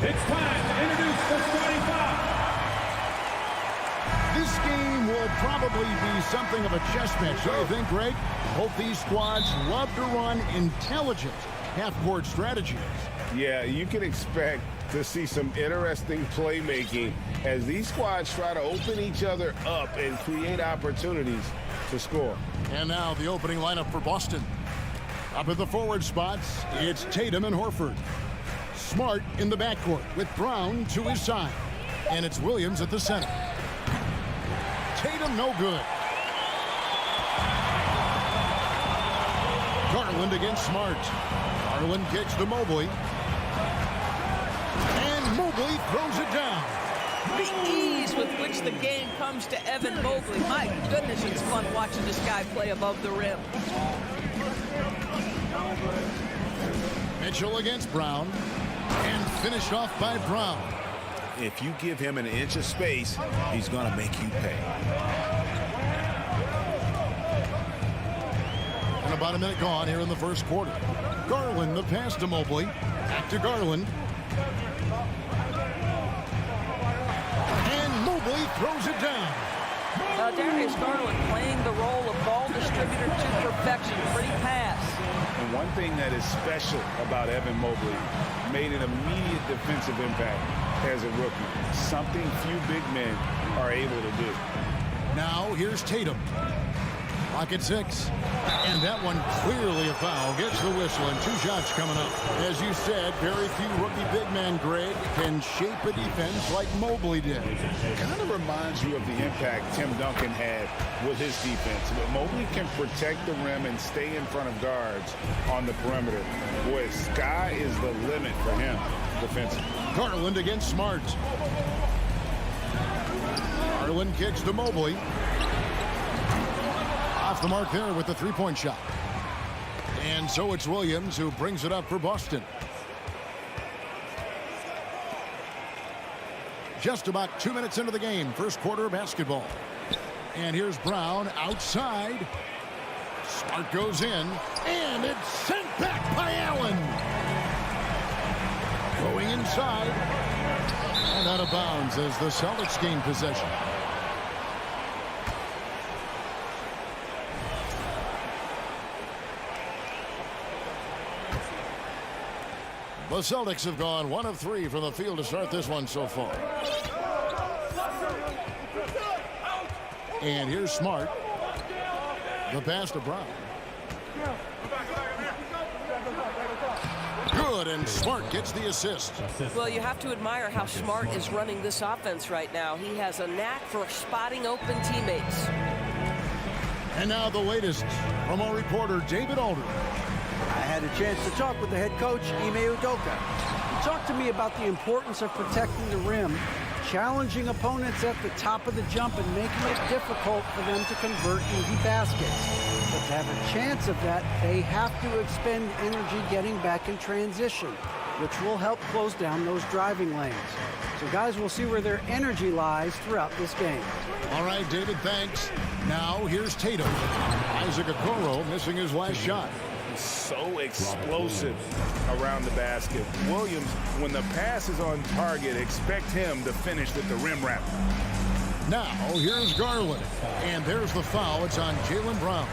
It's time to introduce the starting five. This game will probably be something of a chess match, don't you think, Greg? Both these squads love to run intelligent half-court strategies. Yeah, you can expect to see some interesting playmaking as these squads try to open each other up and create opportunities to score. And now the opening lineup for Boston. Up at the forward spots, it's Tatum and Horford. Smart in the backcourt with Brown to his side. And it's Williams at the center. Tatum no good. Garland against Smart. Garland kicks to Mobley. And Mobley throws it down. The ease with which the game comes to Evan Mobley. My goodness, it's fun watching this guy play above the rim. Mitchell against Brown. And finished off by Brown. If you give him an inch of space, he's going to make you pay. And about a minute gone here in the first quarter. Garland, the pass to Mobley. Back to Garland. And Mobley throws it down. Darius Garland playing the role of ball distributor to perfection. Pretty pass. And one thing that is special about Evan Mobley, made an immediate defensive impact as a rookie. Something few big men are able to do. Now here's Tatum. Clock at 6. And that one clearly a foul. Gets the whistle and 2 shots coming up. As you said, very few rookie big men, Greg, can shape a defense like Mobley did. It kind of reminds you of the impact Tim Duncan had with his defense. But Mobley can protect the rim and stay in front of guards on the perimeter. Boy, sky is the limit for him defensively. Garland against Smart. Garland kicks to Mobley. Off the mark there with the three-point shot. And so it's Williams who brings it up for Boston. Just about 2 minutes into the game, first quarter of basketball. And here's Brown outside. Smart goes in, and it's sent back by Allen. Going inside. And out of bounds as the Celtics gain possession. The Celtics have gone 1 of 3 from the field to start this one so far. And here's Smart. The pass to Brown. Good, and Smart gets the assist. Well, you have to admire how Smart is running this offense right now. He has a knack for spotting open teammates. And now the latest from our reporter, David Alder. I had a chance to talk with the head coach, Ime Udoka. He talked to me about the importance of protecting the rim, challenging opponents at the top of the jump, and making it difficult for them to convert easy baskets. But to have a chance of that, they have to expend energy getting back in transition, which will help close down those driving lanes. So guys, we'll see where their energy lies throughout this game. All right, David, thanks. Now here's Tatum. Isaac Okoro missing his last shot. So explosive around the basket. Williams, when the pass is on target, expect him to finish with the rim wrap. Now here's Garland. And there's the foul. It's on Jaylen Brown.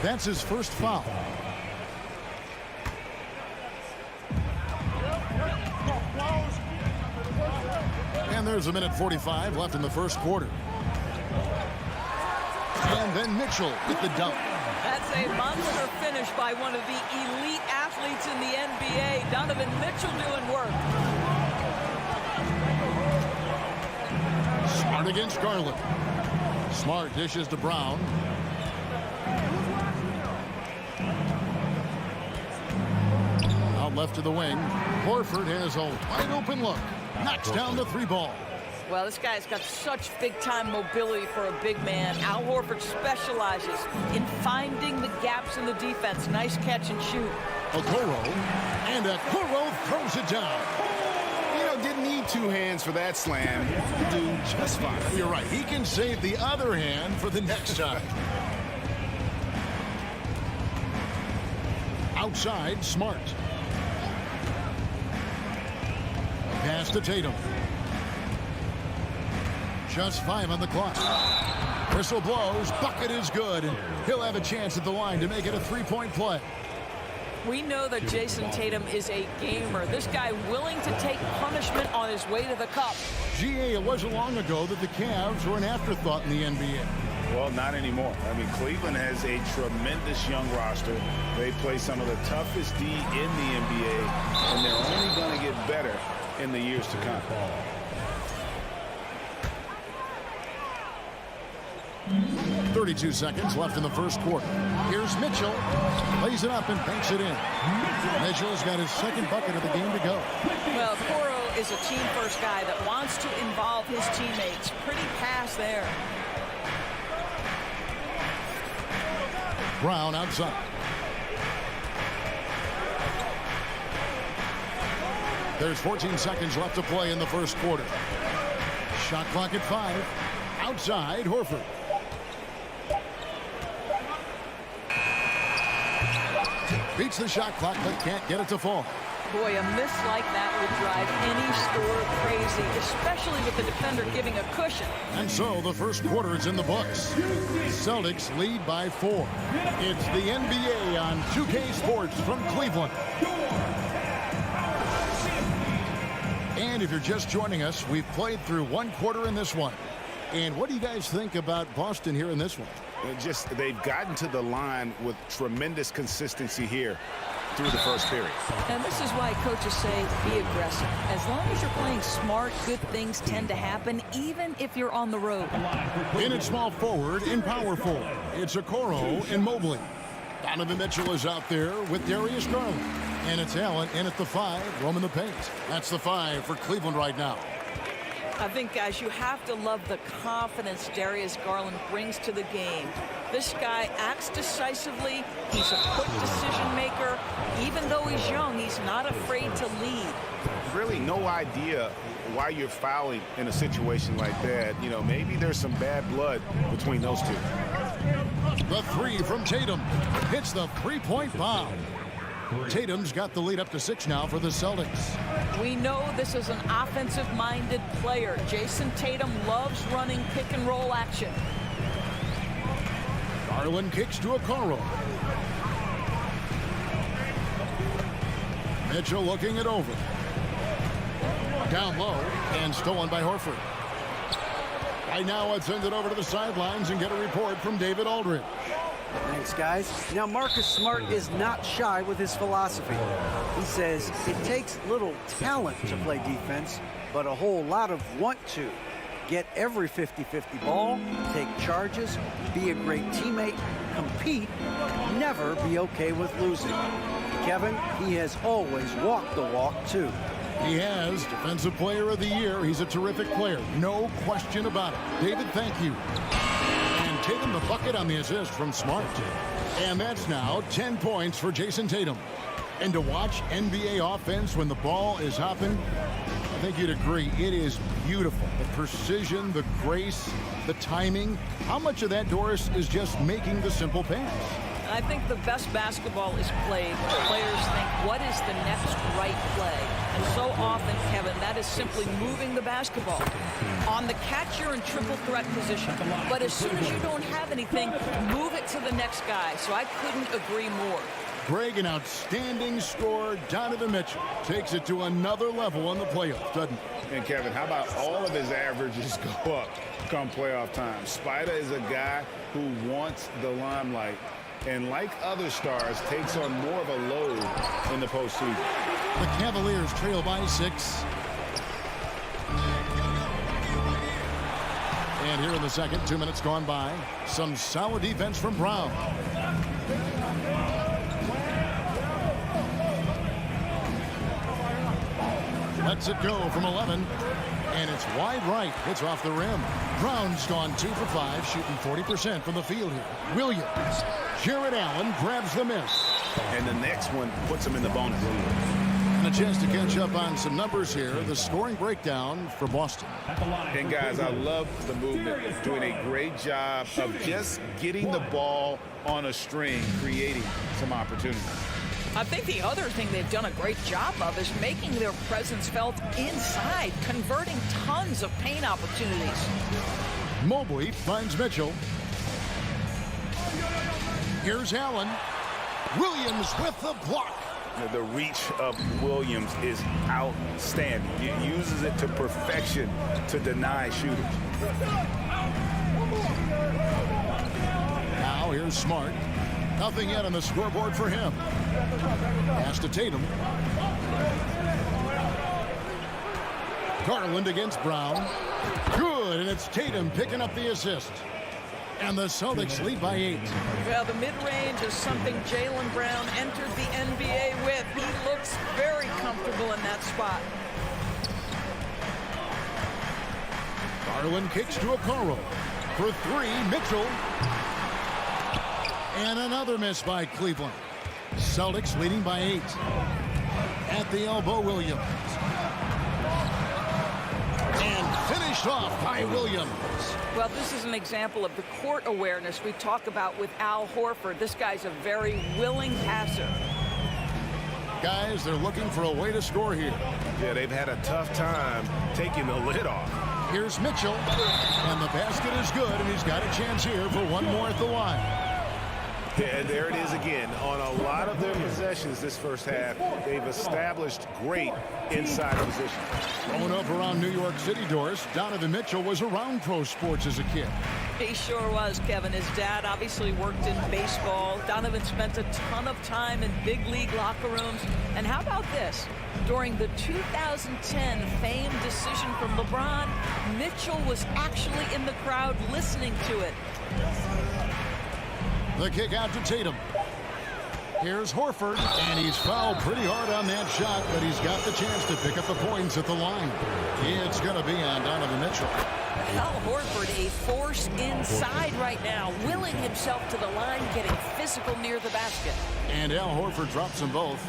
That's his first foul. And there's a minute 45 left in the first quarter. And then Mitchell with the dunk. That's a monster finish by one of the elite athletes in the NBA. Donovan Mitchell doing work. Smart against Garland. Smart dishes to Brown. Out left to the wing. Horford has a wide open look. Knocks down the 3 ball. Well, this guy's got such big-time mobility for a big man. Al Horford specializes in finding the gaps in the defense. Nice catch and shoot. Okoro. And Okoro throws it down. You know, didn't need 2 hands for that slam. Do just fine. You're right. He can save the other hand for the next time. Outside, Smart. Pass to Tatum. Just 5 on the clock. Whistle blows. Bucket is good. And he'll have a chance at the line to make it a 3-point play. We know that Jason Tatum is a gamer. This guy willing to take punishment on his way to the cup. GA, it wasn't long ago that the Cavs were an afterthought in the NBA. Well, not anymore. I mean, Cleveland has a tremendous young roster. They play some of the toughest D in the NBA, and they're only going to get better in the years to come. 32 seconds left in the first quarter. Here's Mitchell. Lays it up and banks it in. Mitchell's got his second bucket of the game to go. Well, Coro is a team-first guy that wants to involve his teammates. Pretty pass there. Brown outside. There's 14 seconds left to play in the first quarter. Shot clock at 5. Outside, Horford. Beats the shot clock, but can't get it to fall. Boy, a miss like that would drive any scorer crazy, especially with the defender giving a cushion. And so the first quarter is in the books. Celtics lead by 4. It's the NBA on 2K Sports from Cleveland. And if you're just joining us, we've played through one quarter in this one. And what do you guys think about Boston here in this one? They've gotten to the line with tremendous consistency here through the first period. And this is why coaches say be aggressive. As long as you're playing smart, good things tend to happen, even if you're on the road. In at small forward, in power forward, it's Okoro and Mobley. Donovan Mitchell is out there with Darius Garland. And it's Allen in at the 5, roaming the paint. That's the 5 for Cleveland right now. I think, guys, you have to love the confidence Darius Garland brings to the game. This guy acts decisively. He's a quick decision maker. Even though he's young, he's not afraid to lead. Really no idea why you're fouling in a situation like that. You know, maybe there's some bad blood between those two. The 3 from Tatum hits the 3-point bomb. Tatum's got the lead up to 6 now for the Celtics. We know this is an offensive-minded player. Jason Tatum loves running pick-and-roll action. Garland kicks to Okoro. Mitchell looking it over. Down low and stolen by Horford. Right now, let's send it over to the sidelines and get a report from David Aldridge. Thanks, guys. Now, Marcus Smart is not shy with his philosophy. He says it takes little talent to play defense, but a whole lot of want to. Get every 50-50 ball, take charges, be a great teammate, compete, never be okay with losing. Kevin, he has always walked the walk, too. He has Defensive Player of the Year. He's a terrific player. No question about it. David, thank you. And Tatum the bucket on the assist from Smart. And that's now 10 points for Jason Tatum. And to watch NBA offense when the ball is hopping, I think you'd agree, it is beautiful. The precision, the grace, the timing. How much of that, Doris, is just making the simple pass? I think the best basketball is played when players think, what is the next right play? And so often, Kevin, that is simply moving the basketball. On the catch, you're in triple threat position. But as soon as you don't have anything, move it to the next guy. So I couldn't agree more. Greg, an outstanding scorer. Donovan Mitchell takes it to another level in the playoffs, doesn't he? And Kevin, how about all of his averages go up come playoff time? Spider is a guy who wants the limelight, and like other stars, takes on more of a load in the postseason. The Cavaliers trail by 6. And here in the second, 2 minutes gone by. Some solid defense from Brown. Lets it go from 11. And it's wide right. It's off the rim. Brown's gone 2 for 5, shooting 40% from the field here. Williams. Jared Allen grabs the miss. And the next one puts him in the bonus. And a chance to catch up on some numbers here. The scoring breakdown for Boston. And guys, I love the movement. Doing a great job of just getting the ball on a string, creating some opportunities. I think the other thing they've done a great job of is making their presence felt inside, converting tons of paint opportunities. Mobley finds Mitchell. Here's Allen. Williams with the block. The reach of Williams is outstanding. He uses it to perfection to deny shooters. Now here's Smart. Nothing yet on the scoreboard for him. Pass to Tatum. Garland against Brown. Good, and it's Tatum picking up the assist. And the Celtics lead by 8. Well, the mid-range is something Jaylen Brown entered the NBA with. He looks very comfortable in that spot. Garland kicks to Okoro. For 3, Mitchell. And another miss by Cleveland. Celtics leading by 8. At the elbow, Williams. And finished off by Williams. Well, this is an example of the court awareness we talk about with Al Horford. This guy's a very willing passer. Guys, they're looking for a way to score here. Yeah, they've had a tough time taking the lid off. Here's Mitchell. And the basket is good, and he's got a chance here for one more at the line. And there it is again. On a lot of their possessions this first half, they've established great inside position. Growing up around New York City, Doris, Donovan Mitchell was around pro sports as a kid. He sure was, Kevin. His dad obviously worked in baseball. Donovan spent a ton of time in big league locker rooms. And how about this? During the 2010 famed decision from LeBron, Mitchell was actually in the crowd listening to it. The kick out to Tatum. Here's Horford, and he's fouled pretty hard on that shot, but he's got the chance to pick up the points at the line. It's going to be on Donovan Mitchell. Al Horford, a force inside right now, willing himself to the line, getting physical near the basket. And Al Horford drops them both.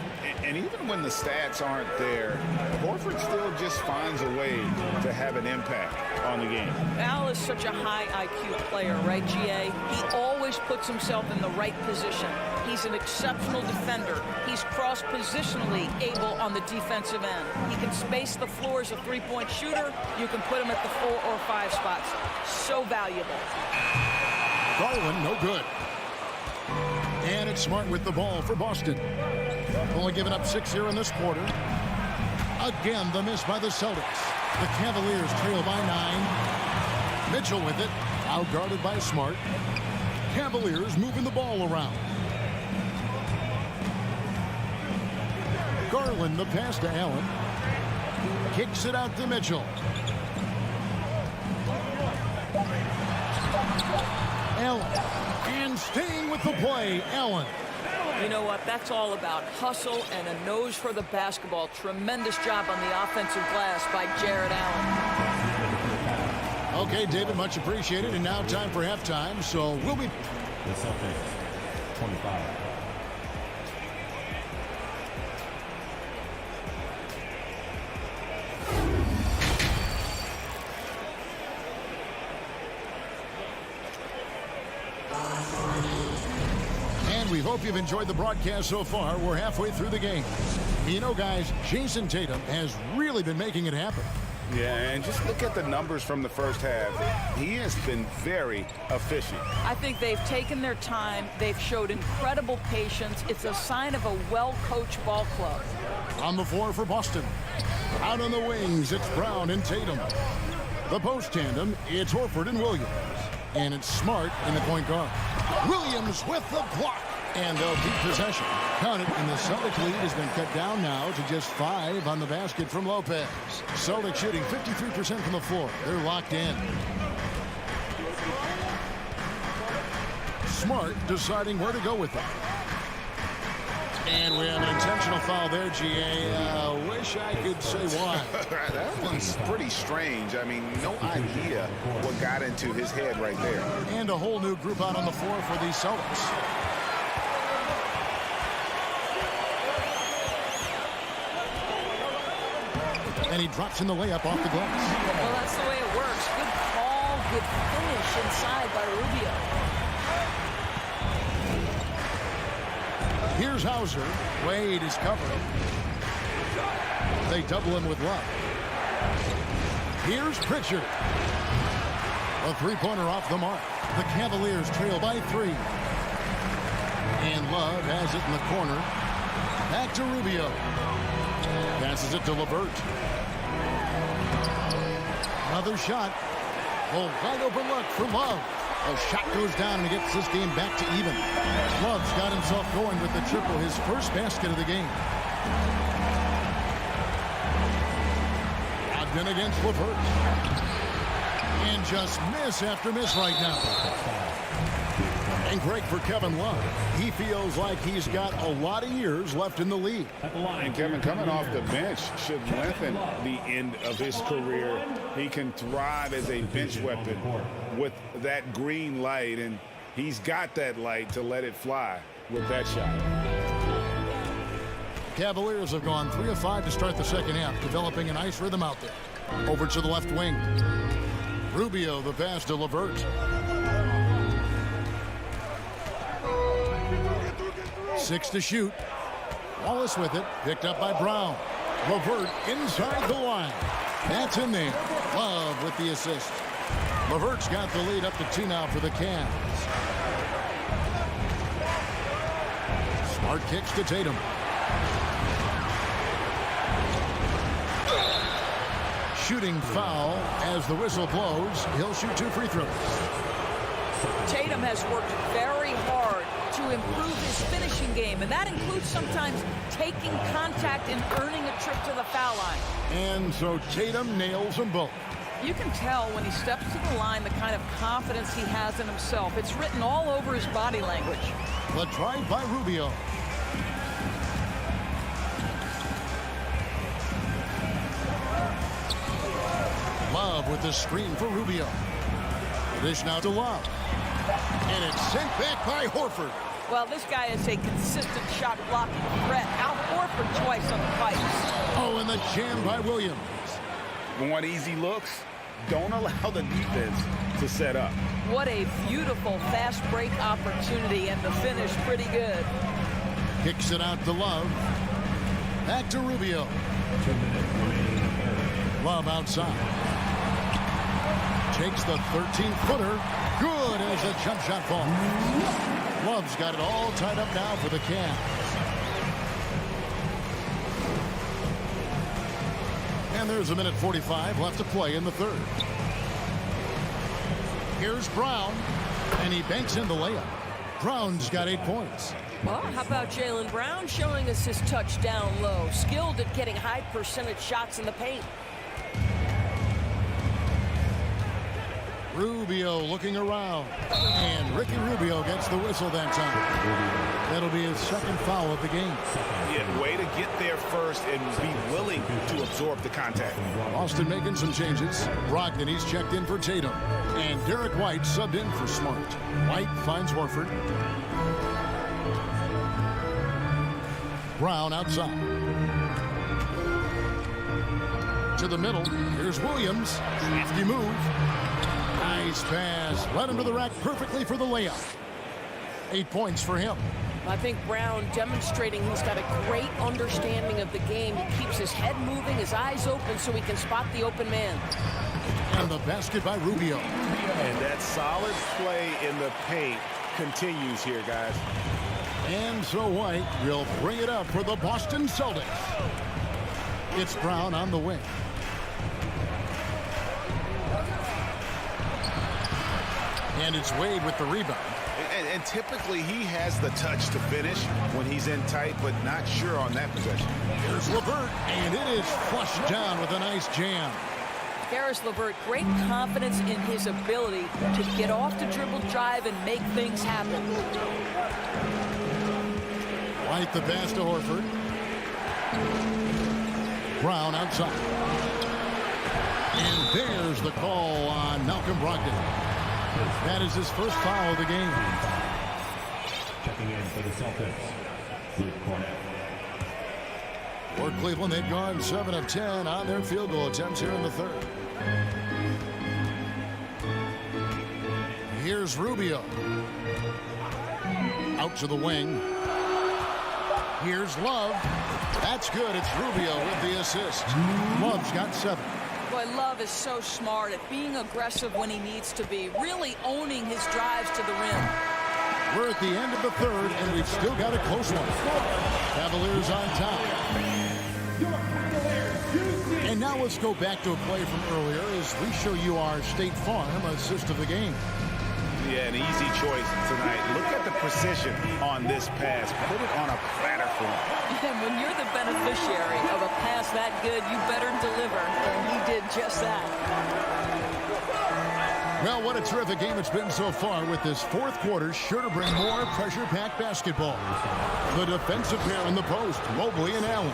And even when the stats aren't there, Horford still just finds a way to have an impact on the game. Al is such a high IQ player, right, GA? He always puts himself in the right position. He's an exceptional defender. He's cross-positionally able on the defensive end. He can space the floor as a three-point shooter. You can put him at the 4 or 5 spots. So valuable. Garland, no good. And it's Smart with the ball for Boston. Only giving up 6 here in this quarter. Again, the miss by the Celtics. The Cavaliers trail by 9. Mitchell with it, outguarded by Smart. Cavaliers moving the ball around. Garland, the pass to Allen. Kicks it out to Mitchell. Allen. And staying with the play, Allen. You know what? That's all about hustle and a nose for the basketball. Tremendous job on the offensive glass by Jared Allen. Okay, David, much appreciated. And now time for halftime. So we'll be... The Celtics, 25. We hope you've enjoyed the broadcast so far. We're halfway through the game. You know, guys, Jason Tatum has really been making it happen. Yeah, and just look at the numbers from the first half. He has been very efficient. I think they've taken their time. They've showed incredible patience. It's a sign of a well-coached ball club. On the floor for Boston. Out on the wings, it's Brown and Tatum. The post tandem, it's Horford and Williams. And it's Smart in the point guard. Williams with the block. And they'll keep possession. Count it, and the Celtics lead has been cut down now to just 5 on the basket from Lopez. Celtics shooting 53% from the floor. They're locked in. Smart deciding where to go with that. And we have an intentional foul there, GA. Wish I could say why. That one's pretty strange. I mean, no idea what got into his head right there. And a whole new group out on the floor for the Celtics. And he drops in the layup off the glass. Well, that's the way it works. Good call, good finish inside by Rubio. Here's Hauser. Wade is covering. They double him with Love. Here's Pritchard. A three-pointer off the mark. The Cavaliers trail by 3. And Love has it in the corner. Back to Rubio. Passes it to LeVert. Another shot. Oh, wide open look for Love. A shot goes down and he gets this game back to even. Love's got himself going with the triple, his first basket of the game. Ogden against LeVert. And just miss after miss right now. And great for Kevin Love. He feels like he's got a lot of years left in the league. And Kevin, coming off the bench should lengthen the end of his career. He can thrive as a bench weapon with that green light, and he's got that light to let it fly with that shot. Cavaliers have gone 3 of 5 to start the second half, developing a nice rhythm out there. Over to the left wing. Rubio, the pass to LeVert. 6 to shoot. Wallace with it. Picked up by Brown. LeVert inside the line. That's in there. Love with the assist. LeVert's got the lead up to 2 now for the Cavs. Smart kicks to Tatum. Shooting foul as the whistle blows. He'll shoot 2 free throws. Tatum has worked very hard to improve his finishing game, and that includes sometimes taking contact and earning a trip to the foul line. And so Tatum nails them both. You can tell when he steps to the line the kind of confidence he has in himself. It's written all over his body language. The drive by Rubio. Love with the screen for Rubio. Dish now to Love. And it's sent back by Horford. Well, this guy is a consistent shot blocking threat. Al Horford twice on the pipes. Oh, and the jam by Williams. Want easy looks? Don't allow the defense to set up. What a beautiful fast break opportunity, and the finish pretty good. Kicks it out to Love. Back to Rubio. 2 minutes remaining. Love outside. Takes the 13-footer. Good as a jump shot falls. Love's got it all tied up now for the Cavs. And there's a minute 45 left to play in the third. Here's Brown, and he banks in the layup. Brown's got 8 points. Well, how about Jaylen Brown showing us his touch down low? Skilled at getting high percentage shots in the paint. Rubio looking around. And Ricky Rubio gets the whistle that time. That'll be his second foul of the game. Yeah, way to get there first and be willing to absorb the contact. Boston making some changes. Brogdon, he's checked in for Tatum. And Derek White subbed in for Smart. White finds Horford. Brown outside. To the middle. Here's Williams. Crafty move. Nice pass. Led him to the rack perfectly for the layup. 8 points for him. I think Brown demonstrating he's got a great understanding of the game. He keeps his head moving, his eyes open so he can spot the open man. And the basket by Rubio. And that solid play in the paint continues here, guys. And so White will bring it up for the Boston Celtics. It's Brown on the wing. And it's Wade with the rebound. And typically he has the touch to finish when he's in tight, but not sure on that possession. Here's LeVert, and it is flushed down with a nice jam. Karis LeVert, great confidence in his ability to get off the dribble drive and make things happen. White the pass to Horford. Brown outside. And there's the call on Malcolm Brogdon. That is his first foul of the game. Checking in for the Celtics, Luke Cornett. For Cleveland, they've gone 7 of 10 on their field goal attempts here in the third. Here's Rubio. Out to the wing. Here's Love. That's good. It's Rubio with the assist. Love's got 7. Boy, Love is so smart at being aggressive when he needs to be, really owning his drives to the rim. We're at the end of the third, and we've still got a close one. Cavaliers on top. And now let's go back to a play from earlier as we show you our State Farm assist of the game. Yeah, an easy choice tonight. Look at the precision on this pass. Put it on a platter for him. And when you're the beneficiary of a pass that good, you better deliver. And he did just that. Well, what a terrific game it's been so far, with this fourth quarter sure to bring more pressure-packed basketball. The defensive pair in the post, Mobley and Allen.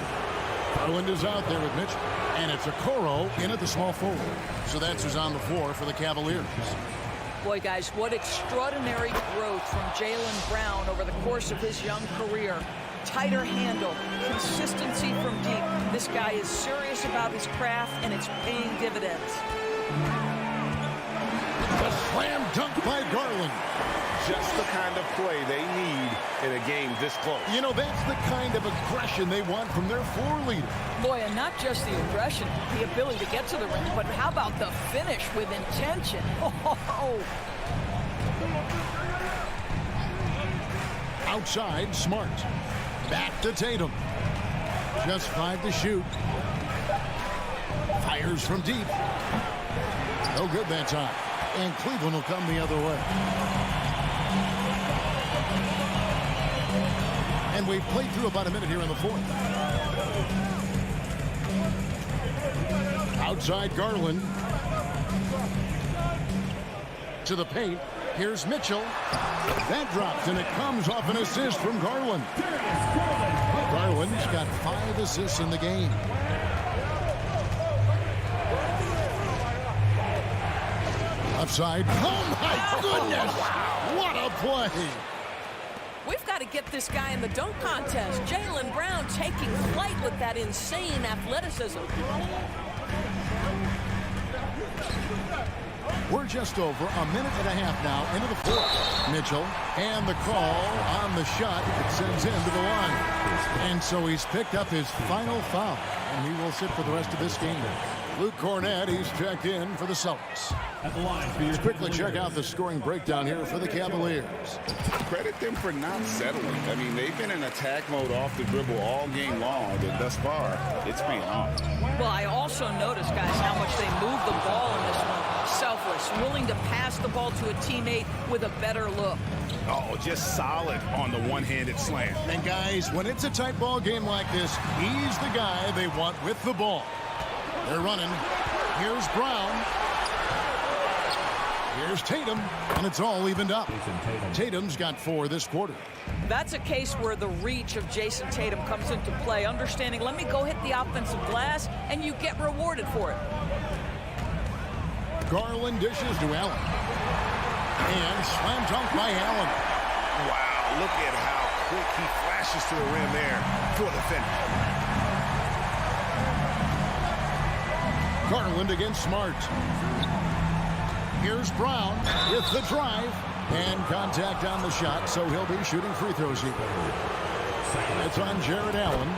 Garland is out there with Mitchell, and it's Okoro in at the small forward. So that's who's on the floor for the Cavaliers. Boy, guys, what extraordinary growth from Jaylen Brown over the course of his young career. Tighter handle, consistency from deep. This guy is serious about his craft, and it's paying dividends. A slam dunk by Garland. Just the kind of play they need in a game this close. You know, that's the kind of aggression they want from their floor leader. Boy, and not just the aggression, the ability to get to the rim, but how about the finish with intention? Oh. Outside, Smart. Back to Tatum. Just 5 to shoot. Fires from deep. No good that time. And Cleveland will come the other way. And we've played through about a minute here in the fourth. Outside Garland. To the paint. Here's Mitchell. That drops, and it comes off an assist from Garland. Garland's got 5 assists in the game. Upside. Oh, my goodness! What a play! We've got to get this guy in the dunk contest. Jaylen Brown taking flight with that insane athleticism. We're just over a minute and a half now into the fourth. Mitchell, and the call on the shot. It sends him to the line. And so he's picked up his final foul, and he will sit for the rest of this game. Luke Cornett, he's checked in for the Celtics. At the line for your Let's quickly check out the scoring breakdown here for the Cavaliers. Credit them for not settling. I mean, they've been in attack mode off the dribble all game long, but thus far, it's been on. Well, I also noticed, guys, how much they moved the ball in this one. Selfless, willing to pass the ball to a teammate with a better look. Oh, just solid on the one-handed slam. And guys, when it's a tight ball game like this, he's the guy they want with the ball. They're running. Here's Brown. Here's Tatum, and it's all evened up. Tatum's got 4 this quarter. That's a case where the reach of Jason Tatum comes into play. Understanding, let me go hit the offensive glass, and you get rewarded for it. Garland dishes to Allen. And slam dunk by Allen. Wow, look at how quick he flashes to the rim there for the finish. Garland against Smart. Here's Brown with the drive. And contact on the shot, so he'll be shooting free throws here. It's on Jared Allen.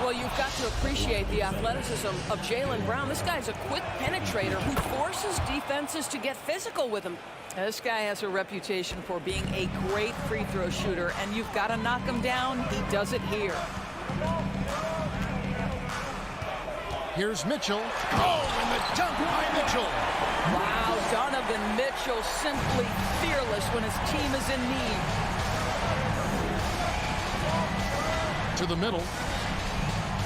Well, you've got to appreciate the athleticism of Jaylen Brown. This guy's a quick penetrator who forces defenses to get physical with him. Now, this guy has a reputation for being a great free throw shooter, and you've got to knock him down. He does it here. Here's Mitchell. Oh, and the dunk by Mitchell. Wow, Donovan Mitchell simply fearless when his team is in need. To the middle.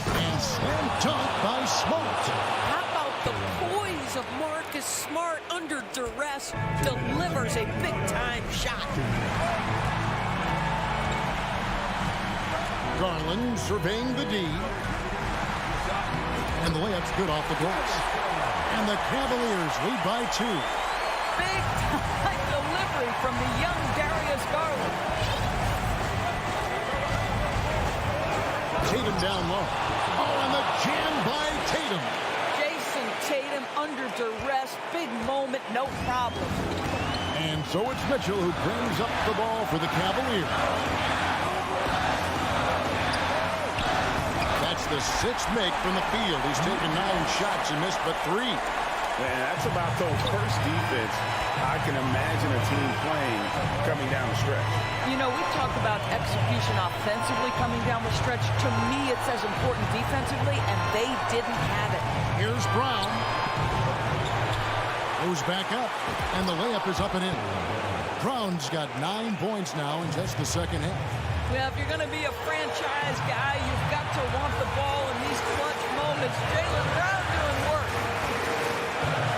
And slam dunk by Smart. How about the poise of Marcus Smart under duress? Delivers a big-time shot. Garland surveying the D. And the layup's good off the glass. And the Cavaliers lead by 2. Big time delivery from the young Darius Garland. Tatum down low. Oh, and the jam by Tatum. Jason Tatum under duress. Big moment, no problem. And so it's Mitchell who brings up the ball for the Cavaliers. a 6 make from the field. He's taken 9 shots and missed but 3. Man, that's about the worst defense I can imagine a team playing coming down the stretch. You know, we talk about execution offensively coming down the stretch. To me, it's as important defensively, and they didn't have it. Here's Brown. Goes back up, and the layup is up and in. Brown's got 9 points now in just the second half. Well, if you're going to be a franchise guy, you've got to want the ball in these clutch moments. Jaylen Brown doing work.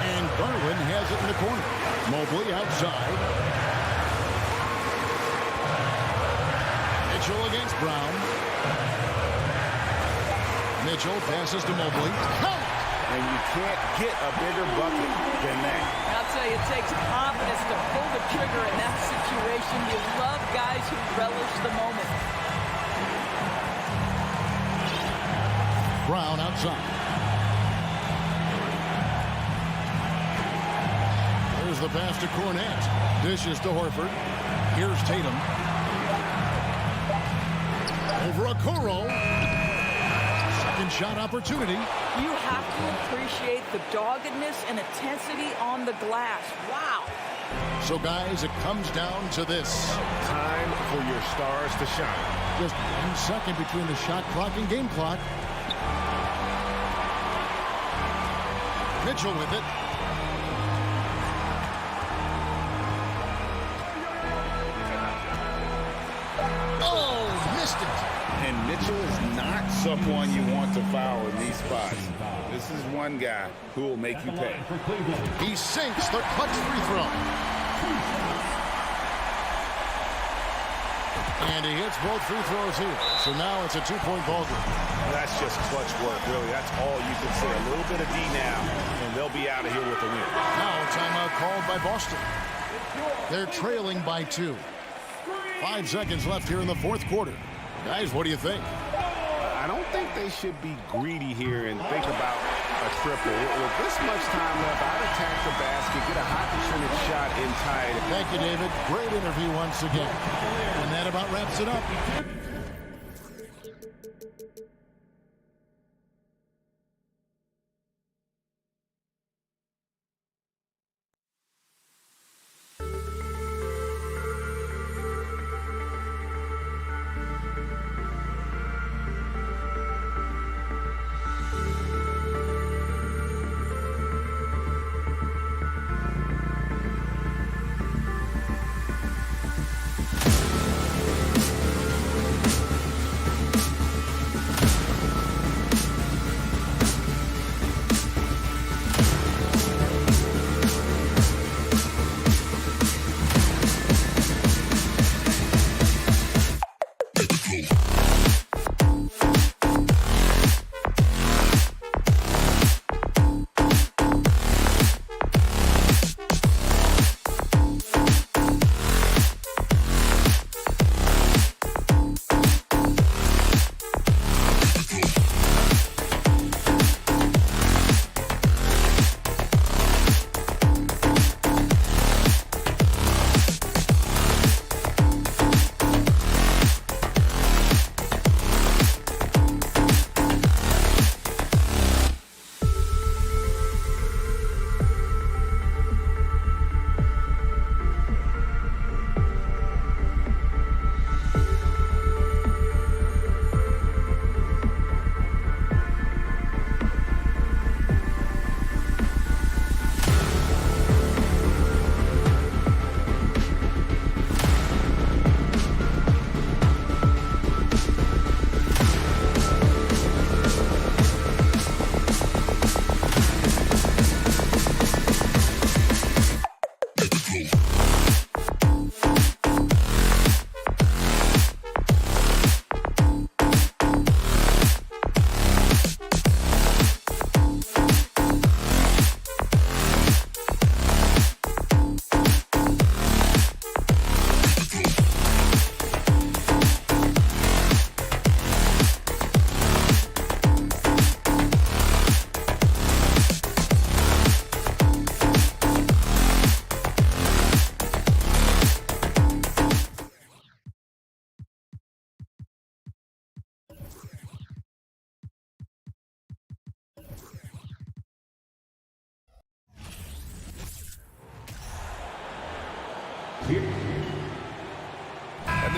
And Garland has it in the corner. Mobley outside. Mitchell against Brown. Mitchell passes to Mobley. Count! And you can't get a bigger bucket than that. I'll tell you, it takes confidence to pull the trigger in that situation. You love guys who relish the moment. Brown outside. There's the pass to Cornette. Dishes to Horford. Here's Tatum. Over Okoro. Second shot opportunity. You have to appreciate the doggedness and intensity on the glass. Wow. So, guys, it comes down to this. Time for your stars to shine. Just 1 second between the shot clock and game clock. Mitchell with it. Oh, missed it. And Mitchell is not someone you want to foul in these spots. This is one guy who will make you pay. He sinks the clutch free throw. And he hits both free throws here. So now it's a 2-point ball game. That's just clutch work, really. That's all you can say. A little bit of D now, and they'll be out of here with the win. Now a timeout called by Boston. They're trailing by 2. 5 seconds left here in the fourth quarter. Guys, what do you think? I don't think they should be greedy here and think about a triple. With this much time left, I'd attack the basket, get a high percentage shot in tight. Thank you, David. Great interview once again. And that about wraps it up.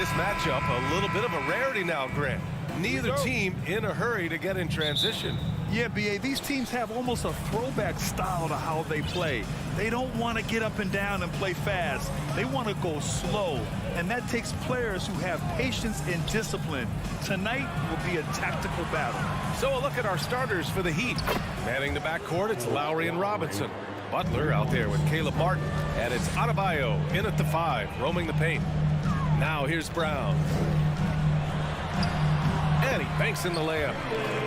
this matchup a little bit of a rarity now, Grant. Neither team in a hurry to get in transition. Yeah, B.A., these teams have almost a throwback style to how they play. They don't want to get up and down and play fast. They want to go slow, and that takes players who have patience and discipline. Tonight will be a tactical battle. So a look at our starters for the Heat. Manning the backcourt, it's Lowry and Robinson. Butler out there with Caleb Martin, and it's Adebayo in at the 5, roaming the paint. Now here's Brown. And he banks in the layup.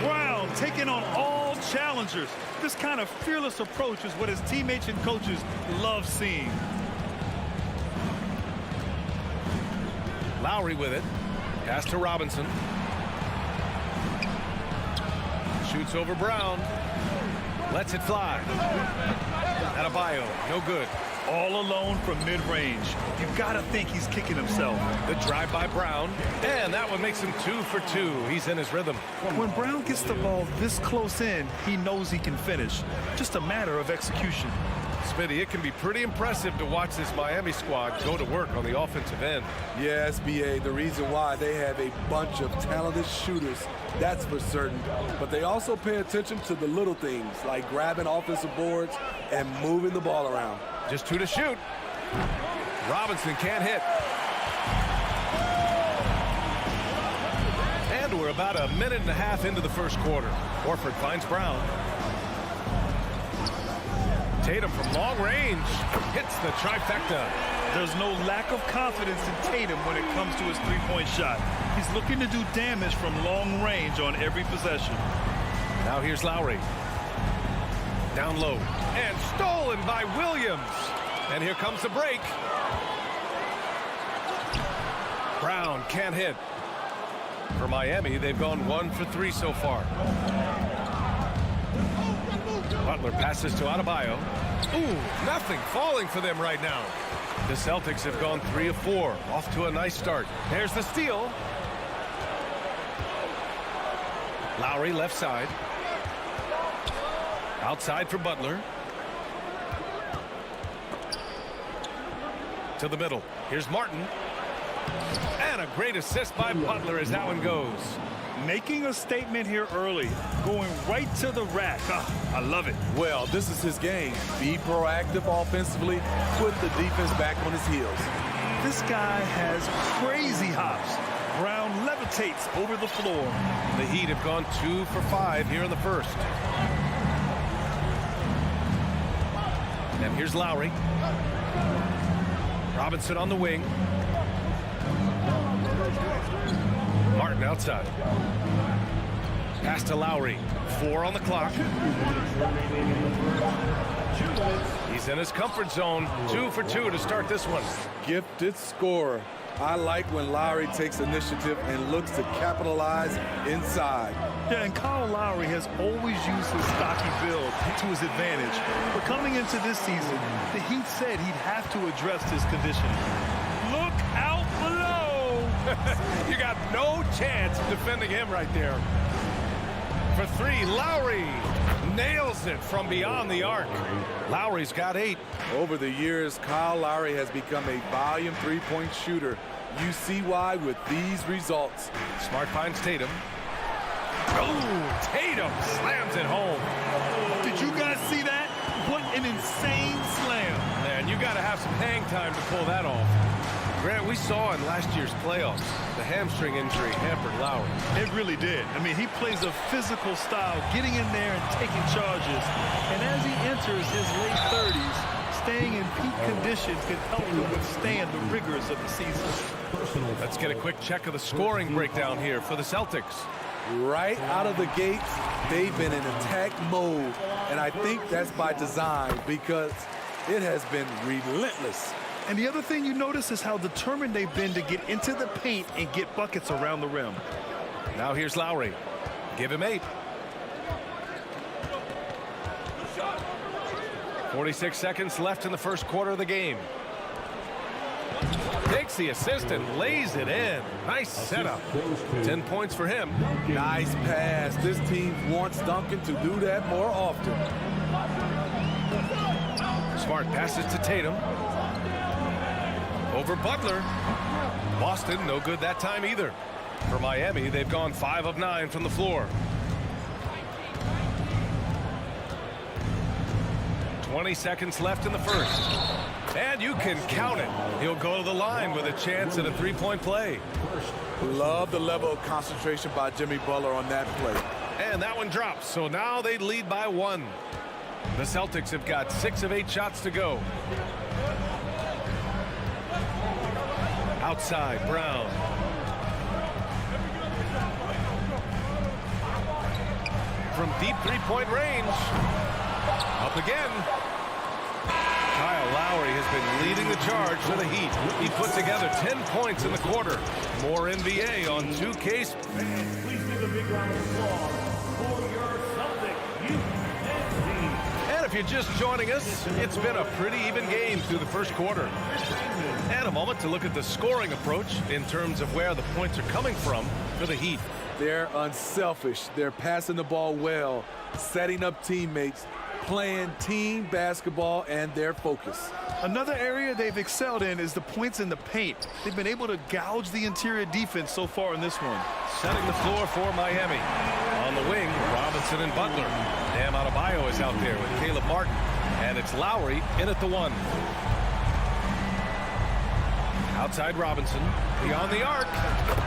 Brown taking on all challengers. This kind of fearless approach is what his teammates and coaches love seeing. Lowry with it. Pass to Robinson. Shoots over Brown. Lets it fly. Adebayo, no good. All alone from mid-range. You've got to think he's kicking himself. The drive by Brown, and that one makes him 2 for 2. He's in his rhythm. When Brown gets the ball this close in, he knows he can finish. Just a matter of execution. Smitty, it can be pretty impressive to watch this Miami squad go to work on the offensive end. Yes, B.A., the reason why they have a bunch of talented shooters, that's for certain. But they also pay attention to the little things, like grabbing offensive boards and moving the ball around. Just 2 to shoot. Robinson can't hit. And we're about a minute and a half into the first quarter. Horford finds Brown. Tatum from long range hits the trifecta. There's no lack of confidence in Tatum when it comes to his three-point shot. He's looking to do damage from long range on every possession. Now here's Lowry. Down low. And stolen by Williams. And here comes the break. Brown can't hit. For Miami, they've gone 1 for 3 so far. Butler passes to Adebayo. Ooh, nothing falling for them right now. The Celtics have gone 3 of 4. Off to a nice start. There's the steal. Lowry left side. Outside for Butler. To the middle. Here's Martin. And a great assist by Butler as that one goes. Making a statement here early. Going right to the rack. I love it. Well, this is his game. Be proactive offensively. Put the defense back on his heels. This guy has crazy hops. Brown levitates over the floor. The Heat have gone 2 for 5 here in the first. And here's Lowry. Robinson on the wing. Martin outside. Pass to Lowry. 4 on the clock. He's in his comfort zone. 2 for 2 to start this one. Gifted scorer. I like when Lowry takes initiative and looks to capitalize inside. Yeah, and Kyle Lowry has always used his stocky build to his advantage. But coming into this season, the Heat said he'd have to address his conditioning. Look out below! You got no chance of defending him right there. For 3, Lowry nails it from beyond the arc. Lowry's got 8. Over the years, Kyle Lowry has become a volume three-point shooter. You see why with these results. Smart finds Tatum. Oh, Tatum slams it home. Did you guys see that? What an insane slam. Man, you got to have some hang time to pull that off. Grant, we saw in last year's playoffs, the hamstring injury hampered Lowry. It really did. I mean, he plays a physical style, getting in there and taking charges. And as he enters his late 30s, staying in peak condition can help him withstand the rigors of the season. Let's get a quick check of the scoring breakdown here for the Celtics. Right out of the gates, they've been in attack mode. And I think that's by design because it has been relentless. And the other thing you notice is how determined they've been to get into the paint and get buckets around the rim. Now here's Lowry. Give him 8. 46 seconds left in the first quarter of the game. Takes the assist and lays it in. Nice setup. 10 points for him. Nice pass. This team wants Duncan to do that more often. Smart passes to Tatum. over Butler. Boston, no good that time either. For Miami, they've gone 5 of 9 from the floor. 20 seconds left in the first. And you can count it. He'll go to the line with a chance at a three-point play. Love the level of concentration by Jimmy Butler on that play. And that one drops, so now they lead by 1. The Celtics have got 6 of 8 shots to go. Outside, Brown. From deep three-point range. Up again. Kyle Lowry has been leading the charge for the Heat. He put together 10 points in the quarter. More NBA on 2K. Please give a big round of applause for your Celtics youth team. And if you're just joining us, it's been a pretty even game through the first quarter. And a moment to look at the scoring approach in terms of where the points are coming from for the Heat. They're unselfish. They're passing the ball well, setting up teammates, playing team basketball, and their focus. Another area they've excelled in is the points in the paint. They've been able to gouge the interior defense so far in this one. Setting the floor for Miami. On the wing, Robinson and Butler. Bam Adebayo is out there with Caleb Martin. And it's Lowry in at the 1. Outside Robinson, beyond the arc,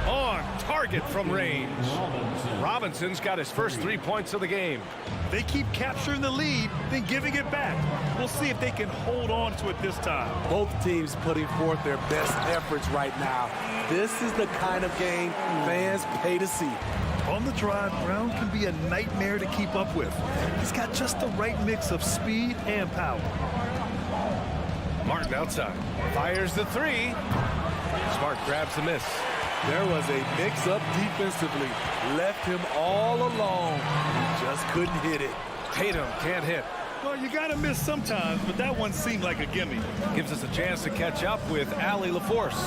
on target from range. Robinson's got his first 3 points of the game. They keep capturing the lead, then giving it back. We'll see if they can hold on to it this time. Both teams putting forth their best efforts right now. This is the kind of game fans pay to see. On the drive, Brown can be a nightmare to keep up with. He's got just the right mix of speed and power. Martin outside, fires the 3. Smart grabs the miss. There was a mix-up defensively. Left him all alone. He just couldn't hit it. Tatum can't hit. Well, you got to miss sometimes, but that one seemed like a gimme. Gives us a chance to catch up with Allie LaForce.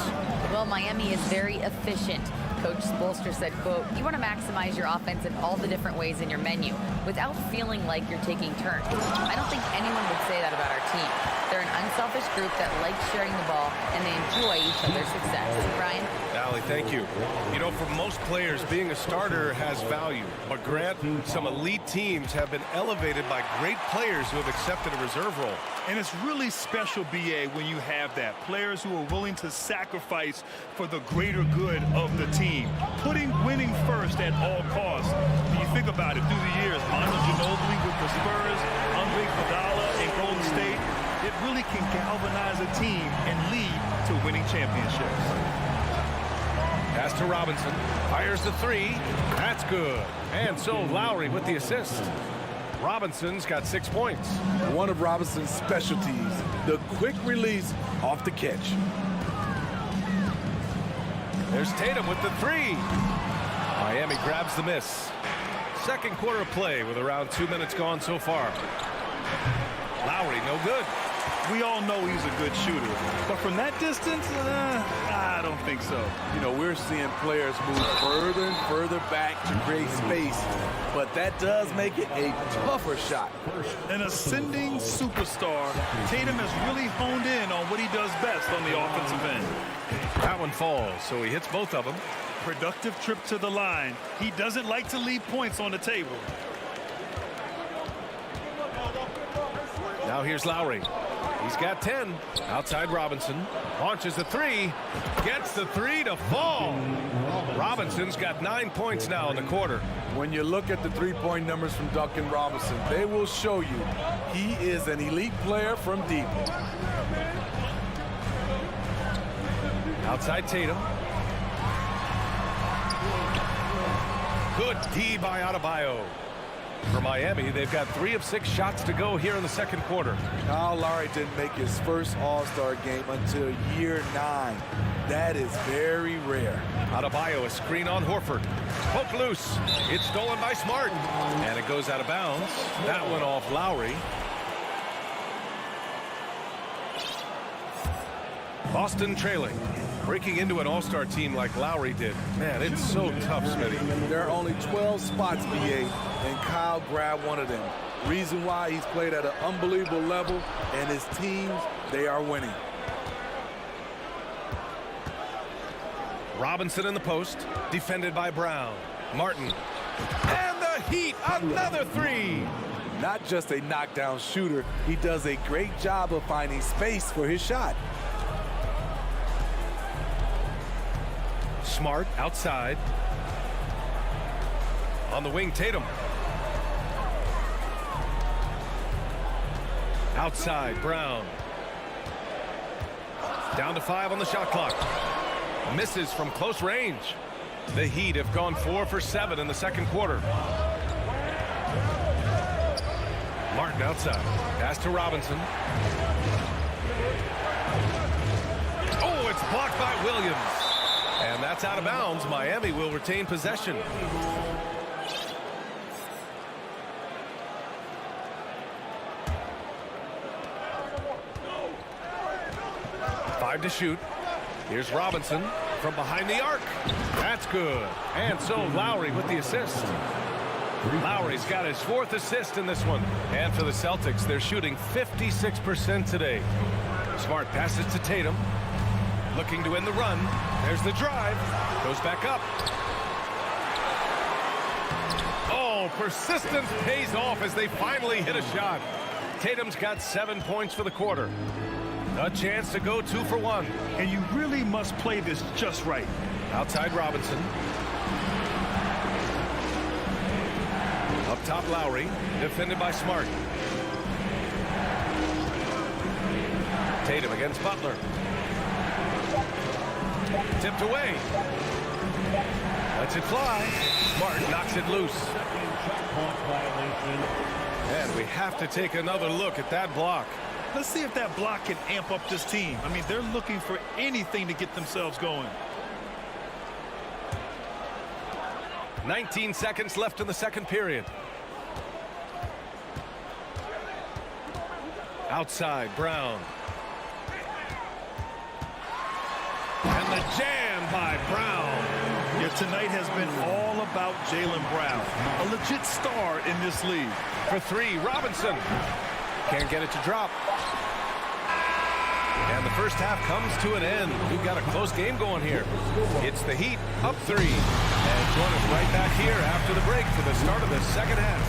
Well, Miami is very efficient. Coach Spoelstra said, quote, "You want to maximize your offense in all the different ways in your menu without feeling like you're taking turns." I don't think anyone would say that about our team. They're an unselfish group that likes sharing the ball, and they enjoy each other's success. Brian? Allie, thank you. You know, for most players, being a starter has value. But Grant, some elite teams have been elevated by great players who have accepted a reserve role. And it's really special, B.A., when you have that. Players who are willing to sacrifice for the greater good of the team. Putting winning first at all costs. When you think about it, through the years, Manu Ginobili with the Spurs, Andre Iguodala in Golden State, it really can galvanize a team and lead to winning championships. Pass to Robinson. Fires the 3. That's good. And so Lowry with the assist. Robinson's got 6 points. One of Robinson's specialties, the quick release off the catch. There's Tatum with the 3. Miami grabs the miss. Second quarter of play with around 2 minutes gone so far. Lowry, no good. We all know he's a good shooter, but from that distance, I don't think so. You know, we're seeing players move further and further back to create space, but that does make it a tougher shot. An ascending superstar, Tatum has really honed in on what he does best on the offensive end. That one falls, so he hits both of them. Productive trip to the line. He doesn't like to leave points on the table. Now here's Lowry. He's got 10. Outside Robinson. Launches the 3. Gets the 3 to fall. Robinson's got 9 points now in the quarter. When you look at the three-point numbers from Duncan Robinson, they will show you he is an elite player from deep. Outside Tatum. Good D by Adebayo. For Miami, they've got 3 of 6 shots to go here in the second quarter. Kyle Lowry didn't make his first All-Star game until year 9. That is very rare. Adebayo, a screen on Horford. Poke loose. It's stolen by Smart. And it goes out of bounds. That one off Lowry. Boston trailing. Breaking into an all-star team like Lowry did. Man, it's so tough, Smitty. There are only 12 spots, BA, and Kyle grabbed one of them. Reason why he's played at an unbelievable level, and his teams, they are winning. Robinson in the post, defended by Brown. Martin. And the Heat, another three. Not just a knockdown shooter, he does a great job of finding space for his shot. Smart outside. On the wing, Tatum. Outside, Brown. Down to 5 on the shot clock. Misses from close range. The Heat have gone 4 for 7 in the second quarter. Martin outside. Pass to Robinson. Oh, it's blocked by Williams. And that's out of bounds. Miami will retain possession. Five to shoot. Here's Robinson from behind the arc. That's good. And so Lowry with the assist. Lowry's got his 4th assist in this one. And for the Celtics, they're shooting 56% today. Smart passes to Tatum. Looking to end the run. There's the drive. Goes back up. Oh, persistence pays off as they finally hit a shot. Tatum's got 7 points for the quarter. A chance to go 2 for 1. And you really must play this just right. Outside Robinson. Up top Lowry. Defended by Smart. Tatum against Butler. Tipped away. Lets it fly. Smart knocks it loose. And we have to take another look at that block. Let's see if that block can amp up this team. I mean, they're looking for anything to get themselves going. 19 seconds left in the second period. Outside, Brown. And the jam by Brown. Yeah, tonight has been all about Jaylen Brown, a legit star in this league. For 3, Robinson. Can't get it to drop. And the first half comes to an end. We've got a close game going here. It's the Heat up 3. And join us right back here after the break for the start of the second half.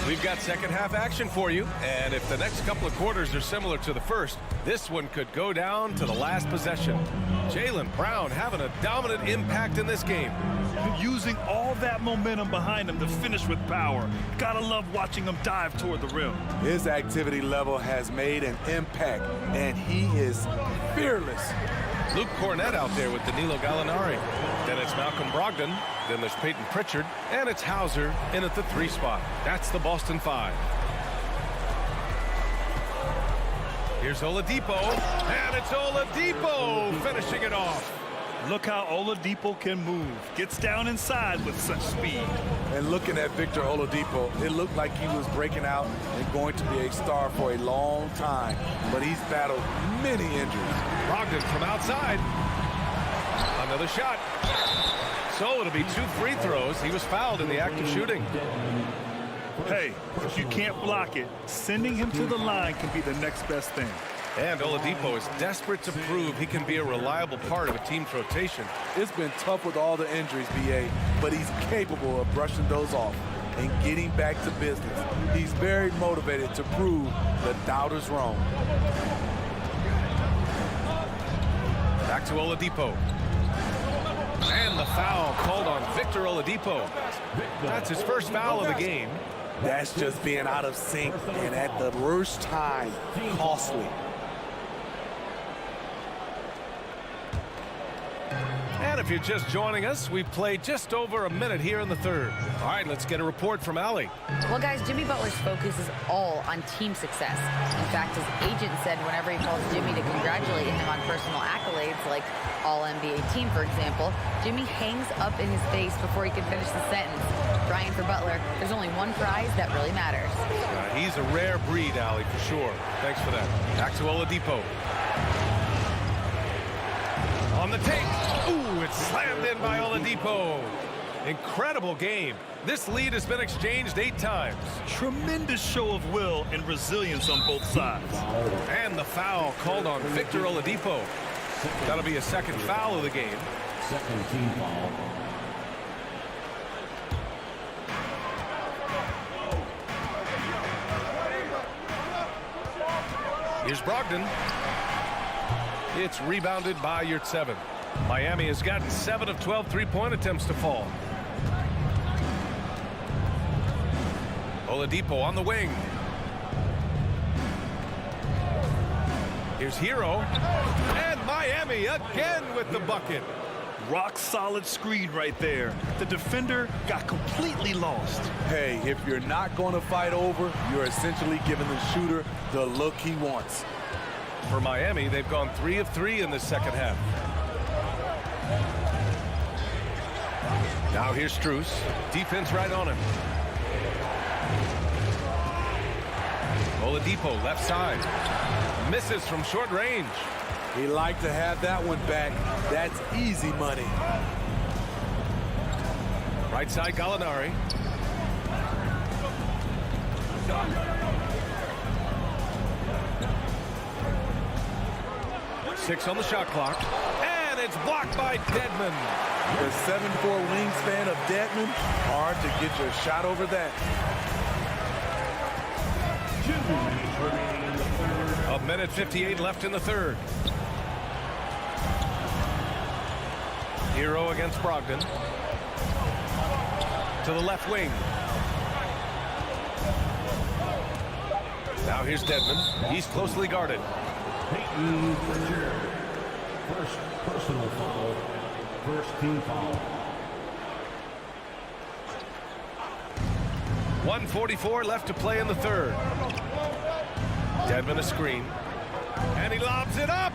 We've got second half action for you, and if the next couple of quarters are similar to the first, this one could go down to the last possession. Jaylen Brown having a dominant impact in this game. Using all that momentum behind him to finish with power. Gotta love watching him dive toward the rim. His activity level has made an impact, and he is fearless. Luke Cornett out there with Danilo Gallinari. Then it's Malcolm Brogdon. Then there's Peyton Pritchard. And it's Hauser in at the 3 spot. That's the Boston 5. Here's Oladipo. And it's Oladipo finishing it off. Look how Oladipo can move. Gets down inside with such speed. And looking at Victor Oladipo, it looked like he was breaking out and going to be a star for a long time. But he's battled many injuries. Brogdon from outside. Another shot. So it'll be 2 free throws. He was fouled in the act of shooting. Hey, if you can't block it, sending him to the line can be the next best thing. And Oladipo is desperate to prove he can be a reliable part of a team's rotation. It's been tough with all the injuries, BA, but he's capable of brushing those off and getting back to business. He's very motivated to prove the doubters wrong. Back to Oladipo. And the foul called on Victor Oladipo. That's his first foul of the game. That's just being out of sync and at the worst time, costly. And a if you're just joining us, we've played just over a minute here in the third. All right, let's get a report from Allie. Well, guys, Jimmy Butler's focus is all on team success. In fact, his agent said whenever he calls Jimmy to congratulate him on personal accolades, like All-NBA team, for example, Jimmy hangs up in his face before he can finish the sentence. Brian, for Butler, there's only one prize that really matters. He's a rare breed, Allie, for sure. Thanks for that. Back to Oladipo. On the take. Ooh, it's slammed in by Oladipo. Incredible game. This lead has been exchanged 8 times. Tremendous show of will and resilience on both sides. And the foul called on Victor Oladipo. That'll be a second foul of the game. Second team foul. Here's Brogdon. It's rebounded by Yurtseven. Miami has gotten 7 of 12 three-point attempts to fall. Oladipo on the wing. Here's Hero. And Miami again with the bucket. Rock solid screen right there. The defender got completely lost. Hey, if you're not going to fight over, you're essentially giving the shooter the look he wants. For Miami, they've gone 3 of 3 in the second half. Now here's Strus. Defense right on him. Oladipo left side. Misses from short range. He liked to have that one back. That's easy money. Right side Gallinari. Six on the shot clock. And it's blocked by Dedmon. The 7'4" wingspan of Dedmon. Hard to get your shot over that. 2 minutes remaining in the third. 1:58 left in the third. Hero against Brogdon. To the left wing. Now here's Dedmon. He's closely guarded. Peyton Pritchard. First personal foul. First team foul. 1:44 left to play in the third. Dedmon a screen. And he lobs it up.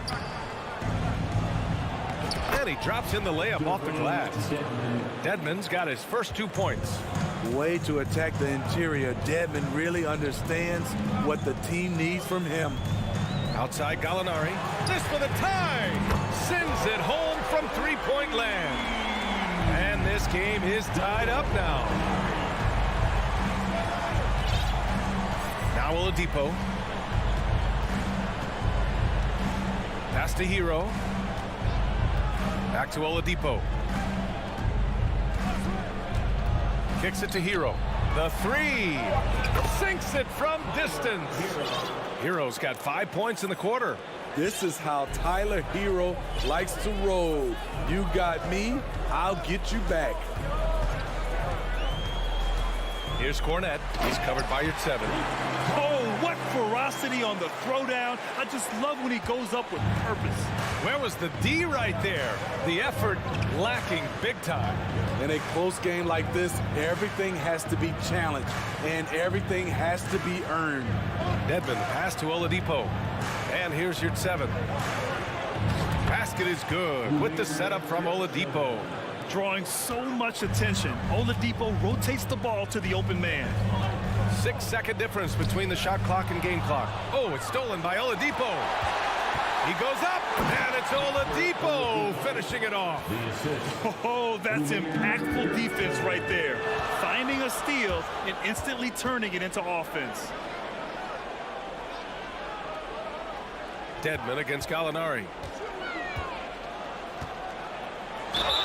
And he drops in the layup off the glass. Dedmon's got his first 2 points. Way to attack the interior. Dedmon really understands what the team needs from him. Outside Gallinari. This for the tie. Sends it home from three-point land. And this game is tied up now. Now Oladipo. Pass to Hero. Back to Oladipo. Kicks it to Hero. The three. Sinks it from distance. Hero's got 5 points in the quarter. This is how Tyler Hero likes to roll. You got me, I'll get you back. Here's Cornette. He's covered by Yurtseven. Oh, what ferocity on the throwdown. I just love when he goes up with purpose. Where was the D right there? The effort lacking big time. In a close game like this, everything has to be challenged, and everything has to be earned. Dedmon pass to Oladipo. And here's Yurtseven. Basket is good with the setup from Oladipo. Drawing so much attention, Oladipo rotates the ball to the open man. 6-second difference between the shot clock and game clock. Oh, it's stolen by Oladipo. He goes up, and it's Oladipo finishing it off. Oh, that's impactful defense right there. Finding a steal and instantly turning it into offense. Dedmon against Gallinari.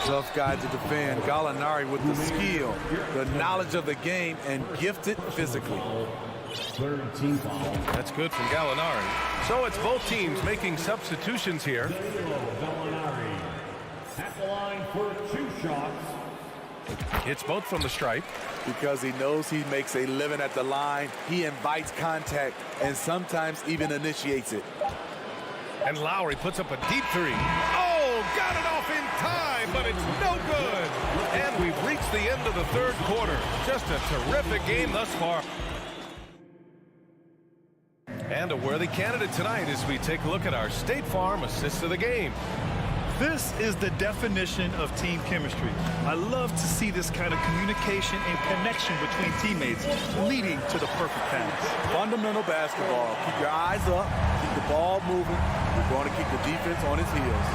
Tough guy to defend. Gallinari with the skill, the knowledge of the game, and gifted physically. Third team foul. That's good from Gallinari. So it's both teams making substitutions here. Gallinari at the line for 2 shots. It's both from the stripe. Because he knows he makes a living at the line, he invites contact and sometimes even initiates it. And Lowry puts up a deep three. Oh, got it off in time, but it's no good. And we've reached the end of the third quarter. Just a terrific game thus far. And a worthy candidate tonight as we take a look at our State Farm assist of the game. This is the definition of team chemistry. I love to see this kind of communication and connection between teammates leading to the perfect pass. Fundamental basketball. Keep your eyes up. Keep the ball moving. We're going to keep the defense on its heels.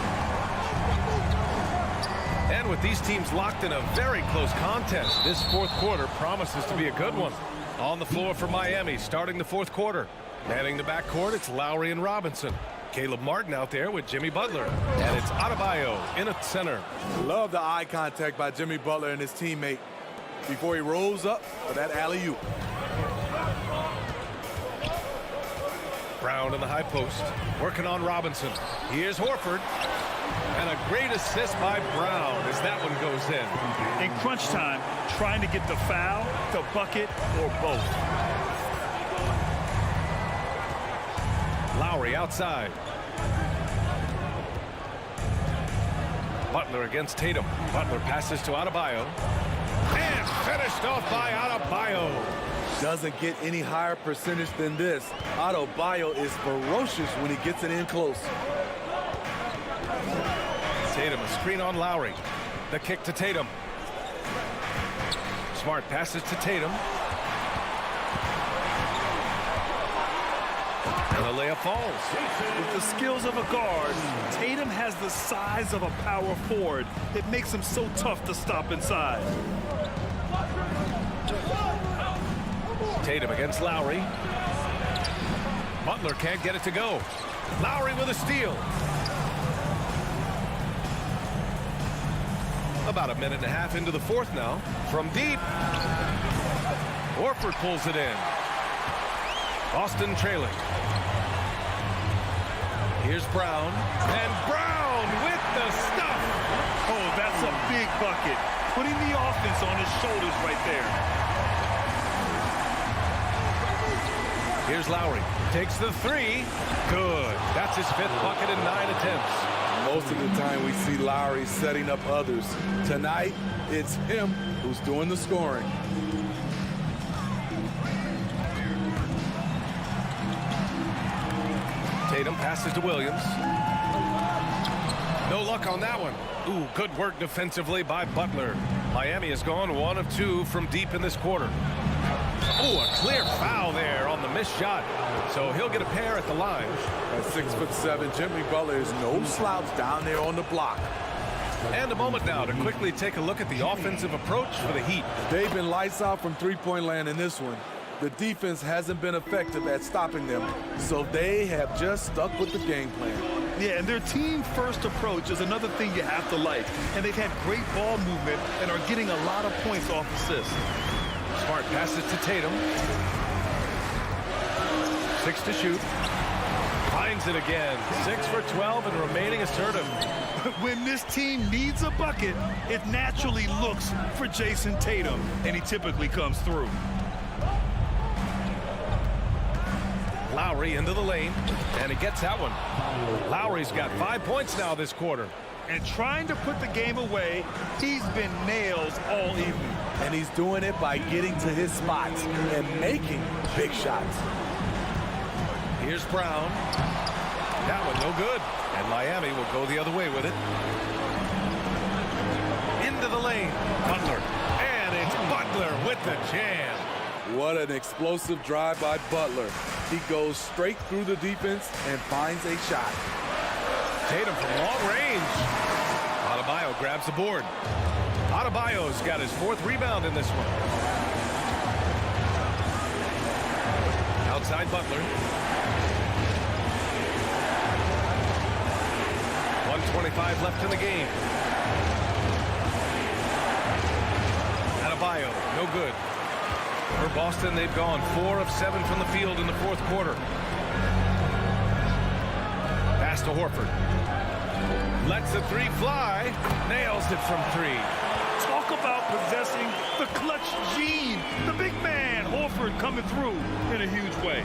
And with these teams locked in a very close contest, this fourth quarter promises to be a good one. On the floor for Miami, starting the fourth quarter. Manning the backcourt, it's Lowry and Robinson. Caleb Martin out there with Jimmy Butler. And it's Adebayo in at center. Love the eye contact by Jimmy Butler and his teammate before he rolls up for that alley-oop. Brown in the high post, working on Robinson. Here's Horford. And a great assist by Brown as that one goes in. In crunch time, trying to get the foul, the bucket, or both. Lowry outside. Butler against Tatum. Butler passes to Adebayo. And finished off by Adebayo. Doesn't get any higher percentage than this. Adebayo is ferocious when he gets it in close. Tatum, a screen on Lowry. The kick to Tatum. Smart passes to Tatum. And the layup falls. With the skills of a guard, Tatum has the size of a power forward. It makes him so tough to stop inside. Tatum against Lowry. Butler can't get it to go. Lowry with a steal. About a minute and a half into the fourth now. From deep. Horford pulls it in. Boston trailing. Here's Brown. And Brown with the stuff. Oh, that's a big bucket. Putting the offense on his shoulders right there. Here's Lowry. Takes the three. Good. That's his fifth bucket in 9 attempts. Most of the time we see Lowry setting up others. Tonight, it's him who's doing the scoring. Tatum passes to Williams. No luck on that one. Ooh, good work defensively by Butler. Miami has gone 1 of 2 from deep in this quarter. Ooh, a clear foul there on the missed shot. So he'll get a pair at the line. At 6'7", Jimmy Butler is no slouch down there on the block. And a moment now to quickly take a look at the offensive approach for the Heat. They've been lights out from three-point land in this one. The defense hasn't been effective at stopping them, so they have just stuck with the game plan. Yeah, and their team-first approach is another thing you have to like. And they've had great ball movement and are getting a lot of points off assists. Smart passes to Tatum. 6 to shoot. Finds it again. 6 for 12 and remaining assertive. When this team needs a bucket, it naturally looks for Jason Tatum, and he typically comes through. Lowry into the lane, and he gets that one. Lowry's got 5 points now this quarter. And trying to put the game away, he's been nails all evening. And he's doing it by getting to his spots and making big shots. Here's Brown. That one no good. And Miami will go the other way with it. Into the lane. Butler. And it's Butler with the jam. What an explosive drive by Butler. He goes straight through the defense and finds a shot. Tatum from long range. Adebayo grabs the board. Adebayo's got his 4th rebound in this one. Outside Butler. 1:25 left in the game. Adebayo, no good. For Boston, they've gone 4 of 7 from the field in the fourth quarter. Pass to Horford. Lets the three fly. Nails it from 3. Talk about possessing the clutch gene. The big man, Horford, coming through in a huge way.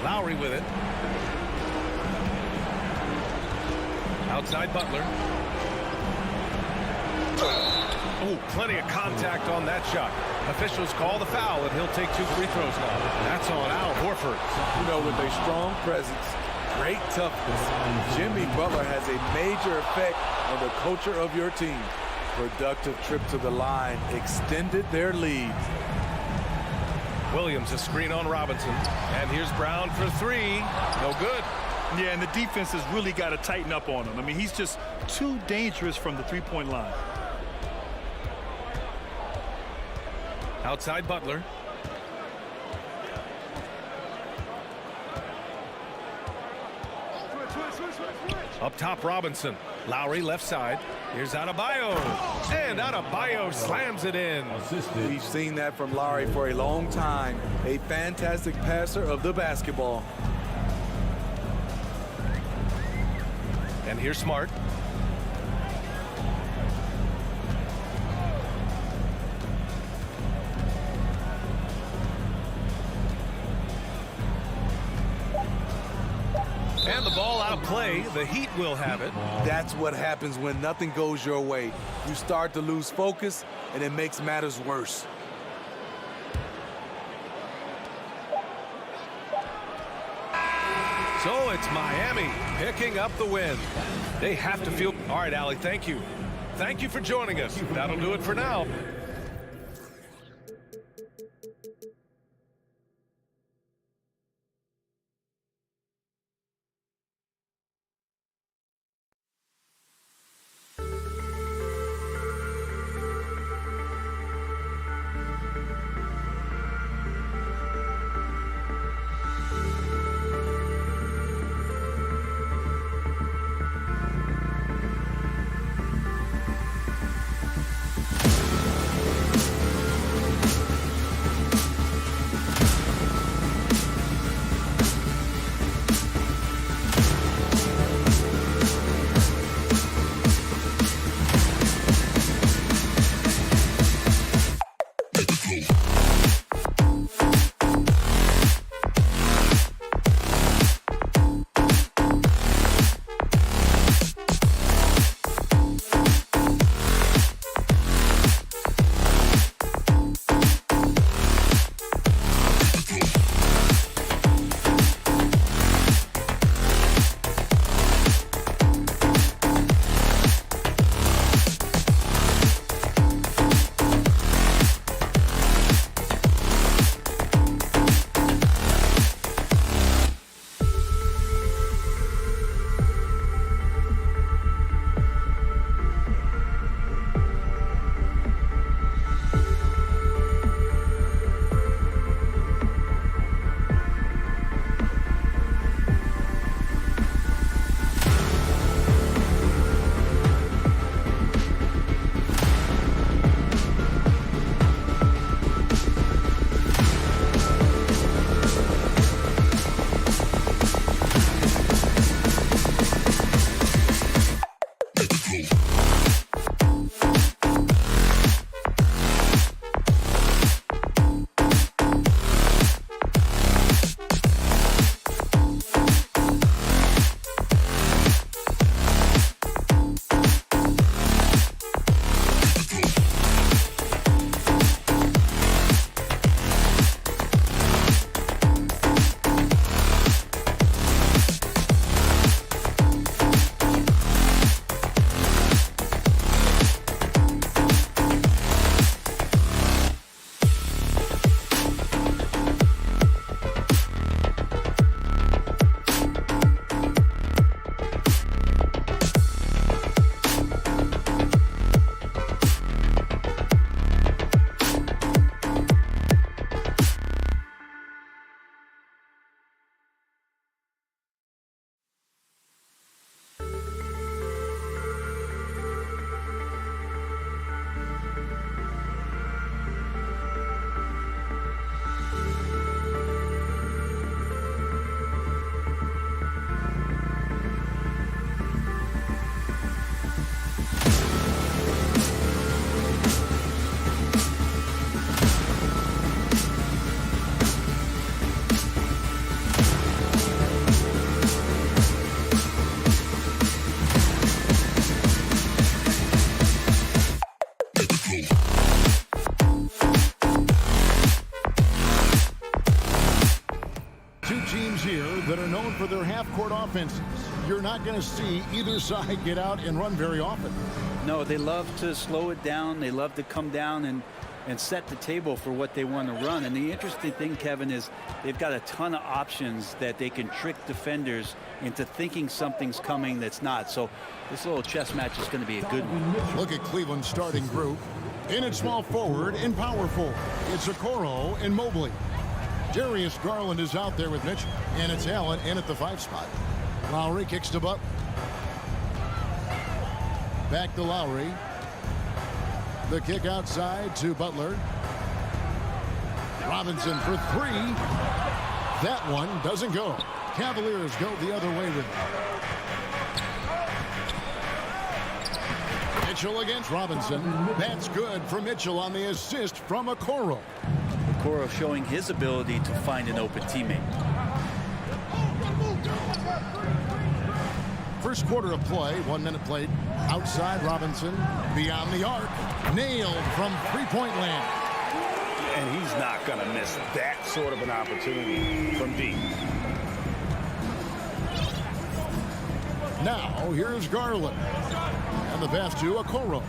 Lowry with it. Outside Butler. Oh, plenty of contact on that shot. Officials call the foul, and he'll take 2 free throws now. That's on Al Horford. You know, with a strong presence, great toughness, Jimmy Butler has a major effect on the culture of your team. Productive trip to the line extended their lead. Williams, a screen on Robinson. And here's Brown for 3. No good. Yeah, and the defense has really got to tighten up on him. I mean, he's just too dangerous from the three-point line. Outside Butler. Up top, Robinson. Lowry left side. Here's Adebayo. And Adebayo slams it in. We've seen that from Lowry for a long time. A fantastic passer of the basketball. And here's Smart. And the ball out of play. The Heat will have it. That's what happens when nothing goes your way. You start to lose focus, and it makes matters worse. So it's Miami picking up the win. They have to feel... All right, Allie, thank you. Thank you for joining us. That'll do it for now. half-court offenses. You're not going to see either side get out and run very often. No, they love to slow it down. They love to come down and set the table for what they want to run. And the interesting thing, Kevin, is they've got a ton of options that they can trick defenders into thinking something's coming that's not. So this little chess match is going to be a good one. Look at Cleveland's starting group. In at small forward and power forward, it's Okoro and Mobley. Darius Garland is out there with Mitchell, and it's Allen in at the 5 spot. Lowry kicks to Butler. Back to Lowry. The kick outside to Butler. Robinson for 3. That one doesn't go. Cavaliers go the other way with it. Mitchell against Robinson. That's good for Mitchell on the assist from Okoro. Okoro showing his ability to find an open teammate. First quarter of play, 1 minute played. Outside Robinson, beyond the arc, nailed from three-point land. And he's not going to miss that sort of an opportunity from deep. Now, here's Garland. And the pass to Okoro.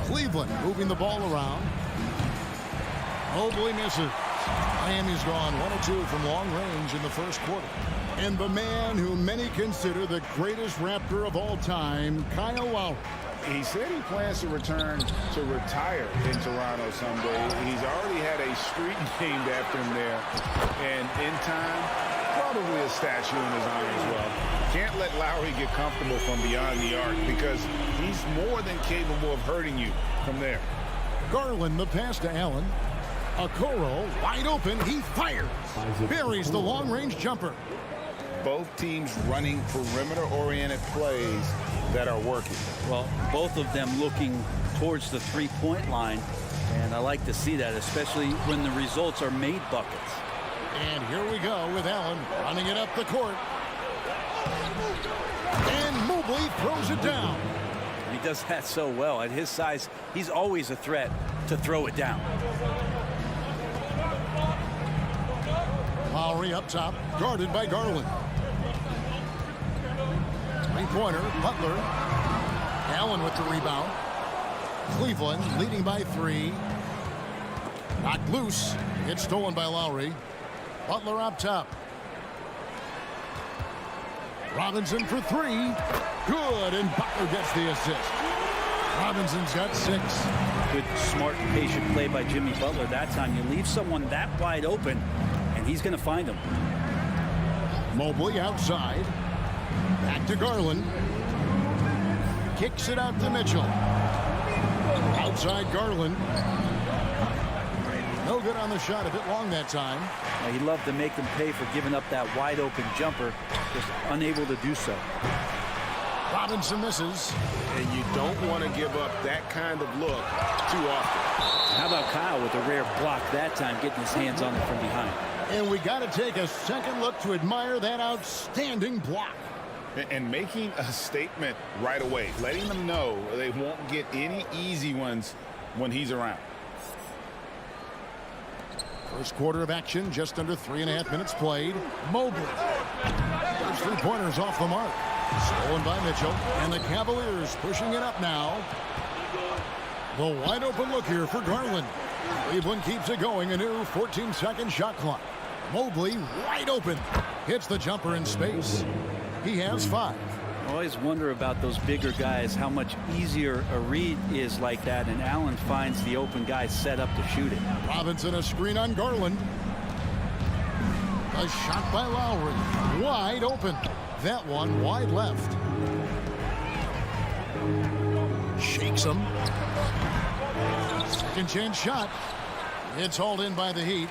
Cleveland moving the ball around. Mobley misses. Miami's gone 1 of 2 from long range in the first quarter. And the man who many consider the greatest Raptor of all time, Kyle Lowry. He said he plans to return to retire in Toronto someday. He's already had a street named after him there. And in time, probably a statue in his honor as well. Can't let Lowry get comfortable from beyond the arc because he's more than capable of hurting you from there. Garland, the pass to Allen. Okoro, wide open, he fires. Buries the long-range jumper. Both teams running perimeter-oriented plays that are working. Well, both of them looking towards the three-point line, and I like to see that, especially when the results are made buckets. And here we go with Allen running it up the court. And Mobley throws it down. He does that so well. At his size, he's always a threat to throw it down. Lowry up top, guarded by Garland. Three-pointer, Butler. Allen with the rebound. Cleveland leading by 3. Knocked loose. It's stolen by Lowry. Butler up top. Robinson for 3. Good, and Butler gets the assist. Robinson's got 6. Good, smart, patient play by Jimmy Butler that time. You leave someone that wide open, and he's going to find him. Mobley outside. Back to Garland. Kicks it out to Mitchell. Outside Garland. No good on the shot, a bit long that time. He loved to make them pay for giving up that wide open jumper, just unable to do so. Robinson misses. And you don't want to give up that kind of look too often. How about Kyle with a rare block that time, getting his hands on it from behind. And we got to take a second look to admire that outstanding block. And making a statement right away, letting them know they won't get any easy ones when he's around. First quarter of action, just under 3.5 minutes played. Mobley. First three-pointers off the mark. Stolen by Mitchell. And the Cavaliers pushing it up now. The wide open look here for Garland. Cleveland keeps it going. A new 14-second shot clock. Mobley wide open. Hits the jumper in space. He has 5. I always wonder about those bigger guys, how much easier a read is like that, and Allen finds the open guy set up to shoot it. Robinson a screen on Garland. A shot by Lowry. Wide open. That one wide left. Shakes him. Second chance shot. It's hauled in by the Heat.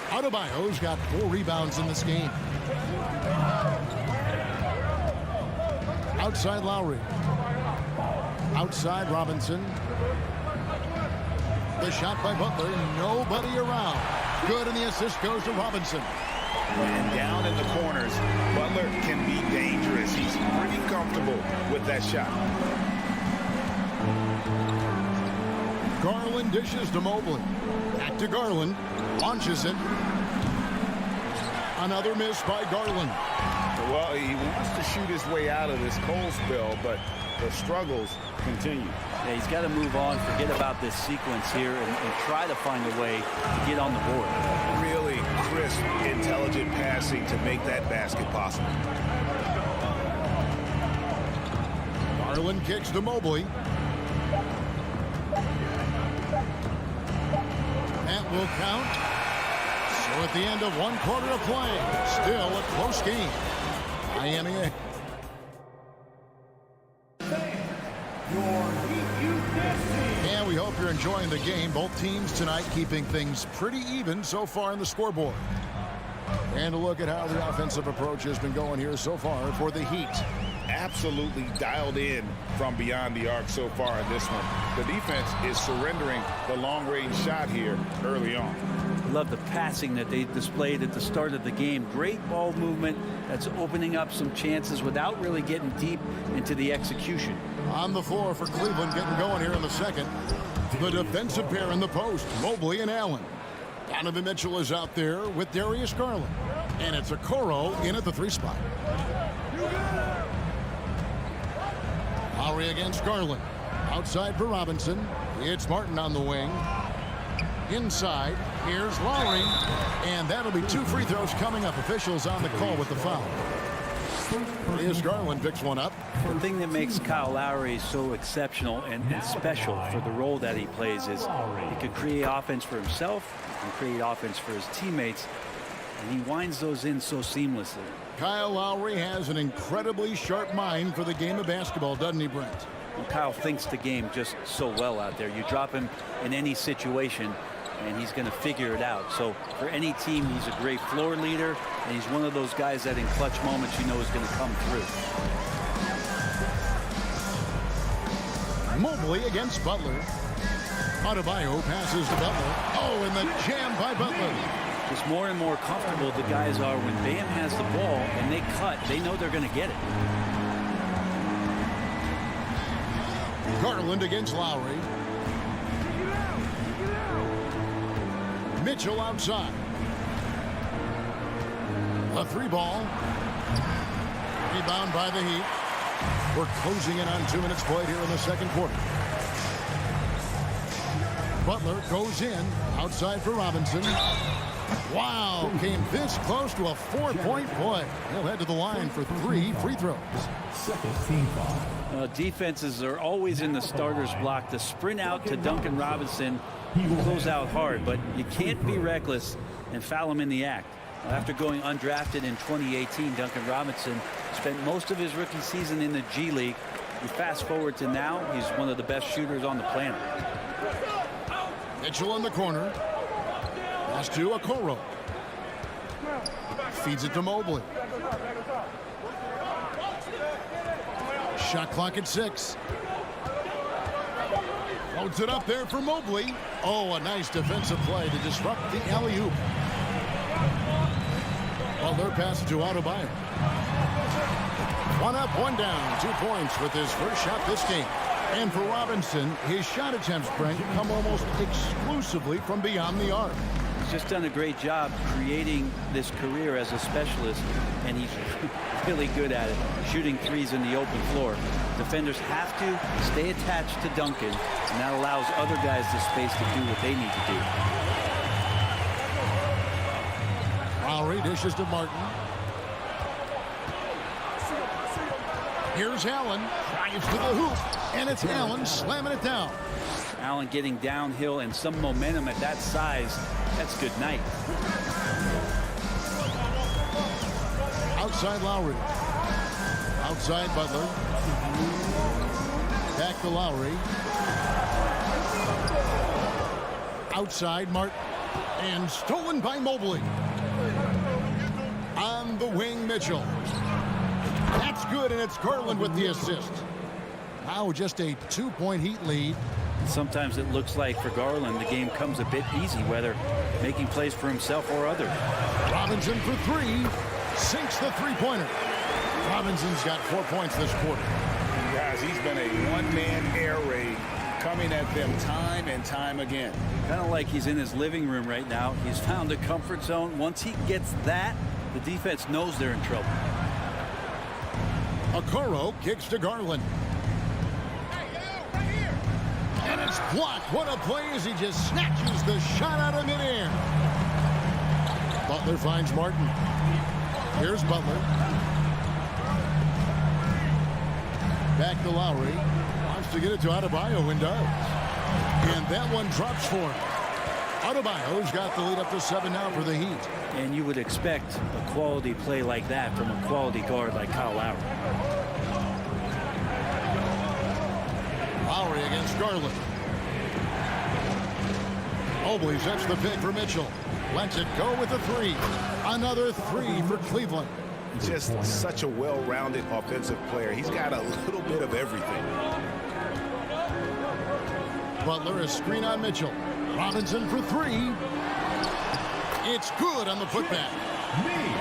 Adebayo's got 4 rebounds in this game. Outside Lowry. Outside Robinson. The shot by Butler. Nobody around. Good, and the assist goes to Robinson. And down in the corners, Butler can be dangerous. He's pretty comfortable with that shot. Garland dishes to Mobley. Back to Garland. Launches it. Another miss by Garland. Well, he wants to shoot his way out of this cold spell, but the struggles continue. Yeah, he's got to move on, forget about this sequence here, and try to find a way to get on the board. Really crisp, intelligent passing to make that basket possible. Garland kicks to Mobley. That will count. So at the end of 1 quarter of play, still a close game. Miami. And we hope you're enjoying the game. Both teams tonight keeping things pretty even so far in the scoreboard. And a look at how the offensive approach has been going here so far for the Heat. Absolutely dialed in from beyond the arc so far in this one. The defense is surrendering the long-range shot here early on. Love the passing that they displayed at the start of the game. Great ball movement that's opening up some chances without really getting deep into the execution. On the floor for Cleveland, getting going here in the second. The defensive pair in the post, Mobley and Allen. Donovan Mitchell is out there with Darius Garland. And it's Okoro in at the 3 spot. Lowry against Garland. Outside for Robinson. It's Martin on the wing. Inside, here's Lowry. And that'll be 2 free throws coming up. Officials on the call with the foul. Darius Garland picks one up. The thing that makes Kyle Lowry so exceptional and special for the role that he plays is he can create offense for himself and create offense for his teammates. And he winds those in so seamlessly. Kyle Lowry has an incredibly sharp mind for the game of basketball, doesn't he, Brent? Well, Kyle thinks the game just so well out there. You drop him in any situation, and he's going to figure it out. So for any team, he's a great floor leader, and he's one of those guys that in clutch moments you know is going to come through. Mobley against Butler. Adebayo passes to Butler. Oh, and the jam by Butler. Just more and more comfortable the guys are when Bam has the ball and they cut. They know they're going to get it. Garland against Lowry. Mitchell outside. A 3 ball. Rebound by the Heat. We're closing in on 2 minutes played here in the second quarter. Butler goes in. Outside for Robinson. Wow, came this close to a 4-point play. He'll head to the line for 3 free throws. Second team foul. Defenses are always in the starter's block to sprint out to Duncan Robinson, close out hard, but you can't be reckless and foul him in the act. After going undrafted in 2018, Duncan Robinson spent most of his rookie season in the G League. You fast forward to now, he's one of the best shooters on the planet. Mitchell in the corner. Pass to Okoro. Feeds it to Mobley. Shot clock at 6. Loads it up there for Mobley. Oh, a nice defensive play to disrupt the alley-oop. Butler passes to Adebayo. 1 up, 1 down. 2 points with his first shot this game. And for Robinson, his shot attempts, Brent, come almost exclusively from beyond the arc. He's just done a great job creating this career as a specialist, and he's really good at it, shooting threes in the open floor. Defenders have to stay attached to Duncan, and that allows other guys the space to do what they need to do. Lowry dishes to Martin. Here's Allen, drives to the hoop, and it's Allen slamming it down. Allen getting downhill and some momentum at that size. That's good night. Outside Lowry. Outside Butler. Back to Lowry. Outside Martin. And stolen by Mobley. On the wing, Mitchell. That's good, and it's Garland with the assist. Now just a 2-point Heat lead. Sometimes it looks like for Garland the game comes a bit easy, whether making plays for himself or others. Robinson for 3. Sinks the 3-pointer. Robinson's got 4 points this quarter. Guys, he's been a one-man air raid coming at them time and time again. Kind of like he's in his living room right now. He's found a comfort zone. Once he gets that, The defense knows they're in trouble. Okoro kicks to Garland. And it's blocked. What a play as he just snatches the shot out of midair. Butler finds Martin. Here's Butler. Back to Lowry. Wants to get it to Adebayo and does. And that one drops for him. Adebayo's got the lead up to 7 now for the Heat. And you would expect a quality play like that from a quality guard like Kyle Lowry. Lowry against Garland. Mobley sets the pick for Mitchell. Lets it go with a 3. Another 3 for Cleveland. Just such a well-rounded offensive player. He's got a little bit of everything. Butler, a screen on Mitchell. Robinson for 3. It's good on the putback.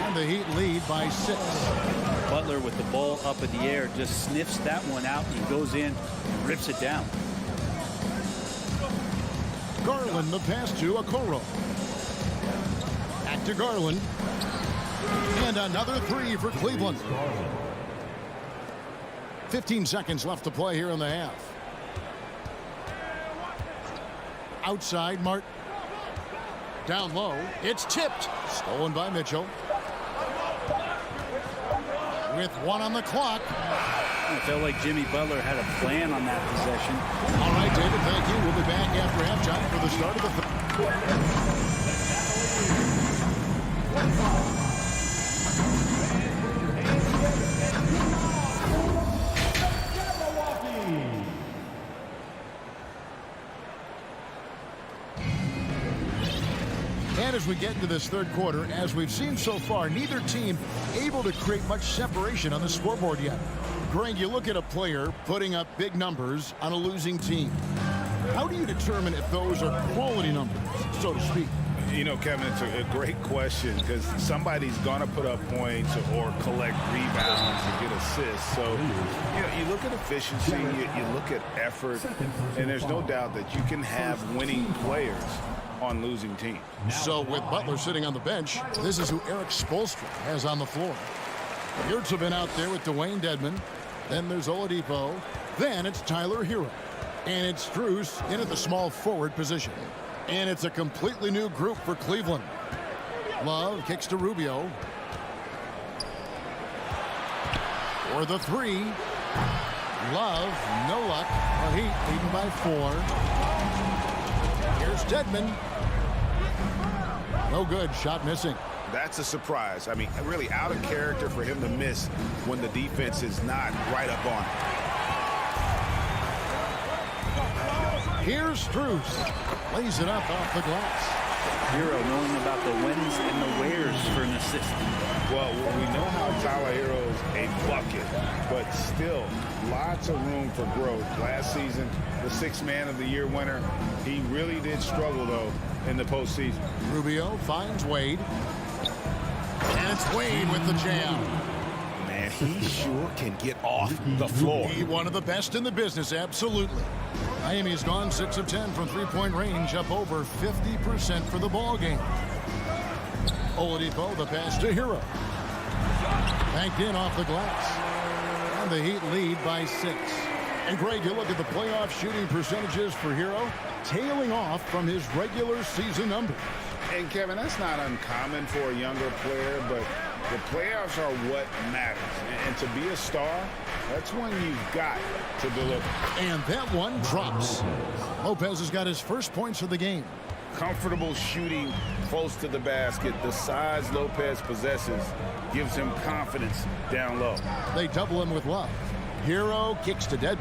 And the Heat lead by 6. Butler with the ball up in the air just sniffs that one out and goes in and rips it down. Garland the pass to Okoro. Back to Garland. And another 3 for Cleveland. 15 seconds left to play here in the half. Outside, Martin. Down low. It's tipped. Stolen by Mitchell. With 1 on the clock. It felt like Jimmy Butler had a plan on that possession. All right, David, thank you. We'll be back after halftime for the start of the third. And as we get into this third quarter, as we've seen so far, neither team able to create much separation on the scoreboard yet. Greg, you look at a player putting up big numbers on a losing team. How do you determine if those are quality numbers, so to speak? You know, Kevin, it's a great question because somebody's going to put up points or collect rebounds and get assists. So, you know, you look at efficiency, you look at effort, and there's no doubt that you can have winning players on losing teams. So with Butler sitting on the bench, this is who Eric Spoelstra has on the floor. Yurts have been out there with Dwayne Dedmon. Then there's Oladipo. Then it's Tyler Hero. And it's Strus in at the small forward position. And it's a completely new group for Cleveland. Love kicks to Rubio. For the 3. Love, no luck. The Heat leading by 4. Here's Dedmon. No good. Shot missing. That's a surprise. I mean, really out of character for him to miss when the defense is not right up on him. Here's Strus. Lays it up off the glass. Hero knowing about the whens and the wheres for an assist. Well, we know how Tyler Hero's a bucket, but still lots of room for growth. Last season, the 6th Man of the Year winner, he really did struggle, though, in the postseason. Rubio finds Wade. And it's Wade with the jam. Man, he sure can get off the floor. He one of the best in the business, absolutely. Miami's gone 6 of 10 from three-point range, up over 50% for the ball game. Oladipo, the pass to Hero. Banked in off the glass. And the Heat lead by 6. And Greg, you look at the playoff shooting percentages for Hero, tailing off from his regular season numbers. And Kevin, that's not uncommon for a younger player, but the playoffs are what matters. And to be a star, that's when you've got to deliver. And that one drops. Lopez has got his first points of the game. Comfortable shooting close to the basket. The size Lopez possesses gives him confidence down low. They double him with Love. Hero kicks to Dedmon.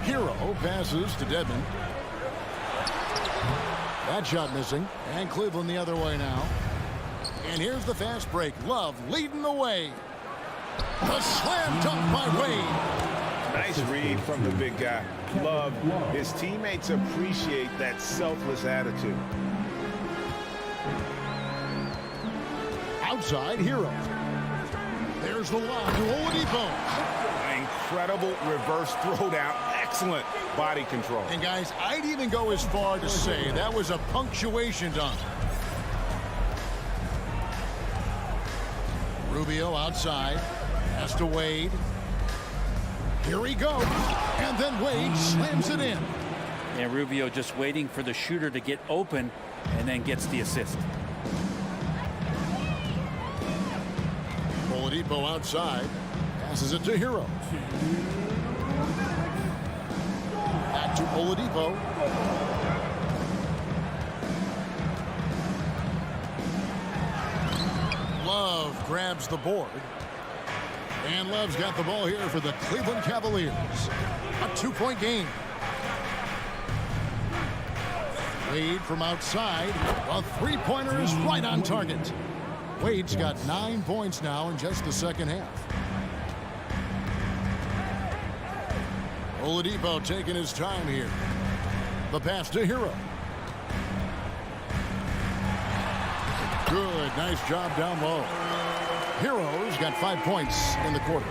Hero passes to Dedmon. That shot missing. And Cleveland the other way now. And here's the fast break. Love leading the way. The slam dunk by Wade. Nice read from the big guy. Love. His teammates appreciate that selfless attitude. Outside, Hero. There's the lob to Oladipo. Incredible reverse throwdown. Excellent body control. And guys, I'd even go as far to say that was a punctuation dunk. Rubio outside. Pass to Wade. Here he goes. And then Wade slams it in. And Rubio just waiting for the shooter to get open and then gets the assist. Oladipo outside. Passes it to Hero. Back to Oladipo. Love grabs the board. And Love's got the ball here for the Cleveland Cavaliers. A 2-point game. Wade from outside. A three-pointer is right on target. Wade's got 9 points now in just the second half. Oladipo taking his time here. The pass to Hero. Good, nice job down low. Hero's got 5 points in the quarter.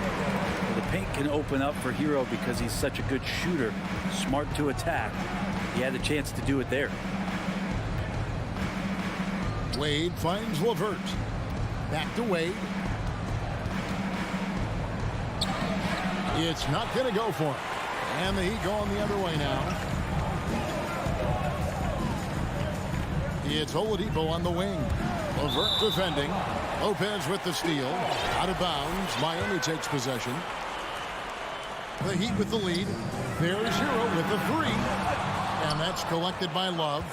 The paint can open up for Hero because he's such a good shooter, smart to attack. He had a chance to do it there. Wade finds LeVert. Back to Wade. It's not going to go for him. And the Heat going the other way now. It's Oladipo on the wing. LeVert defending. Lopez with the steal. Out of bounds. Miami takes possession. The Heat with the lead. There's Hero with the three. And that's collected by Love.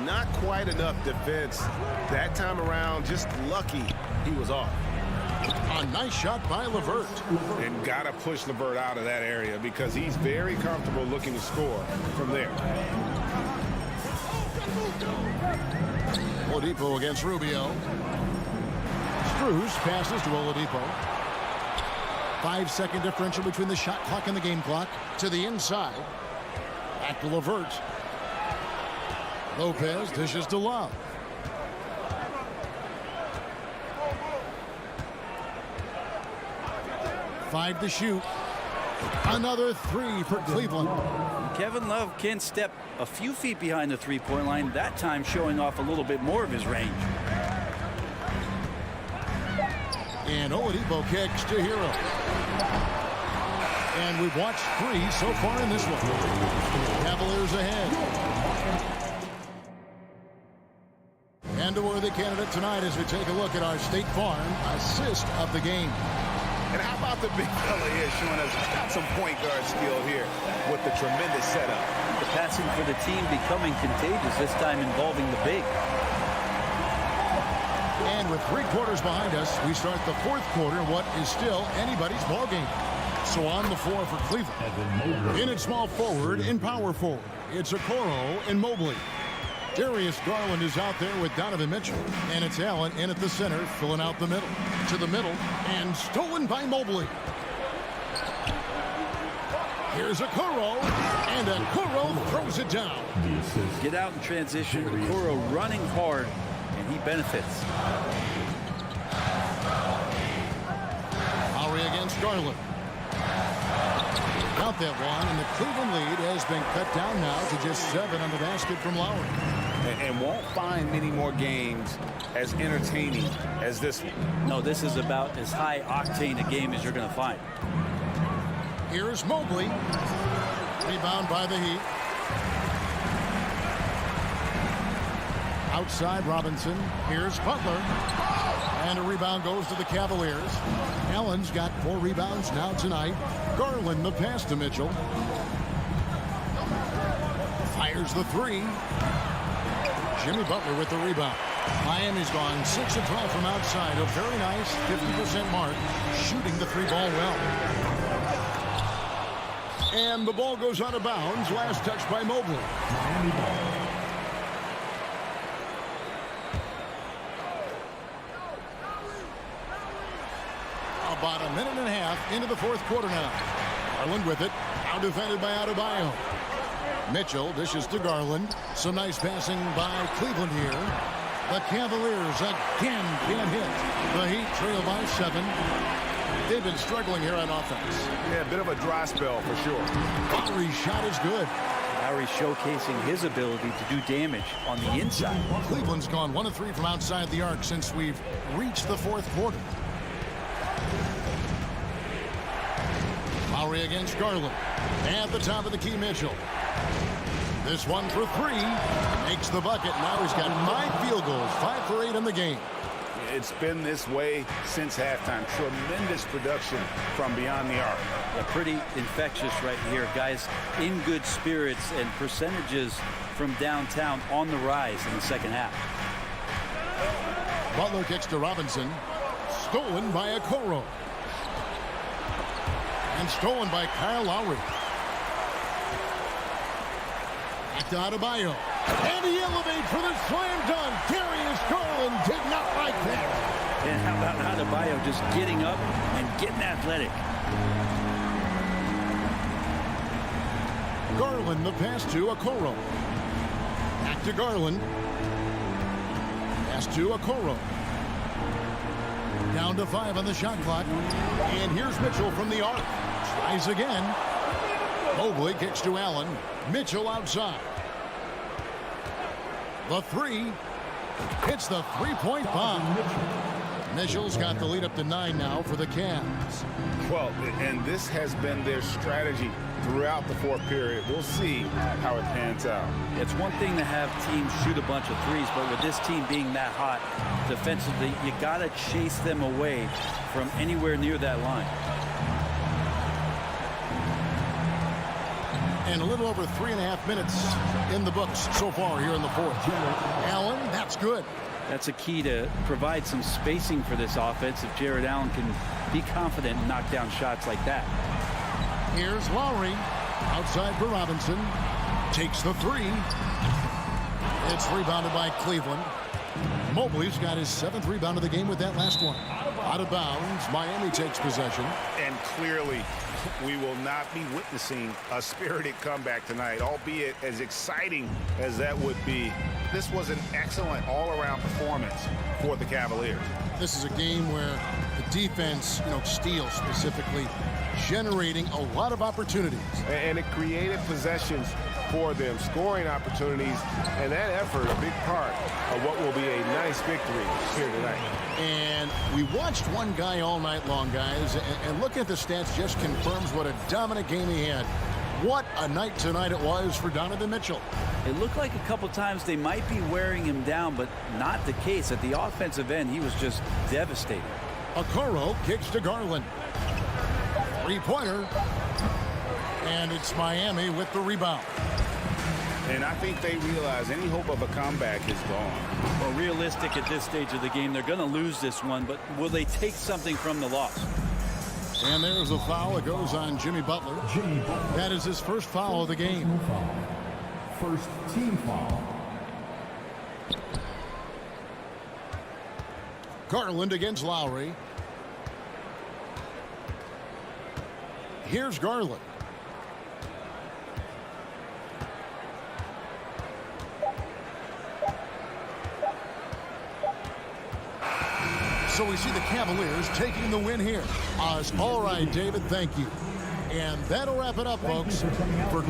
Not quite enough defense that time around. Just lucky he was off. A nice shot by LeVert. And got to push LeVert out of that area because he's very comfortable looking to score from there. Oladipo against Rubio. Strus passes to Oladipo. 5-second differential between the shot clock and the game clock. To the inside. Back to LeVert. Lopez dishes to Love. Five to shoot. Another three for Cleveland. Kevin Love can step a few feet behind the three-point line, that time showing off a little bit more of his range. And Oladipo kicks to Hero. And we've watched three so far in this one. Cavaliers ahead. And a worthy candidate tonight as we take a look at our State Farm assist of the game. And how about the big fella here showing us got some point guard skill here with the tremendous setup. The passing for the team becoming contagious, this time involving the big. And with 3 quarters behind us, we start the 4th quarter in what is still anybody's ball game. So on the floor for Cleveland. In at small forward, in power forward, it's Okoro and Mobley. Darius Garland is out there with Donovan Mitchell. And it's Allen in at the center, filling out the middle. To the middle, and stolen by Mobley. Here's Okoro, and Okoro throws it down. Get out in transition. Okoro running hard, and he benefits. Lowry against Garland. Count that one, and the Cleveland lead has been cut down now to just 7 on the basket from Lowry. And won't find many more games as entertaining as this one. No, this is about as high octane a game as you're going to find. Here's Mobley. Rebound by the Heat. Outside Robinson. Here's Butler. And a rebound goes to the Cavaliers. Allen's got 4 rebounds now tonight. Garland the pass to Mitchell. Fires the 3. Jimmy Butler with the rebound. Miami's gone 6 of 12 from outside. A very nice 50% mark. Shooting the 3-ball well. And the ball goes out of bounds. Last touch by Mobley. Miami ball. About a minute and a half into the 4th quarter now. Garland with it. Now defended by Adebayo. Mitchell dishes to Garland. Some nice passing by Cleveland here. The Cavaliers again can't hit. The Heat trail by 7. They've been struggling here on offense. Yeah, a bit of a dry spell for sure. Lowry's shot is good. Lowry showcasing his ability to do damage on the inside. Cleveland's gone 1 of 3 from outside the arc since we've reached the 4th quarter. Lowry against Garland. At the top of the key, Mitchell. This one for three. Makes the bucket. Now he's got 5 field goals. 5 for 8 in the game. It's been this way since halftime. Tremendous production from beyond the arc. Yeah, pretty infectious right here. Guys in good spirits, and percentages from downtown on the rise in the second half. Butler kicks to Robinson. Stolen by Okoro. And stolen by Kyle Lowry. Back to Adebayo. And he elevates for the slam dunk. Darius Garland did not like that. And how about Adebayo just getting up and getting athletic? Garland the pass to Okoro. Back to Garland. Pass to Okoro. Down to 5 on the shot clock. And here's Mitchell from the arc. Tries again. Mobley kicks to Allen. Mitchell outside. The three. Hits the three-point bomb. Mitchell's got the lead up to 9 now for the Cavs. Well, and this has been their strategy throughout the fourth period. We'll see how it pans out. It's one thing to have teams shoot a bunch of threes, but with this team being that hot defensively, you got to chase them away from anywhere near that line. And a little over 3.5 minutes in the books so far here in the fourth. Allen, that's good. That's a key to provide some spacing for this offense if Jared Allen can be confident and knock down shots like that. Here's Lowry. Outside for Robinson. Takes the three. It's rebounded by Cleveland. Mobley's got his 7th rebound of the game with that last one. Out of bounds. Miami takes possession. And clearly, we will not be witnessing a spirited comeback tonight, albeit as exciting as that would be. This was an excellent all-around performance for the Cavaliers. This is a game where the defense, steals specifically, generating a lot of opportunities. And it created possessions for them, scoring opportunities, and that effort a big part of what will be a nice victory here tonight. And we watched one guy all night long, guys, and looking at the stats just confirms what a dominant game he had. What a night tonight it was for Donovan Mitchell. It looked like a couple times they might be wearing him down, but not the case. At the offensive end, he was just devastating. Okoro kicks to Garland. Three-pointer. And it's Miami with the rebound. And I think they realize any hope of a comeback is gone. Well, realistic at this stage of the game, they're going to lose this one, but will they take something from the loss? And there's a foul. It goes on Jimmy Butler. That is his first foul of the game. First team foul. Garland against Lowry. Here's Garland. So we see the Cavaliers taking the win here. All right, David, thank you. And that'll wrap it up, folks. For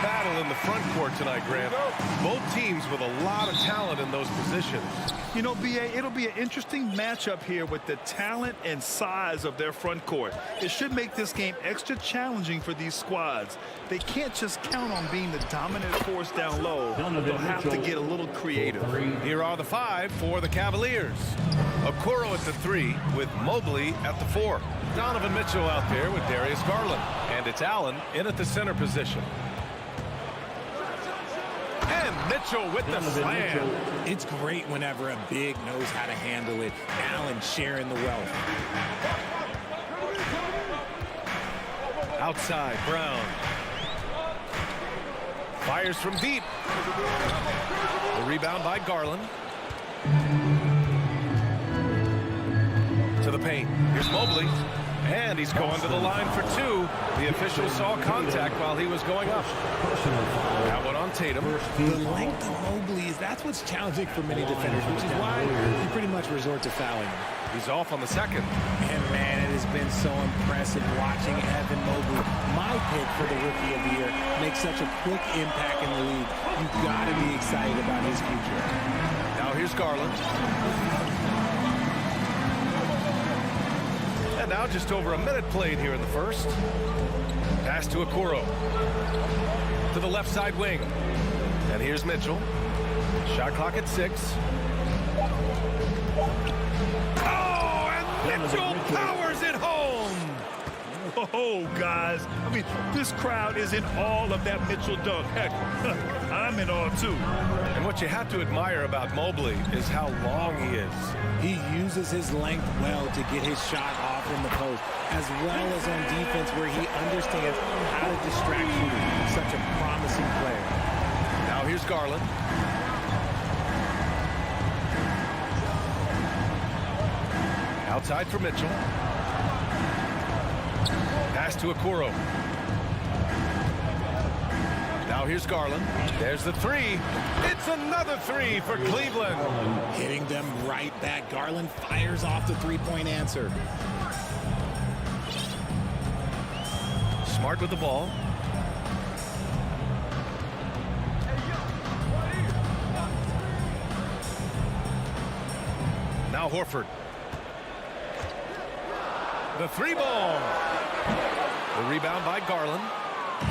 battle in the front court tonight, Grant. Both teams with a lot of talent in those positions. You know, B.A., it'll be an interesting matchup here with the talent and size of their front court. It should make this game extra challenging for these squads. They can't just count on being the dominant force down low. They'll have to get a little creative. Here are the 5 for the Cavaliers. Okoro at the 3 with Mobley at the 4. Donovan Mitchell out there with Darius Garland. And it's Allen in at the center position. And Mitchell with the slam. It's great whenever a big knows how to handle it. Allen sharing the wealth. Outside, Brown. Fires from deep. The rebound by Garland. To the paint. Here's Mobley. And he's going to the line for 2. The official saw contact while he was going up. That one on Tatum. The length of Mobley, that's what's challenging for many defenders, which is why you pretty much resort to fouling. He's off on the second. And, man, it has been so impressive watching Evan Mobley, my pick for the Rookie of the Year, make such a quick impact in the league. You've got to be excited about his future. Now here's Garland. And now just over a minute played here in the first. Pass to Okoro. To the left side wing. And here's Mitchell. Shot clock at 6. Oh, and Mitchell powers it home. Oh, guys. I mean, this crowd is in awe of that Mitchell dunk. Heck, I'm in awe, too. And what you have to admire about Mobley is how long he is. He uses his length well to get his shot off in the post, as well as on defense where he understands how to distract shooters. Such a promising player. Now here's Garland. Outside for Mitchell. Pass to Okoro. Now here's Garland. There's the 3. It's another 3 for Cleveland. Hitting them right back. Garland fires off the three-point answer. Smart with the ball. Now Horford. The 3 ball. The rebound by Garland.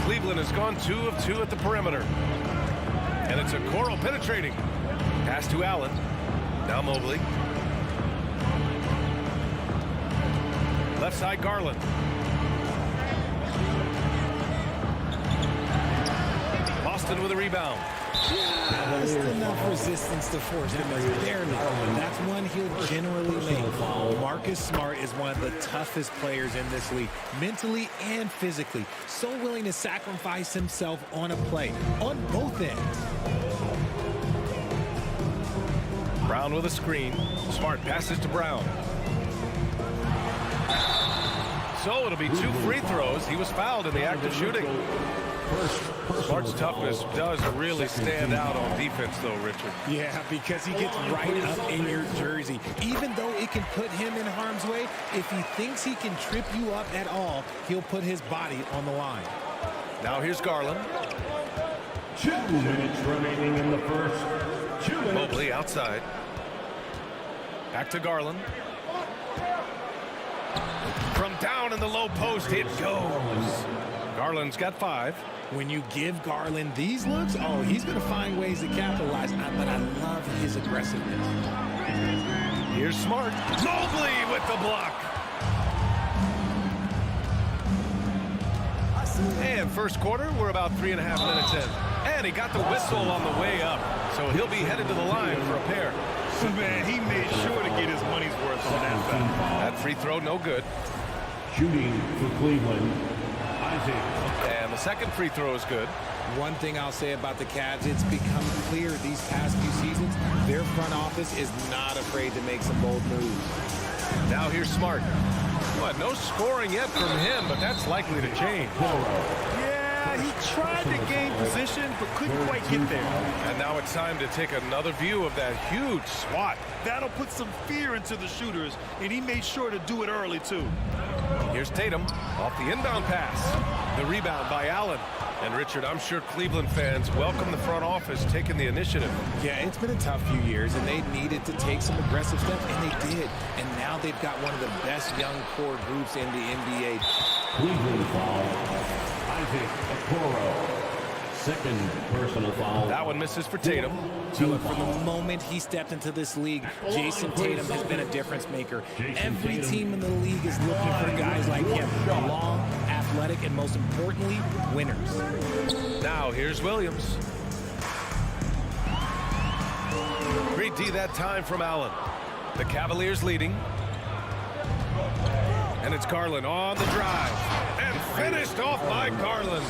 Cleveland has gone 2 of 2 at the perimeter. And it's Okoro penetrating. Pass to Allen. Now Mobley. Left side Garland. Boston with a rebound. Just enough resistance to force him as barely. That's one he'll generally make. Marcus Smart is one of the toughest players in this league, mentally and physically. So willing to sacrifice himself on a play, on both ends. Brown with a screen. Smart passes to Brown. So it'll be 2 free throws. He was fouled in the act of shooting. Smart's toughness does really stand out on defense, though, Richard. Yeah, because he gets right up in your jersey. Even though it can put him in harm's way, if he thinks he can trip you up at all, he'll put his body on the line. Now here's Garland. 2 minutes remaining in the first. 2 minutes. Mobley outside. Back to Garland. From down in the low post, it goes. Garland's got 5. When you give Garland these looks, oh, he's going to find ways to capitalize. But I love his aggressiveness. Here's Smart. Mobley with the block. And first quarter, we're about 3.5 minutes in. And he got the whistle on the way up. So he'll be headed to the line for a pair. Man, he made sure to get his money's worth on that foul. That free throw, no good. Shooting for Cleveland, Isaac. And the second free throw is good. One thing I'll say about the Cavs, it's become clear these past few seasons, their front office is not afraid to make some bold moves. Now here's Smart. What, no scoring yet from him, but that's likely to change. Yeah, he tried to gain position, but couldn't quite get there. And now it's time to take another view of that huge swat. That'll put some fear into the shooters, and he made sure to do it early, too. Here's Tatum off the inbound pass. The rebound by Allen. And Richard, I'm sure Cleveland fans welcome the front office taking the initiative. Yeah, it's been a tough few years, and they needed to take some aggressive steps, and they did. And now they've got one of the best young core groups in the NBA. Cleveland foul. Isaac Okoro. Second personal foul. That one misses for Tatum. So look, from the moment he stepped into this league, Jason Tatum has been a difference maker. Every team in the league is looking for guys like him. Long, athletic, and most importantly, winners. Now here's Williams. Great D that time from Allen. The Cavaliers leading. And it's Garland on the drive. And finished off by Garland.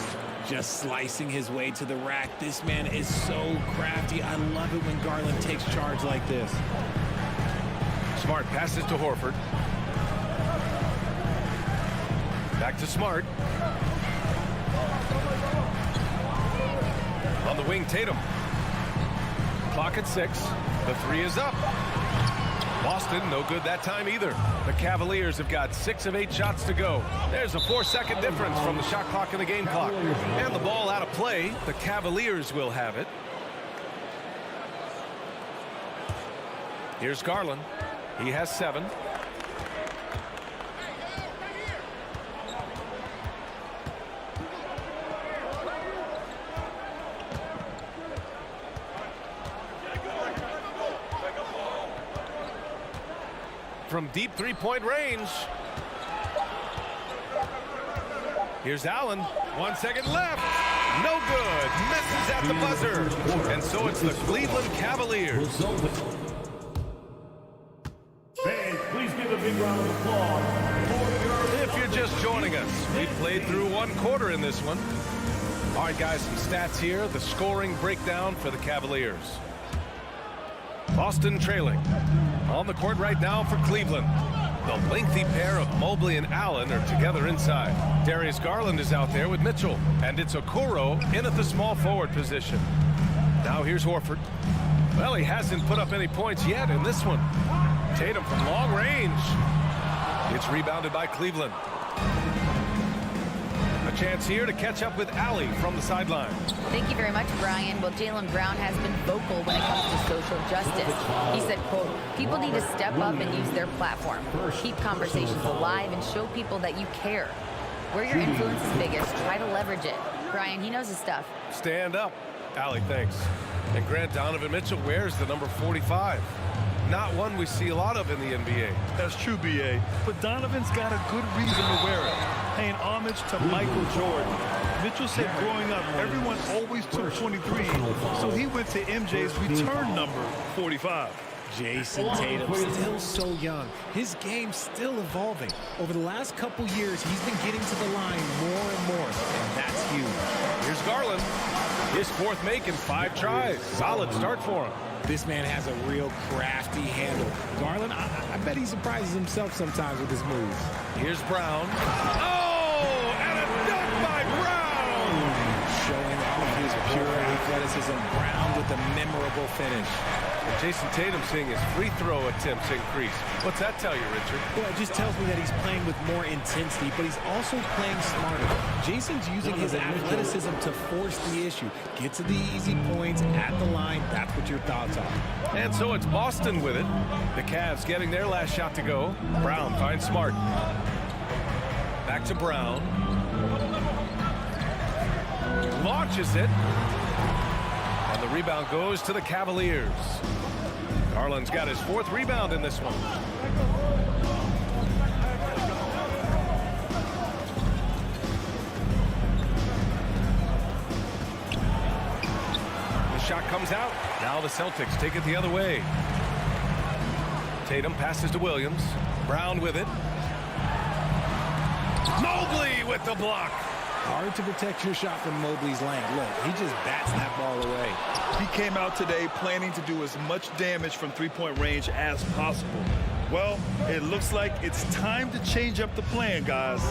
Just slicing his way to the rack. This man is so crafty. I love it when Garland takes charge like this. Smart passes to Horford. Back to Smart. On the wing, Tatum. Clock at 6. The 3 is up. Boston, no good that time either. The Cavaliers have got 6 of 8 shots to go. There's a 4-second difference from the shot clock and the game clock. And the ball out of play. The Cavaliers will have it. Here's Garland. He has 7. From deep three-point range. Here's Allen. 1 second left. No good. Misses at the buzzer. And so it's the Cleveland Cavaliers. Fans, please give a big round of applause. If you're just joining us, we played through 1 quarter in this one. All right, guys, some stats here. The scoring breakdown for the Cavaliers. Boston trailing. On the court right now for Cleveland. The lengthy pair of Mobley and Allen are together inside. Darius Garland is out there with Mitchell. And it's Okoro in at the small forward position. Now here's Horford. Well, he hasn't put up any points yet in this one. Tatum from long range. It's rebounded by Cleveland. A chance here to catch up with Allie from the sideline. Thank you very much, Brian. Well, Jaylen Brown has been vocal when it comes to social justice. He said, quote, people need to step up and use their platform. Keep conversations alive and show people that you care. Where your influence is biggest, try to leverage it. Brian, he knows his stuff. Stand up. Allie, thanks. And Grant Donovan Mitchell wears the number 45. Not one we see a lot of in the NBA. That's true, B.A. But Donovan's got a good reason to wear it, paying homage to Michael Jordan. Mitchell said growing up, everyone always took 23, so he went to MJ's return number, 45. Jason Tatum, still so young. His game's still evolving. Over the last couple years, he's been getting to the line more and more, and that's huge. Here's Garland. His 4th make in 5 tries. Solid start for him. This man has a real crafty handle. Garland, I bet he surprises himself sometimes with his moves. Here's Brown. Oh, and a dunk by Brown! Showing all of his pure athleticism. Brown with a memorable finish. And Jason Tatum seeing his free throw attempts increase. What's that tell you, Richard? Well, it just tells me that he's playing with more intensity, but he's also playing smarter. Jason's using his athleticism to force the issue. Get to the easy points at the line. That's what your thoughts are. And so it's Boston with it. The Cavs getting their last shot to go. Brown finds Smart. Back to Brown. Launches it. And the rebound goes to the Cavaliers. Garland's got his 4th rebound in this one. The shot comes out. Now the Celtics take it the other way. Tatum passes to Williams. Brown with it. Mobley with the block. Hard to protect your shot from Mobley's length. Look, he just bats that ball away. He came out today planning to do as much damage from three-point range as possible. Well, it looks like it's time to change up the plan, guys.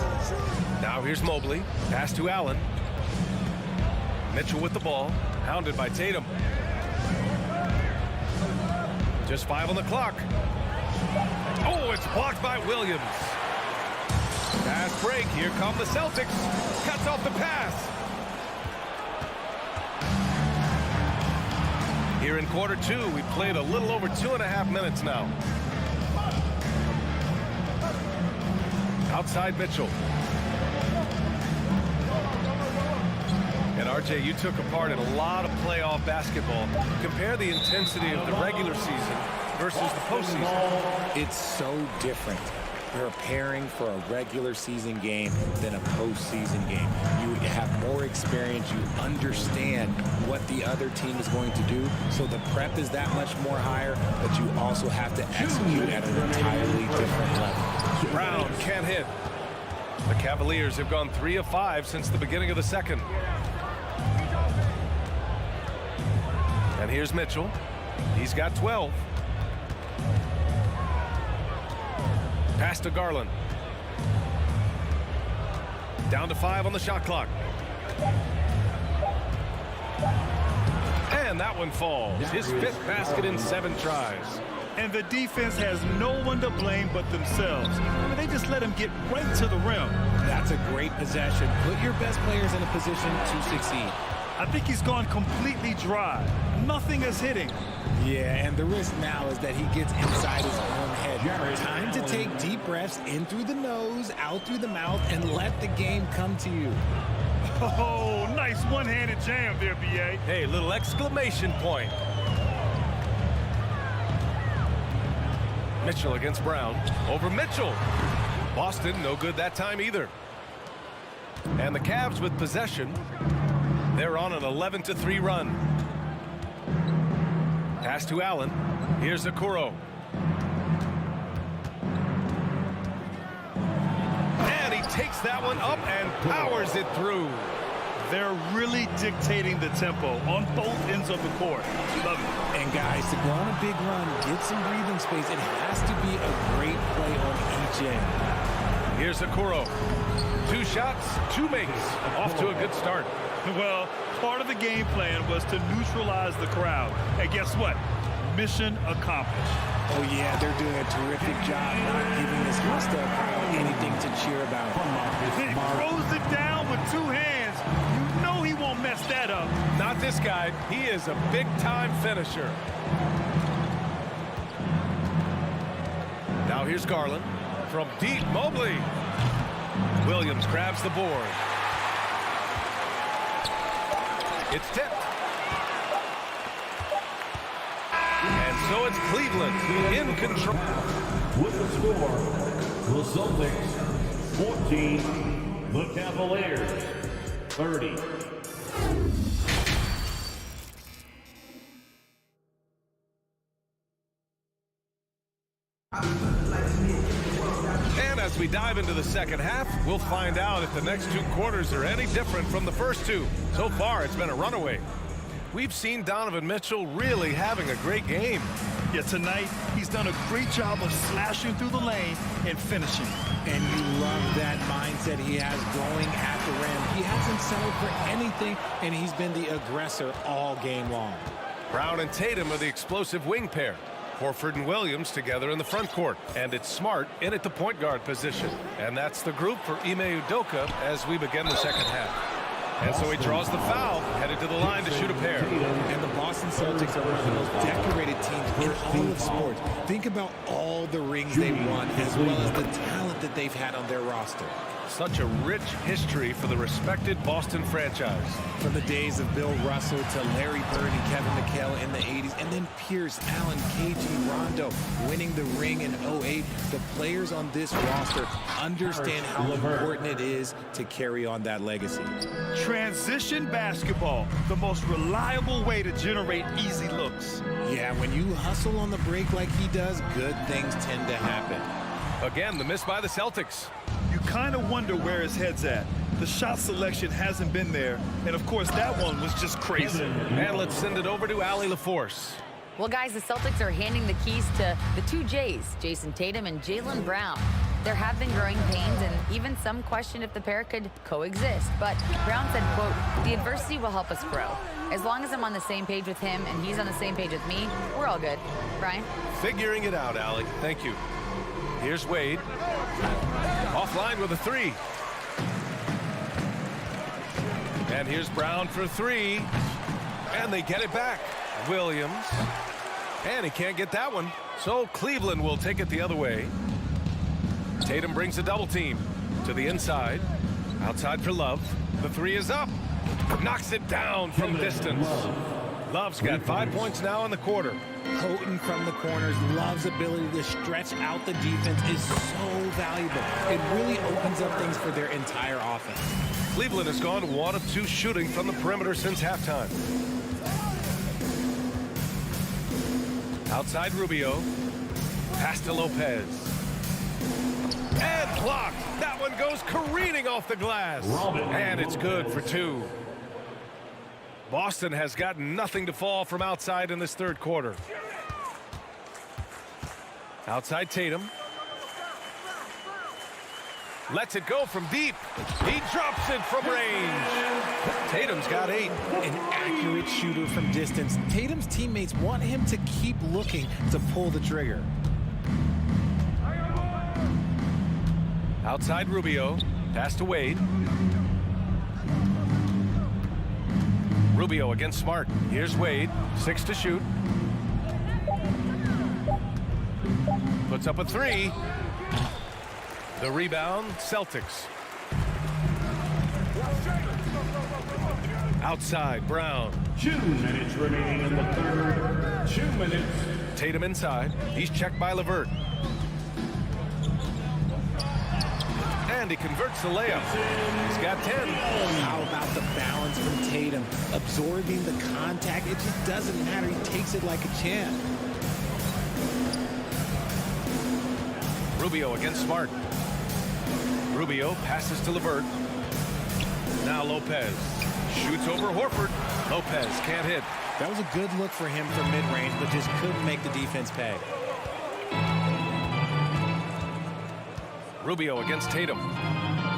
Now here's Mobley. Pass to Allen. Mitchell with the ball. Hounded by Tatum. Just 5 on the clock. Oh, it's blocked by Williams. Fast break. Here come the Celtics. Cuts off the pass. Here in quarter two, we played a little over 2.5 minutes now. Outside Mitchell. And RJ, you took a part in a lot of playoff basketball. Compare the intensity of the regular season versus the postseason. It's so different preparing for a regular season game than a postseason game. You have more experience. You understand what the other team is going to do. So the prep is that much more higher, but you also have to execute at an entirely different level. Brown can't hit. The Cavaliers have gone 3 of 5 since the beginning of the second. And here's Mitchell. He's got 12. Pass to Garland. Down to 5 on the shot clock. And that one falls. His 5th basket in 7 tries. And the defense has no one to blame but themselves. I mean, they just let him get right to the rim. That's a great possession. Put your best players in a position to succeed. I think he's gone completely dry. Nothing is hitting. Yeah, and the risk now is that he gets inside his own head. Time to take deep breaths in through the nose, out through the mouth, and let the game come to you. Oh, nice one-handed jam there, B.A. Hey, little exclamation point. Mitchell against Brown. Over Mitchell. Boston, no good that time either. And the Cavs with possession. They're on an 11-3 run. Pass to Allen. Here's Okoro. And he takes that one up and powers it through. They're really dictating the tempo on both ends of the court. Love it. And guys, to go on a big run, get some breathing space, it has to be a great play on each end. Here's Okoro. 2 shots, 2 makes. Off to a good start. Well, part of the game plan was to neutralize the crowd. And guess what? Mission accomplished. Oh, yeah, they're doing a terrific job not giving this hostile crowd anything to cheer about. He throws it down with 2 hands. You know he won't mess that up. Not this guy. He is a big-time finisher. Now here's Garland. From deep, Mobley. Williams grabs the board. It's tipped. And so it's Cleveland in control. With the score, the Celtics 14, the Cavaliers 30. And as we dive into the second half, we'll find out if the next 2 quarters are any different from the first 2. So far, it's been a runaway. We've seen Donovan Mitchell really having a great game. Yeah, tonight, he's done a great job of slashing through the lane and finishing. And you love that mindset he has going at the rim. He hasn't settled for anything, and he's been the aggressor all game long. Brown and Tatum are the explosive wing pair. Horford and Williams together in the front court. And it's Smart in at the point guard position. And that's the group for Ime Udoka as we begin the second half. And so he draws the foul, headed to the line to shoot a pair. And the Boston Celtics are one of the most decorated teams in all of sports. Think about all the rings they've won, as well as the talent that they've had on their roster. Such a rich history for the respected Boston franchise. From the days of Bill Russell to Larry Bird and Kevin McHale in the 80s, and then Pierce, Allen, KG, Rondo winning the ring in 08. The players on this roster understand how important it is to carry on that legacy. Transition basketball, the most reliable way to generate easy looks. Yeah, when you hustle on the break like he does, good things tend to happen. Again, the miss by the Celtics. You kind of wonder where his head's at. The shot selection hasn't been there. And, of course, that one was just crazy. And let's send it over to Allie LaForce. Well, guys, the Celtics are handing the keys to the 2 J's, Jason Tatum and Jaylen Brown. There have been growing pains, and even some question if the pair could coexist. But Brown said, quote, "The adversity will help us grow. As long as I'm on the same page with him and he's on the same page with me, we're all good." Brian? Figuring it out, Allie. Thank you. Here's Wade. Offline with a three. And here's Brown for three. And they get it back. Williams. And he can't get that one. So Cleveland will take it the other way. Tatum brings a double team to the inside. Outside for Love. The three is up. Knocks it down from distance. Love's got 5 points now in the quarter. Potent from the corners. Love's ability to stretch out the defense is so valuable. It really opens up things for their entire offense. Cleveland has gone 1 of 2 shooting from the perimeter since halftime. Outside Rubio. Pass to Lopez. And blocked. That one goes careening off the glass. And it's good for 2. Boston has gotten nothing to fall from outside in this third quarter. Outside Tatum. Lets it go from deep. He drops it from range. Tatum's got 8. An accurate shooter from distance. Tatum's teammates want him to keep looking to pull the trigger. Outside Rubio. Pass to Wade. Rubio against Smart. Here's Wade. 6 to shoot. Puts up a 3. The rebound, Celtics. Outside, Brown. 2 minutes remaining in the third. 2 minutes. Tatum inside. He's checked by LeVert. And he converts the layup. He's got 10. How about the balance from Tatum? Absorbing the contact, it just doesn't matter. He takes it like a champ. Rubio against Smart. Rubio passes to LeVert. Now Lopez. Shoots over Horford. Lopez can't hit. That was a good look for him from mid-range, but just couldn't make the defense pay. Rubio against Tatum.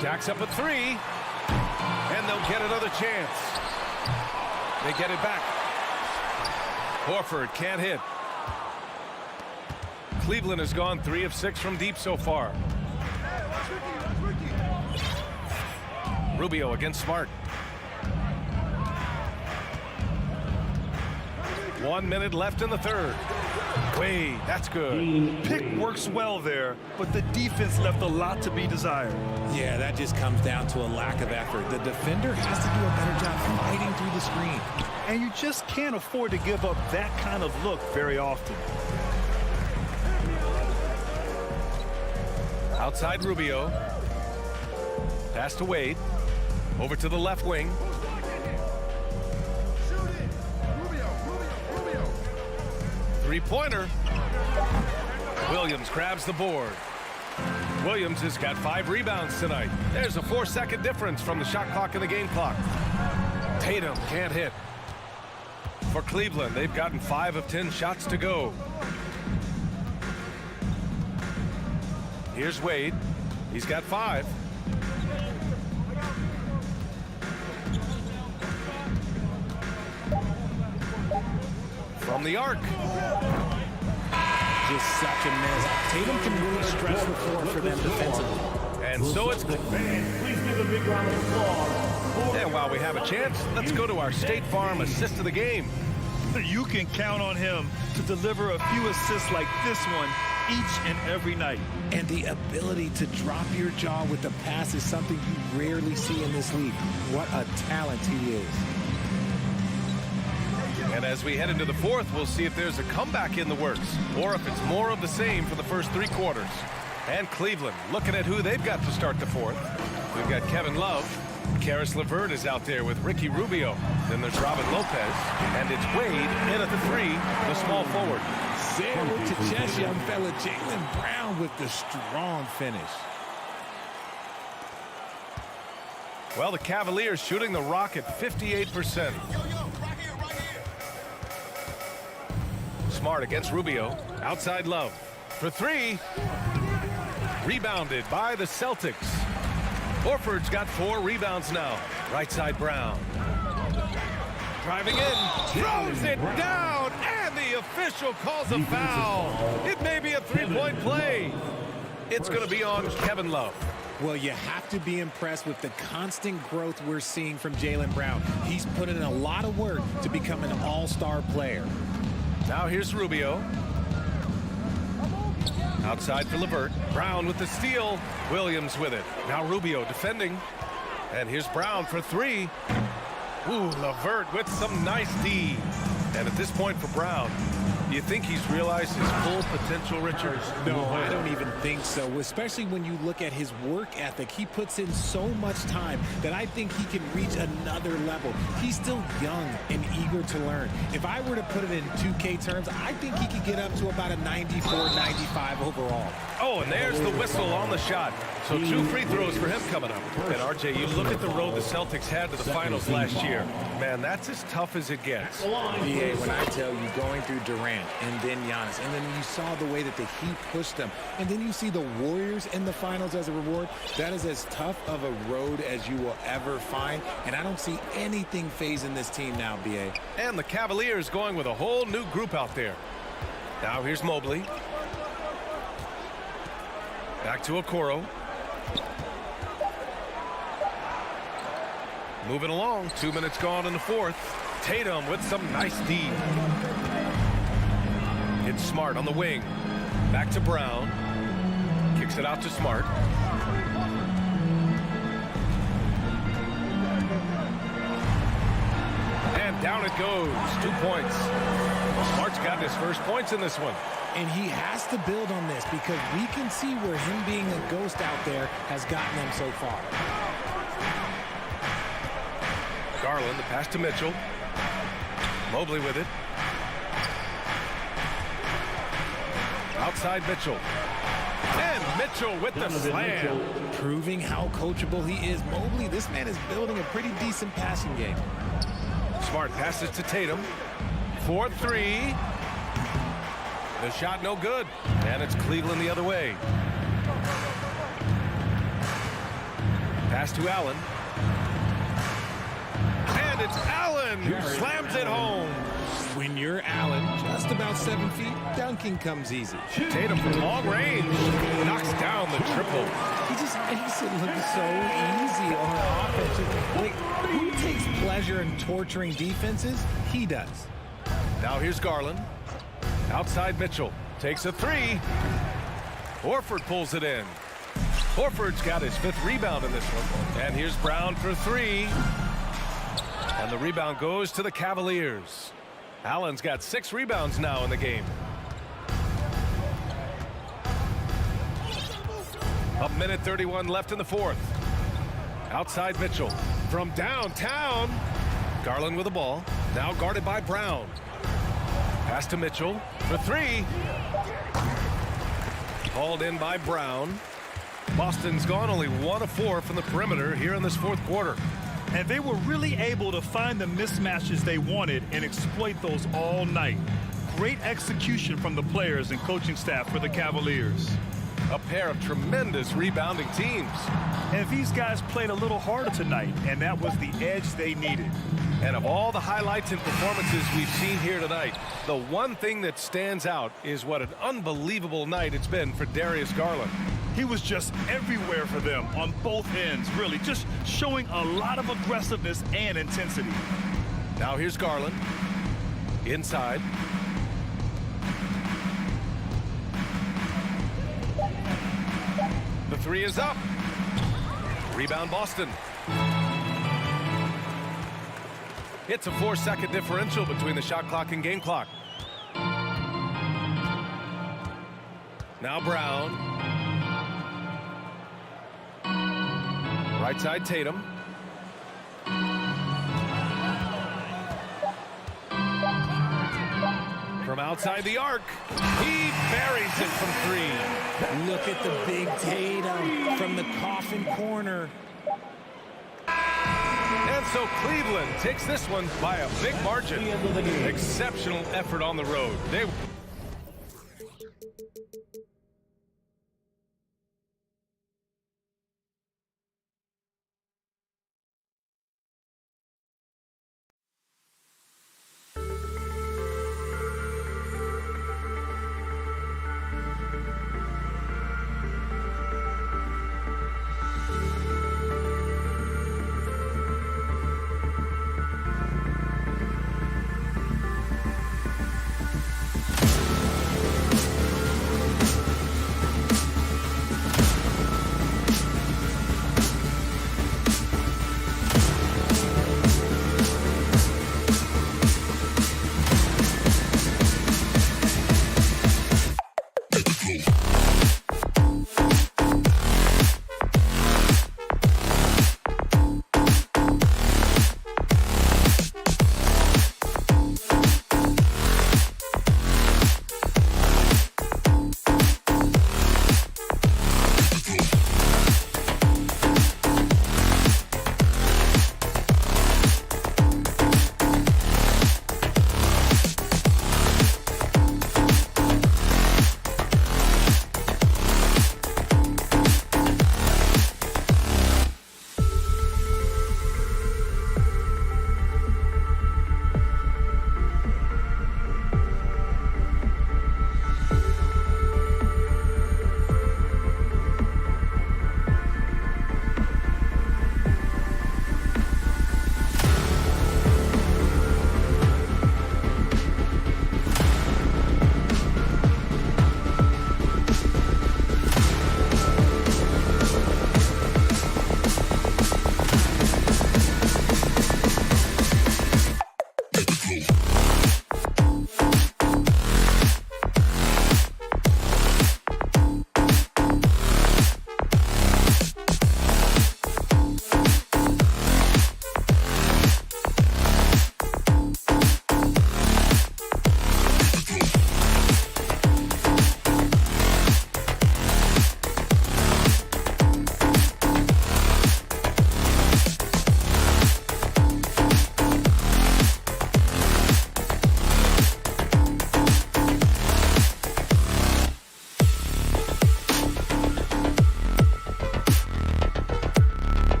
Jacks up a 3. And they'll get another chance. They get it back. Horford can't hit. Cleveland has gone 3 of 6 from deep so far. Rubio against Smart. 1 minute left in the third. Wade, that's good. Pick works well there, but the defense left a lot to be desired. Yeah, that just comes down to a lack of effort. The defender has to do a better job fighting through the screen. And you just can't afford to give up that kind of look very often. Outside Rubio. Pass to Wade. Over to the left wing. Three-pointer. Williams grabs the board. Williams has got 5 rebounds tonight. There's a 4-second difference from the shot clock and the game clock. Tatum can't hit. For Cleveland, they've gotten 5 of 10 shots to go. Here's Wade. He's got 5. From the arc. Just such a mess. Tatum can really stretch the floor for them defensively. And so it's... Please give a big round of applause. And while we have a chance, let's go to our State Farm assist of the game. You can count on him to deliver a few assists like this one each and every night. And the ability to drop your jaw with the pass is something you rarely see in this league. What a talent he is. And as we head into the fourth, we'll see if there's a comeback in the works or if it's more of the same for the first 3 quarters. And Cleveland looking at who they've got to start the fourth. We've got Kevin Love. Karis LeVert is out there with Ricky Rubio. Then there's Robin Lopez. And it's Wade in at the 3, the small forward. Zero to chest, young fella. Jaylen Brown with the strong finish. Well, the Cavaliers shooting the rock at 58%. Smart against Rubio. Outside Love. For 3. Rebounded by the Celtics. Horford's got 4 rebounds now. Right side Brown. Driving in. Throws it down. And the official calls a foul. It may be a 3-point play. It's going to be on Kevin Love. Well, you have to be impressed with the constant growth we're seeing from Jaylen Brown. He's put in a lot of work to become an all-star player. Now here's Rubio. Outside for LeVert. Brown with the steal. Williams with it. Now Rubio defending. And here's Brown for three. Ooh, LeVert with some nice D. And at this point for Brown, do you think he's realized his full potential, Richard? No, I don't even think so, especially when you look at his work ethic. He puts in so much time that I think he can reach another level. He's still young and eager to learn. If I were to put it in 2K terms, I think he could get up to about a 94, 95 overall. Oh, and there's the whistle on the shot. So 2 free throws for him coming up. And RJ, you look at the road the Celtics had to the finals last year. Man, that's as tough as it gets. BA, when I tell you, going through Durant and then Giannis, and then you saw the way that the Heat pushed them, and then you see the Warriors in the finals as a reward, that is as tough of a road as you will ever find, and I don't see anything phasing this team now, BA. And the Cavaliers going with a whole new group out there. Now here's Mobley. Back to Okoro. Moving along, 2 minutes gone in the fourth. Tatum with some nice D. It's Smart on the wing. Back to Brown. Kicks it out to Smart. And down it goes. 2 points. Smart's got his first points in this one. And he has to build on this because we can see where him being a ghost out there has gotten them so far. Garland, the pass to Mitchell. Mobley with it. Outside Mitchell. And Mitchell with the slam. Proving how coachable he is. Mobley, this man is building a pretty decent passing game. Smart passes to Tatum. 4-3. The shot no good. And it's Cleveland the other way. Pass to Allen. And it's Allen who slams it home. When you're Allen, just about 7 feet, dunking comes easy. Tatum from long range knocks down the triple. He just makes it look so easy on offense. Like, who takes pleasure in torturing defenses? He does. Now here's Garland. Outside Mitchell. Takes a three. Horford pulls it in. Horford's got his 5th rebound in this one. And here's Brown for three. And the rebound goes to the Cavaliers. Allen's got 6 rebounds now in the game. A minute 31 left in the fourth. Outside Mitchell. From downtown. Garland with the ball. Now guarded by Brown. Pass to Mitchell for three. Hauled in by Brown. Boston's gone only 1 of 4 from the perimeter here in this fourth quarter. And they were really able to find the mismatches they wanted and exploit those all night. Great execution from the players and coaching staff for the Cavaliers. A pair of tremendous rebounding teams. And these guys played a little harder tonight, and that was the edge they needed. And of all the highlights and performances we've seen here tonight, the one thing that stands out is what an unbelievable night it's been for Darius Garland. He was just everywhere for them on both ends, really, just showing a lot of aggressiveness and intensity. Now here's Garland. Inside. The three is up. Rebound Boston. It's a 4-second differential between the shot clock and game clock. Now Brown. Right side Tatum. From outside the arc, he buries it from three. Look at the big Tatum from the coffin corner. And so Cleveland takes this one by a big margin. Exceptional effort on the road. They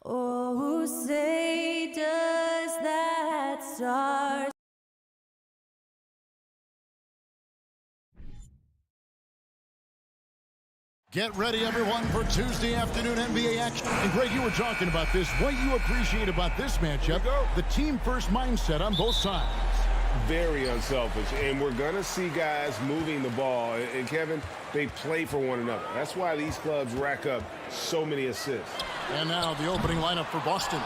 Oh, say does that star. Get ready, everyone, for Tuesday afternoon NBA action. And Greg, you were talking about this. What you appreciate about this matchup, the team-first mindset on both sides. Very unselfish, and we're going to see guys moving the ball. And, Kevin, they play for one another. That's why these clubs rack up so many assists. And now the opening lineup for Boston.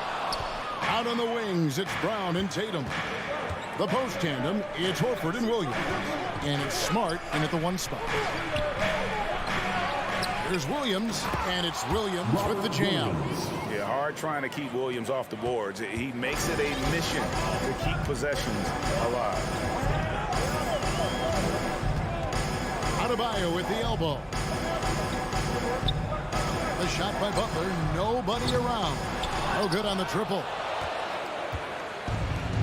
Out on the wings, it's Brown and Tatum. The post tandem, it's Horford and Williams. And it's Smart in at the one spot. There's Williams, and it's Williams with the jam. Yeah, hard trying to keep Williams off the boards. He makes it a mission to keep possessions alive. Out Adebayo with the elbow. The shot by Butler. Nobody around. No good on the triple.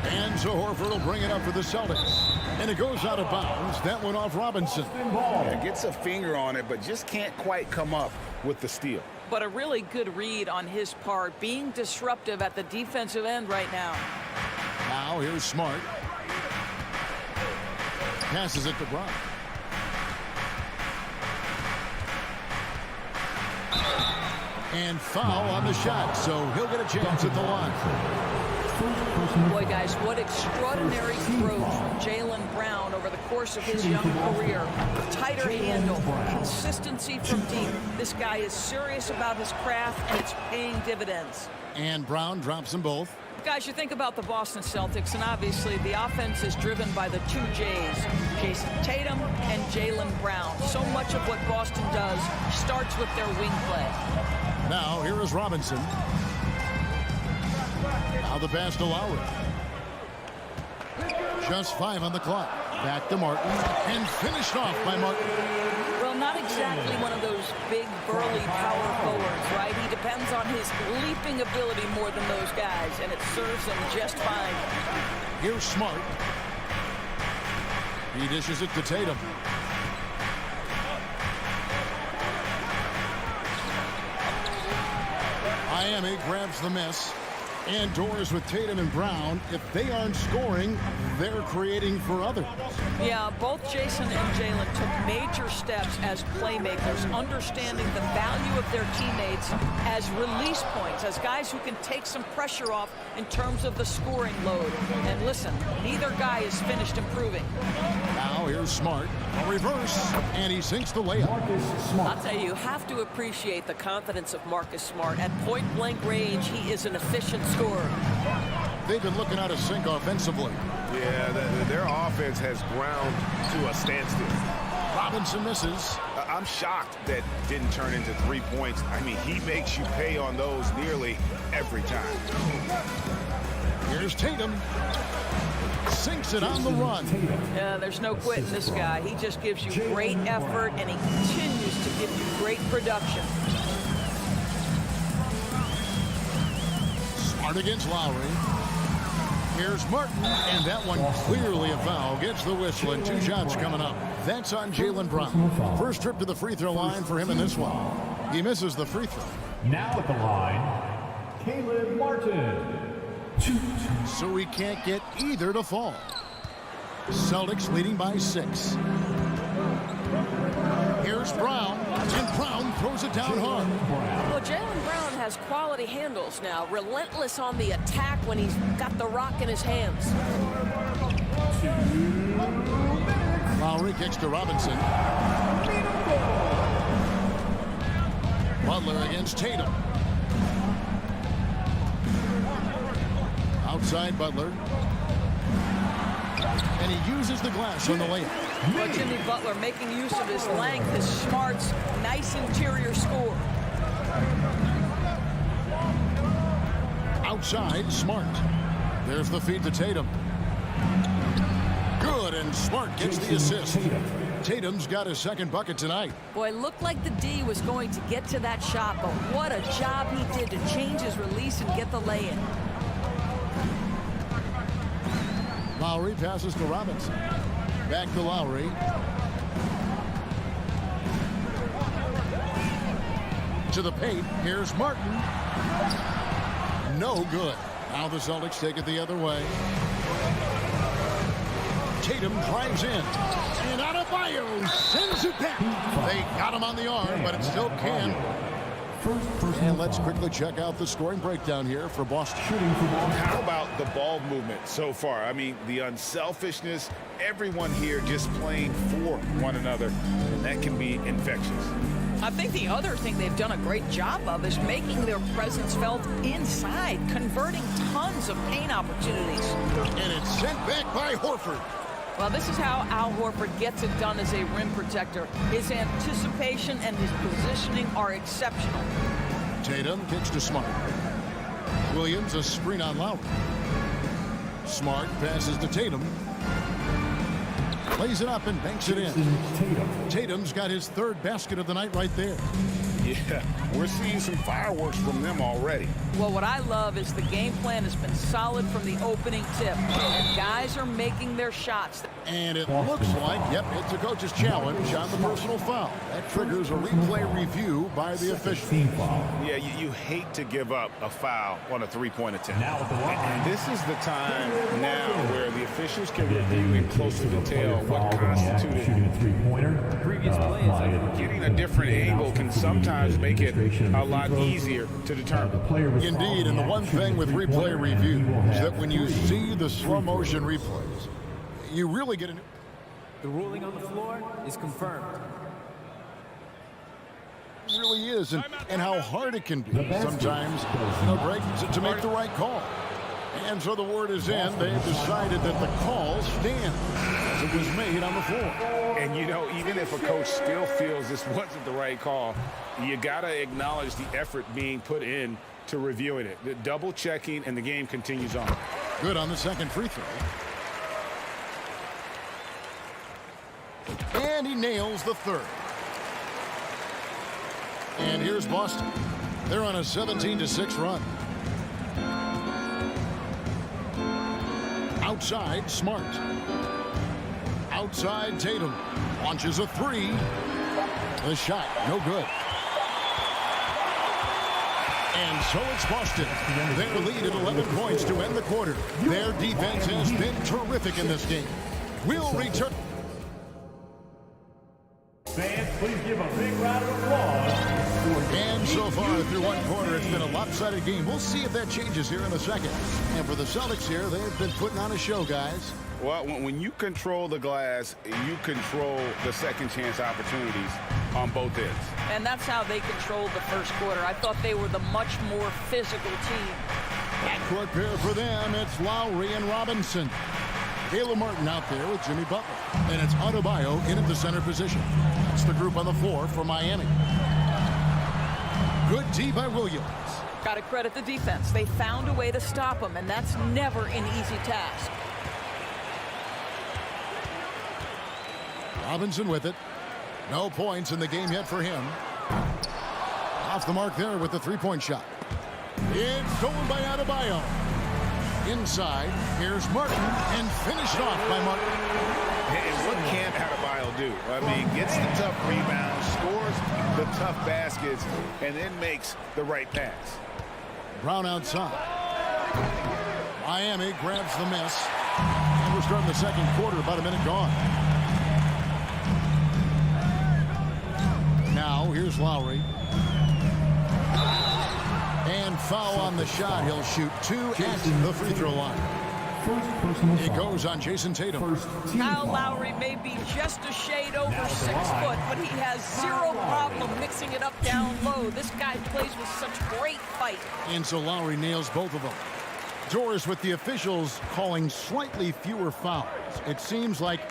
And so Horford will bring it up for the Celtics. And it goes out of bounds. That went off Robinson. Yeah, gets a finger on it, but just can't quite come up with the steal. But a really good read on his part, being disruptive at the defensive end right now. Now here's Smart. Passes it to Brown. And foul on the shot, so he'll get a chance at the line. Boy, guys, what extraordinary growth from Jaylen Brown over the course of his young career. Tighter handle, consistency from deep. This guy is serious about his craft, and it's paying dividends. And Brown drops them both. Guys, you think about the Boston Celtics, and obviously the offense is driven by the two J's, Jason Tatum and Jaylen Brown. So much of what Boston does starts with their wing play. Now, here is Robinson. Now the pass to Lowry. Just 5 on the clock. Back to Martin, and finished off by Martin. Well, not exactly one of those big, burly power forwards, right? He depends on his leaping ability more than those guys, and it serves him just fine. Here's Smart. He dishes it to Tatum. Miami grabs the miss. And doors with Tatum and Brown. If they aren't scoring, they're creating for others. Yeah, both Jason and Jaylen took major steps as playmakers, understanding the value of their teammates as release points, as guys who can take some pressure off in terms of the scoring load. And listen, neither guy is finished improving. Now here's Smart. A reverse, and he sinks the layup. I'll tell you have to appreciate the confidence of Marcus Smart. At point-blank range, he is an efficient scorer. They've been looking out of sync offensively. Yeah, their offense has ground to a standstill. Robinson misses. I'm shocked that didn't turn into 3 points. I mean, he makes you pay on those nearly every time. Here's Tatum. Sinks it on the run. Yeah, there's no quitting this guy. He just gives you great effort, and he continues to give you great production. Smart against Lowry. Here's Martin, and that one clearly a foul. Gets the whistle, and 2 shots coming up. That's on Jaylen Brown. First trip to the free throw line for him in this one. He misses the free throw. Now at the line, Caleb Martin. So he can't get either to fall. Celtics leading by 6. Here's Brown, and Brown throws it down hard. Well, Jaylen Brown has quality handles now, relentless on the attack when he's got the rock in his hands. Lowry kicks to Robinson. Butler against Tatum. Outside Butler. And he uses the glass on the layup. But Jimmy Butler making use of his length, his smarts, nice interior score. Outside, Smart. There's the feed to Tatum. Good, and Smart gets the assist. Tatum's got his second bucket tonight. Boy, looked like the D was going to get to that shot, but what a job he did to change his release and get the lay-in. Lowry passes to Robinson. Back to Lowry. To the paint. Here's Martin. No good. Now the Celtics take it the other way. Tatum drives in. And Adebayo sends it back. They got him on the arm, but it still can. And let's quickly check out the scoring breakdown here for Boston. How about the ball movement so far? I mean, the unselfishness, everyone here just playing for one another, and that can be infectious. I think the other thing they've done a great job of is making their presence felt inside, converting tons of paint opportunities. And it's sent back by Horford. Well, this is how Al Horford gets it done as a rim protector. His anticipation and his positioning are exceptional. Tatum kicks to Smart. Williams a screen on Lowry. Smart passes to Tatum. Lays it up and banks it in. Tatum's got his third basket of the night right there. Yeah, we're seeing some fireworks from them already. Well, what I love is the game plan has been solid from the opening tip. And guys are making their shots. And it looks like, yep, it's a coach's challenge on the personal foul. That triggers a replay review by the official. Yeah, you hate to give up a foul on a three-point attempt. And this is the time now where the officials can review in closer detail what constituted three-pointer. Previous plays. Getting a different angle can sometimes make it a lot easier to determine. Indeed, and the one thing with replay review is that when you see the slow motion replays, you really get The ruling on the floor is confirmed. It really is, and how hard it can be sometimes, Greg, to make the right call. And so the word is in. They've decided that the call stands as it was made on the floor. And, even if a coach still feels this wasn't the right call, you got to acknowledge the effort being put in to reviewing it. The double checking, and the game continues on. Good on the second free throw. And he nails the third. And here's Boston. They're on a 17-6 run. Outside, Smart. Outside, Tatum. Launches a three. The shot, no good. And so it's Boston. Their lead at 11 points to end the quarter. Their defense has been terrific in this game. We'll return. Fans, please give a big round of applause. And so far through one quarter, it's been a lopsided game. We'll see if that changes here in a second. And for the Celtics here, they've been putting on a show, guys. Well, when you control the glass, you control the second chance opportunities on both ends. And that's how they controlled the first quarter. I thought they were the much more physical team. Backcourt pair for them, it's Lowry and Robinson. Caleb Martin out there with Jimmy Butler. And it's Adebayo in at the center position. That's the group on the floor for Miami. Good D by Williams. Got to credit the defense. They found a way to stop him, and that's never an easy task. Robinson with it. No points in the game yet for him. Off the mark there with the three-point shot. It's stolen by Adebayo. Inside, here's Martin, and finished off by Martin. And what can Adebayo do? I mean, gets the tough rebounds, scores the tough baskets, and then makes the right pass. Brown outside. Miami grabs the miss. And we're starting the second quarter, about a minute gone. Now, here's Lowry. And foul on the shot. He'll shoot two at the free throw line. It goes on Jason Tatum. Kyle Lowry may be just a shade over 6 foot, but he has zero problem mixing it up down low. This guy plays with such great fight. And so Lowry nails both of them. Doris with the officials calling slightly fewer fouls. It seems like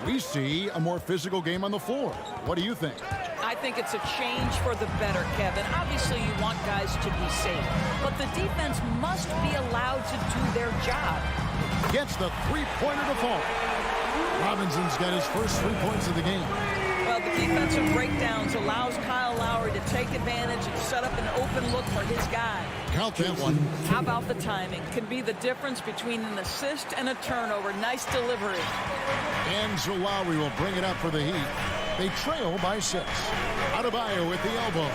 we see a more physical game on the floor. What do you think? I think it's a change for the better, Kevin. Obviously, you want guys to be safe, but the defense must be allowed to do their job. Gets the three-pointer to fall. Robinson's got his first 3 points of the game. Well, the defensive breakdowns allows Kyle Lowry to take advantage and set up an open look for his guy. Count that one. How about the timing? Can be the difference between an assist and a turnover. Nice delivery. And so Lowry will bring it up for the Heat. They trail by 6. Adebayo with the elbow.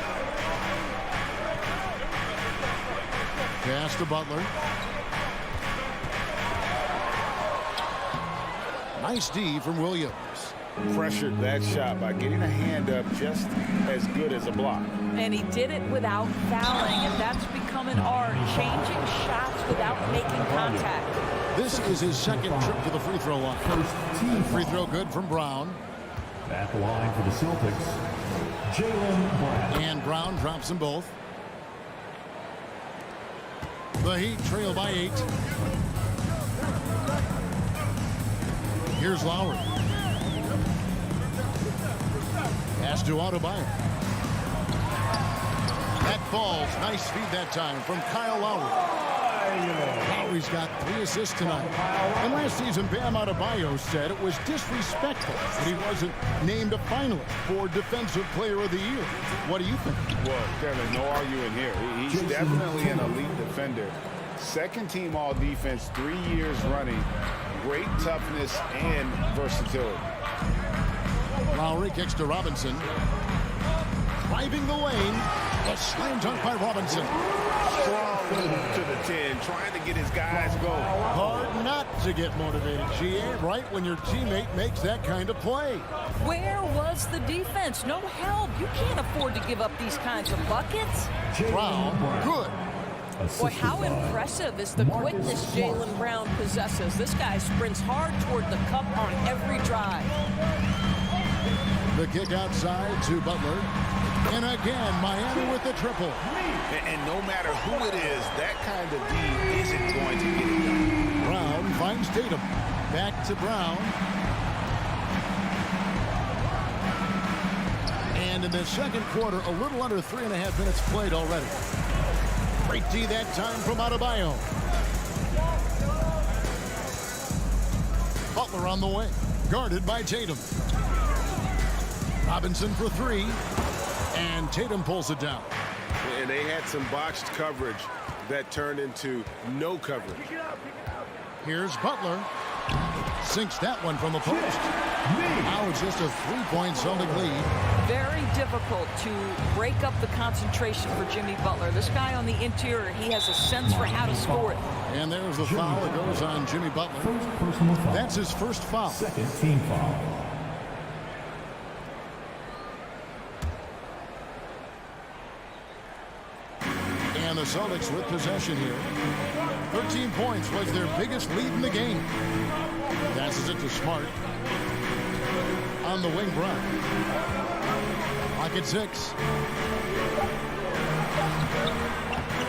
Pass to Butler. Nice D from Williams. Pressured that shot by getting a hand up just as good as a block. And he did it without fouling, and that's become an art, changing shots without making contact. This is his second trip to the free throw line. Free throw good from Brown. At the line for the Celtics, Jaylen Brown. And Brown drops them both. The Heat trail by 8. Here's Lowry. Pass to Adebayo. That falls. Nice feed that time from Kyle Lowry. Lowry's got 3 assists tonight. And last season, Bam Adebayo said it was disrespectful that he wasn't named a finalist for Defensive Player of the Year. What do you think? Well, Kevin, no arguing here. He's definitely an elite defender. Second team all defense, 3 years running. Great toughness and versatility. Lowry kicks to Robinson. Driving the lane. A slam dunk by Robinson. Strong move to the 10, trying to get his guys going. Hard not to get motivated, GA, right when your teammate makes that kind of play. Where was the defense? No help. You can't afford to give up these kinds of buckets. Brown, good. Boy, how impressive is the quickness Jaylen Brown possesses. This guy sprints hard toward the cup on every drive. The kick outside to Butler. And again, Miami with the triple. And no matter who it is, that kind of D isn't going to get it done. Brown finds Tatum. Back to Brown. And in the second quarter, a little under 3.5 minutes played already. Great D that time from Adebayo. Butler on the way. Guarded by Tatum. Robinson for 3. And Tatum pulls it down. And they had some botched coverage that turned into no coverage. Here's Butler. Sinks that one from the post. Now it's just a 3-point Celtic lead. Very difficult to break up the concentration for Jimmy Butler. This guy on the interior, he has a sense for how to score it. And there's the foul that goes on Jimmy Butler. That's his first foul. Second team foul. And the Celtics with possession here. 13 points was their biggest lead in the game. Passes it to Smart. On the wing, Brown. Clock at 6.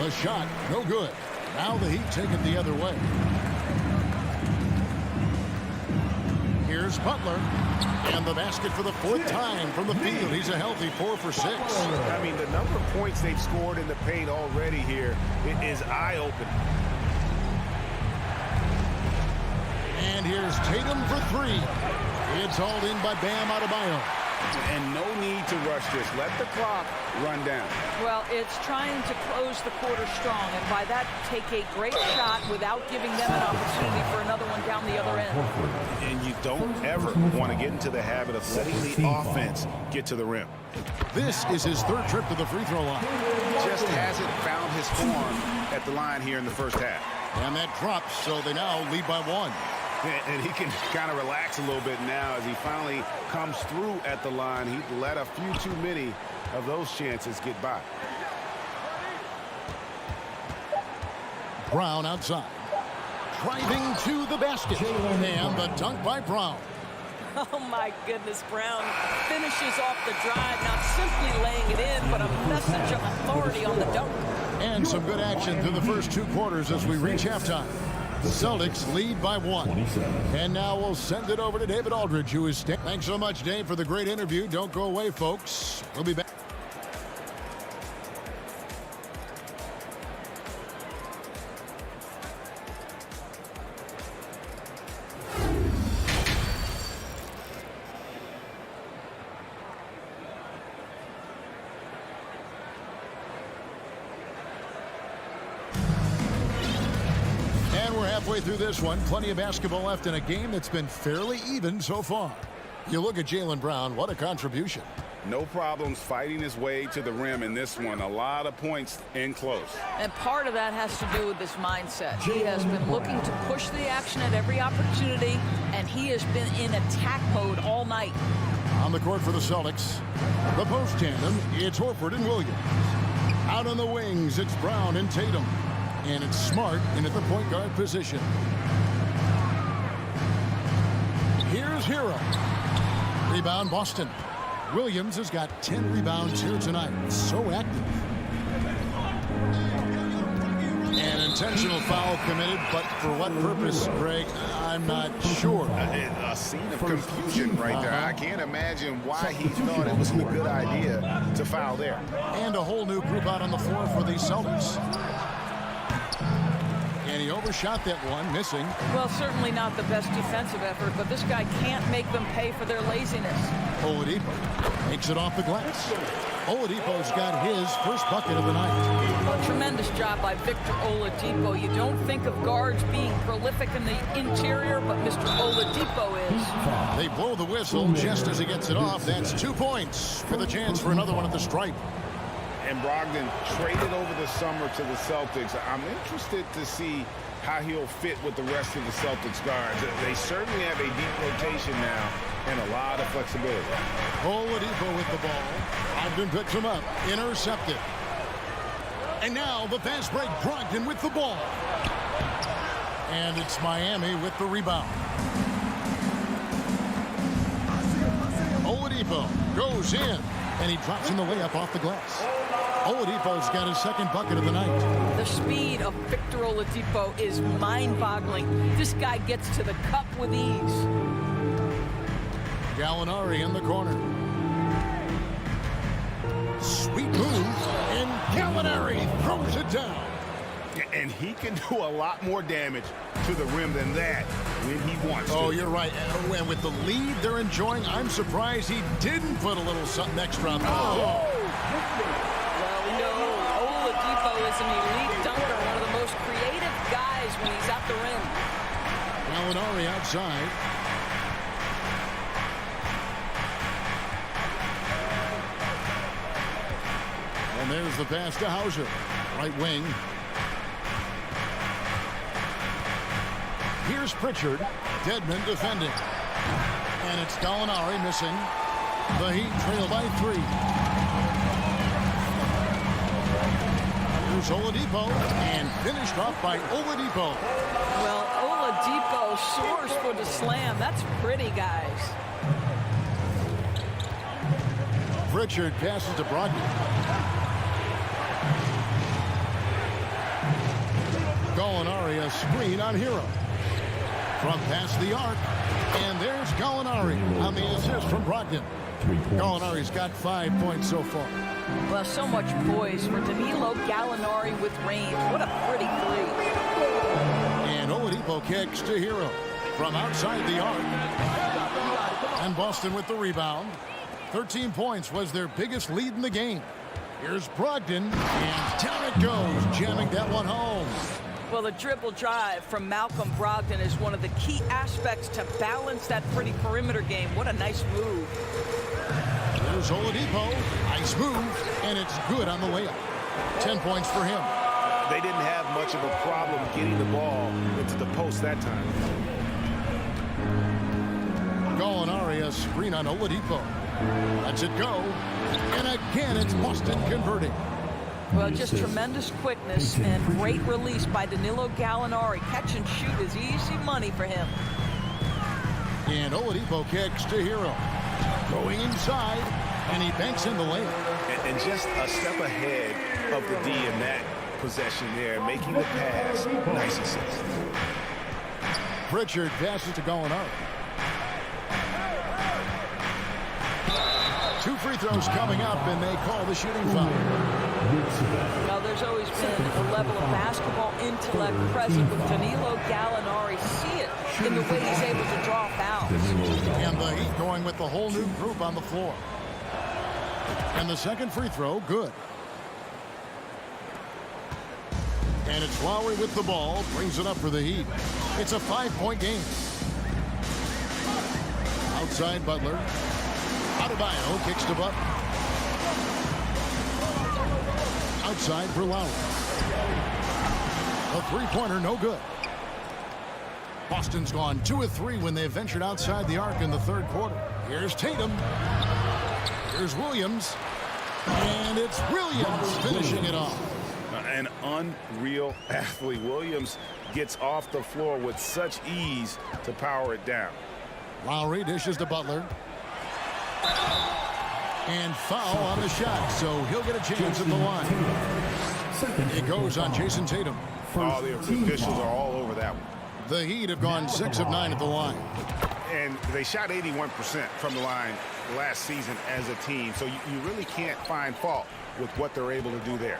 A shot, no good. Now the Heat take it the other way. Here's Butler. And the basket for the 4th time from the field. He's a healthy 4 for 6. I mean, the number of points they've scored in the paint already here is eye-opening. And here's Tatum for 3. It's hauled in by Bam Adebayo. And no need to rush this. Let the clock run down. Well, it's trying to close the quarter strong, and by that, take a great shot without giving them an opportunity for another one down the other end. And you don't ever want to get into the habit of letting the offense get to the rim. This is his 3rd trip to the free throw line. Just hasn't found his form at the line here in the first half. And that drops, so they now lead by 1. And he can kind of relax a little bit now as he finally comes through at the line. He let a few too many of those chances get by. Brown outside. Driving to the basket. And the dunk by Brown. Oh, my goodness, Brown finishes off the drive, not simply laying it in, but a message of authority on the dunk. And some good action through the first 2 quarters as we reach halftime. The Celtics lead by 1. And now we'll send it over to David Aldridge, who is... Thanks so much, Dave, for the great interview. Don't go away, folks. We'll be back. Halfway through this one, plenty of basketball left in a game that's been fairly even so far. You look at Jaylen Brown, what a contribution. No problems fighting his way to the rim in this one. A lot of points in close. And part of that has to do with his mindset. He has been looking to push the action at every opportunity, and he has been in attack mode all night. On the court for the Celtics, the post tandem, it's Horford and Williams. Out on the wings, it's Brown and Tatum. And it's Smart in at the point guard position. Here's Hero. Rebound, Boston. Williams has got 10 rebounds here tonight. So active. An intentional foul committed, but for what purpose, Greg? I'm not sure. A scene of confusion right there. I can't imagine why he thought it was a good idea to foul there. And a whole new group out on the floor for the Celtics. And he overshot that one, missing. Well, certainly not the best defensive effort, but this guy can't make them pay for their laziness. Oladipo takes it off the glass. Oladipo's got his first bucket of the night. Well, tremendous job by Victor Oladipo. You don't think of guards being prolific in the interior, but Mr. Oladipo is. They blow the whistle just as he gets it off. That's 2 points with a chance for another one at the stripe. And Brogdon traded over the summer to the Celtics. I'm interested to see how he'll fit with the rest of the Celtics guards. They certainly have a deep rotation now and a lot of flexibility. Oladipo with the ball. Brogdon picks him up. Intercepted. And now the fast break. Brogdon with the ball. And it's Miami with the rebound. Oladipo goes in. And he drops in the layup off the glass. Oladipo's got his second bucket of the night. The speed of Victor Oladipo is mind-boggling. This guy gets to the cup with ease. Gallinari in the corner. Sweet move, and Gallinari throws it down. And he can do a lot more damage to the rim than that when he wants to. Oh, you're right. And with the lead they're enjoying, I'm surprised he didn't put a little something extra on the ball. Well, we know Oladipo is an elite dunker, one of the most creative guys when he's at the rim. Gallinari outside. And there's the pass to Hauser. Right wing. Here's Pritchard. Dedmon defending. And it's Gallinari missing. The Heat trail by 3. Here's Oladipo. And finished off by Oladipo. Well, Oladipo soars for the slam. That's pretty, guys. Pritchard passes to Brogdon. Gallinari a screen on Hero. From past the arc. And there's Gallinari on the assist from Brogdon. Gallinari's got 5 points so far. Well, so much poise for Danilo Gallinari with range. What a pretty three. And Oladipo kicks to Hero from outside the arc. And Boston with the rebound. 13 points was their biggest lead in the game. Here's Brogdon, and down it goes, jamming that one home. Well, the dribble drive from Malcolm Brogdon is one of the key aspects to balance that pretty perimeter game. What a nice move. There's Oladipo. Nice move, and it's good on the layup. 10 points for him. They didn't have much of a problem getting the ball into the post that time. Gallinari a screen on Oladipo. Lets it go. And again, it's Boston converting. Well, just tremendous quickness and great release by Danilo Gallinari. Catch and shoot is easy money for him. And Oladipo kicks to Hero. Going inside, and he banks in the lane. And just a step ahead of the D in that possession there, making the pass. Nice assist. Pritchard passes to Gallinari. 2 free throws coming up, and they call the shooting foul. Now, there's always been a level of basketball intellect present with Danilo Gallinari. See it in the way he's able to draw fouls. And the Heat going with the whole new group on the floor. And the second free throw, good. And it's Lowry with the ball, brings it up for the Heat. It's a 5-point game. Outside Butler. Adebayo kicks to Butler. Outside for Lowry. A three-pointer, no good. Boston's gone 2 of 3 when they ventured outside the arc in the third quarter. Here's Tatum. Here's Williams. And it's Williams finishing it off. An unreal athlete. Williams gets off the floor with such ease to power it down. Lowry dishes to Butler. And foul on the shot, so he'll get a chance at the line. It goes on Jason Tatum. Oh, the officials are all over that one. The Heat have gone 6 of 9 at the line. And they shot 81% from the line last season as a team, so you really can't find fault with what they're able to do there.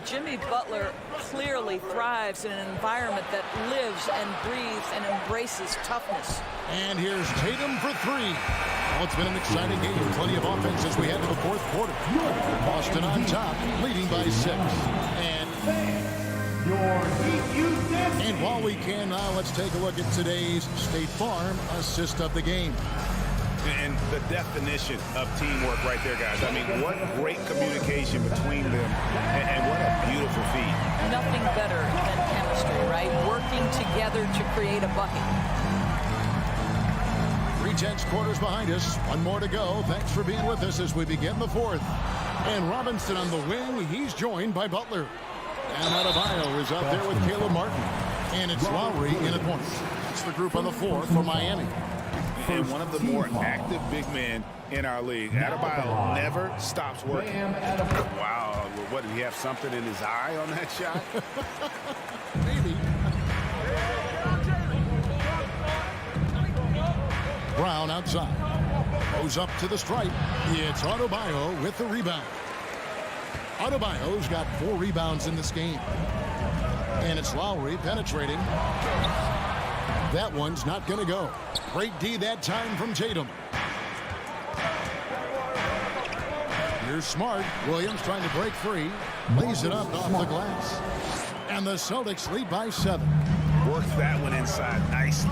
Jimmy Butler clearly thrives in an environment that lives and breathes and embraces toughness. And here's Tatum for three. Well, it's been an exciting game. Plenty of offense as we head to the fourth quarter. Boston on top, leading by 6. And while we can now, let's take a look at today's State Farm assist of the game. And the definition of teamwork right there, guys. I mean, what great communication between them, and what a beautiful feat. Nothing better than chemistry, right? Working together to create a bucket. 3/10 quarters behind us. One more to go. Thanks for being with us as we begin the fourth. And Robinson on the wing. He's joined by Butler. And Adebayo is out there with Caleb Martin. And it's Lowry in at point. It's the group on the floor for Miami. And one of the more active big men in our league. Adebayo never stops working. Wow. What, did he have something in his eye on that shot? Maybe. Brown outside. Goes up to the stripe. It's Adebayo with the rebound. Adebayo's got 4 rebounds in this game. And it's Lowry penetrating. That one's not going to go. Great D that time from Tatum. Here's Smart. Williams trying to break free. Lays it up off the glass. And the Celtics lead by 7. Works that one inside nicely.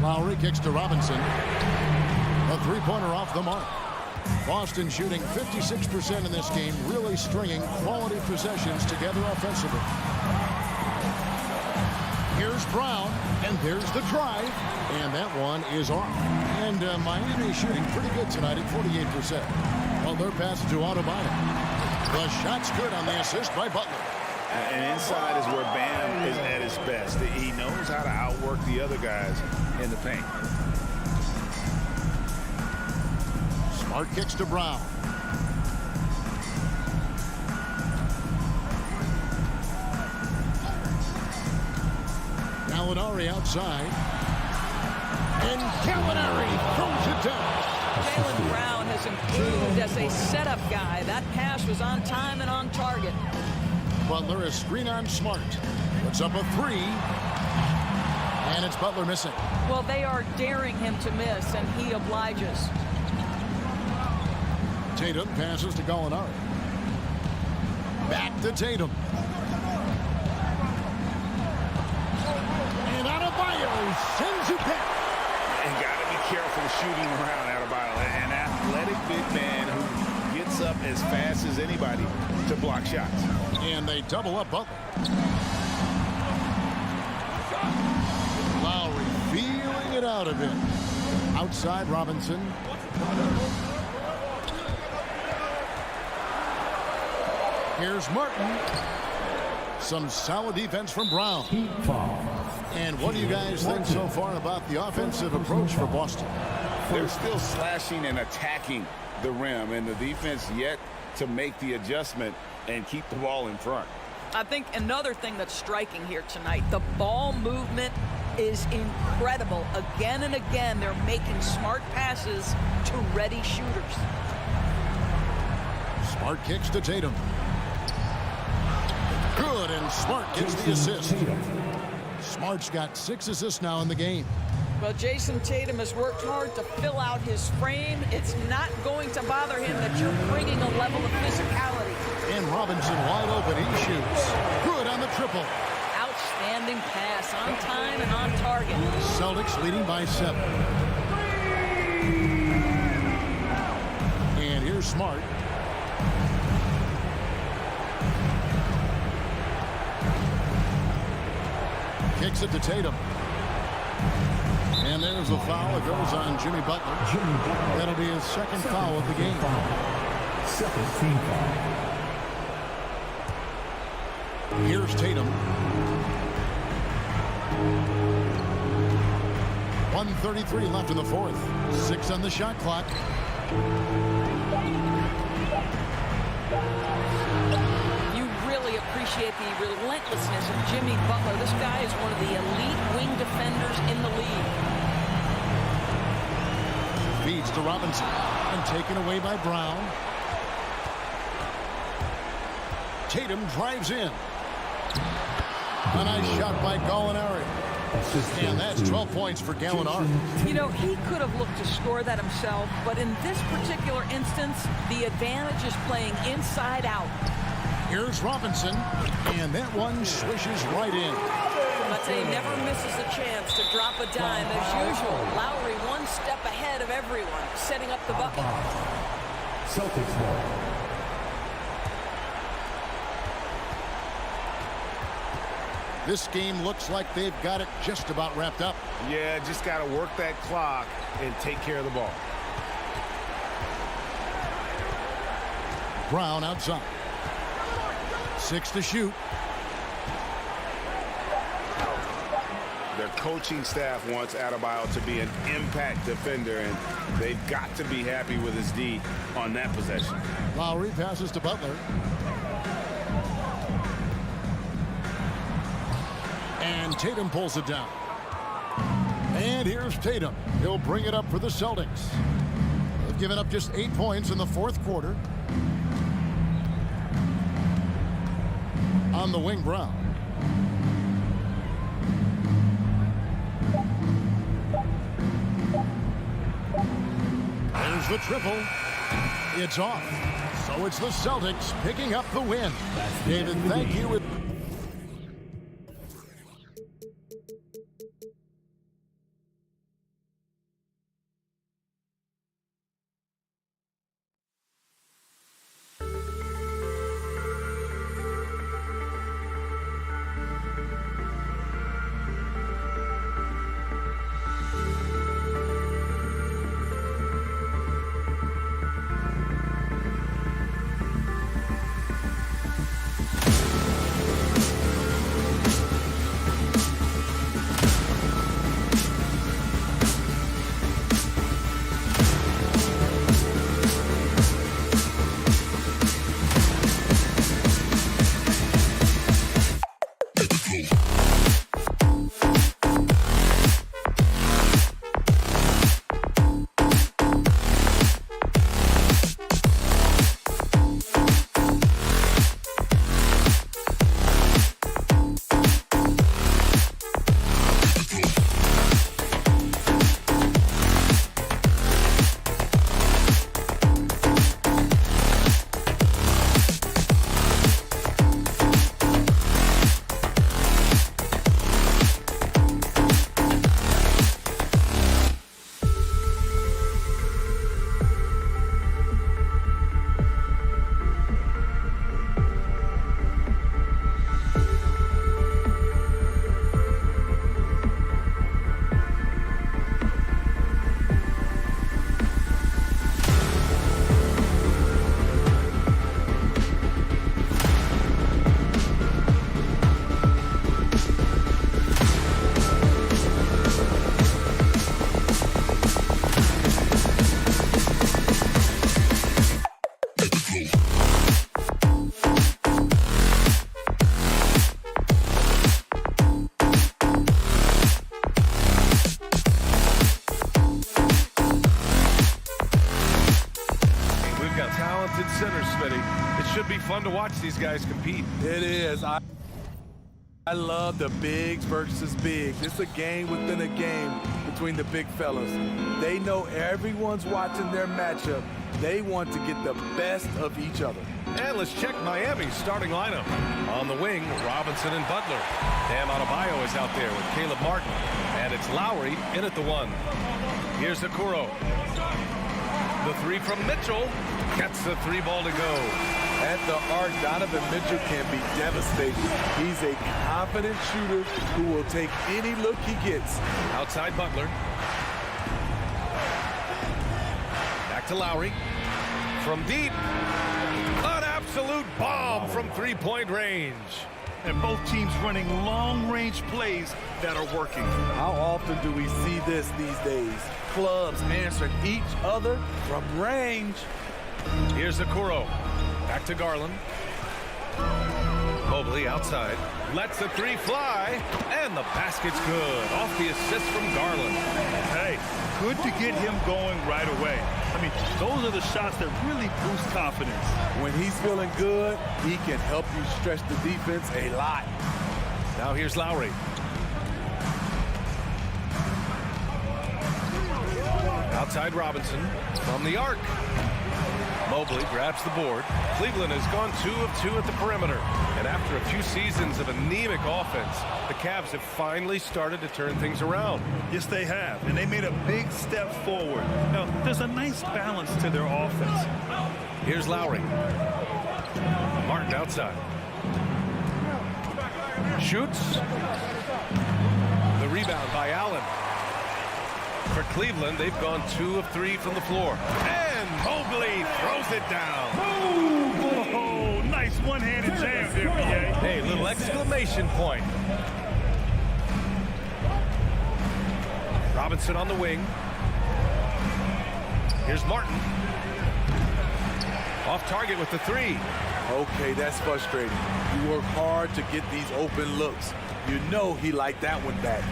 Lowry kicks to Robinson. A three-pointer off the mark. Boston shooting 56% in this game, really stringing quality possessions together offensively. Here's Brown, and there's the drive, and that one is off. And Miami shooting pretty good tonight at 48%. Butler passes to Adebayo. The shot's good on the assist by Butler. And inside is where Bam is at his best. He knows how to outwork the other guys in the paint. Smart kicks to Brown. Gallinari outside. And Gallinari throws it down. Jaylen Brown has improved as a setup guy. That pass was on time and on target. Butler is screen on Smart. Puts up a 3. And it's Butler missing. Well, they are daring him to miss, and he obliges. Tatum passes to Gallinari. Back to Tatum. And Adebayo sends it back. And got to be careful shooting around Adebayo. An athletic big man who gets up as fast as anybody to block shots. And they double up Butler. Lowry feeling it out of him. Outside Robinson. Here's Martin. Some solid defense from Brown. And what do you guys think so far about the offensive approach for Boston? They're still slashing and attacking the rim, and the defense yet to make the adjustment and keep the ball in front. I think another thing that's striking here tonight, the ball movement is incredible. Again and again, they're making smart passes to ready shooters. Smart kicks to Tatum. Good, and Smart gets the assist. Smart's got 6 assists now in the game. Well, Jason Tatum has worked hard to fill out his frame. It's not going to bother him that you're bringing a level of physicality. And Robinson wide open. He shoots. Good on the triple. Outstanding pass on time and on target. Celtics leading by 7. And here's Smart. Kicks it to Tatum. And there's the foul. It goes on Jimmy Butler. That'll be his second foul of the game. Second team foul. Here's Tatum. 1:33 left in the fourth. 6 on the shot clock. You really appreciate the relentlessness of Jimmy Butler. This guy is one of the elite wing defenders in the league. Feeds It's to Robinson. And taken away by Brown. Tatum drives in. A nice shot by Gallinari. And that's 12 points for Gallinari. You know, he could have looked to score that himself, but in this particular instance, the advantage is playing inside out. Here's Robinson, and that one swishes right in. I'd say he never misses a chance to drop a dime as usual. Lowry one step ahead of everyone, setting up the bucket. Celtics ball. This game looks like they've got it just about wrapped up. Yeah, just got to work that clock and take care of the ball. Brown outside. 6 to shoot. Their coaching staff wants Adebayo to be an impact defender, and they've got to be happy with his D on that possession. Lowry passes to Butler. And Tatum pulls it down. And here's Tatum. He'll bring it up for the Celtics. They've given up just 8 points in the fourth quarter. On the wing, Brown. There's the triple. It's off. So it's the Celtics picking up the win. David, thank you. Fun to watch these guys compete. It is. I love the bigs versus bigs. It's a game within a game between the big fellas. They know everyone's watching their matchup. They want to get the best of each other. And let's check Miami's starting lineup. On the wing, Robinson and Butler. Bam Adebayo is out there with Caleb Martin. And it's Lowry in at the 1. Here's Okoro. The 3 from Mitchell. Gets the 3 ball to go. At the arc, Donovan Mitchell can be devastating. He's a confident shooter who will take any look he gets. Outside Butler. Back to Lowry. From deep. An absolute bomb from three-point range. And both teams running long-range plays that are working. How often do we see this these days? Clubs answering each other from range. Here's Okoro. Back to Garland. Mobley outside. Lets the three fly. And the basket's good. Off the assist from Garland. Hey, good to get him going right away. I mean, those are the shots that really boost confidence. When he's feeling good, he can help you stretch the defense a lot. Now here's Lowry. Outside Robinson from the arc. Mobley grabs the board. Cleveland has gone 2 of 2 at the perimeter. And after a few seasons of anemic offense, the Cavs have finally started to turn things around. Yes, they have. And they made a big step forward. Now, there's a nice balance to their offense. Here's Lowry. Martin outside. Shoots. The rebound by Allen. For Cleveland, they've gone 2 of 3 from the floor. And Mobley throws it down. Oh, nice one-handed jam there, BA. Hey, little exclamation point. Robinson on the wing. Here's Martin. Off target with the three. Okay, that's frustrating. You work hard to get these open looks. You know he liked that one back.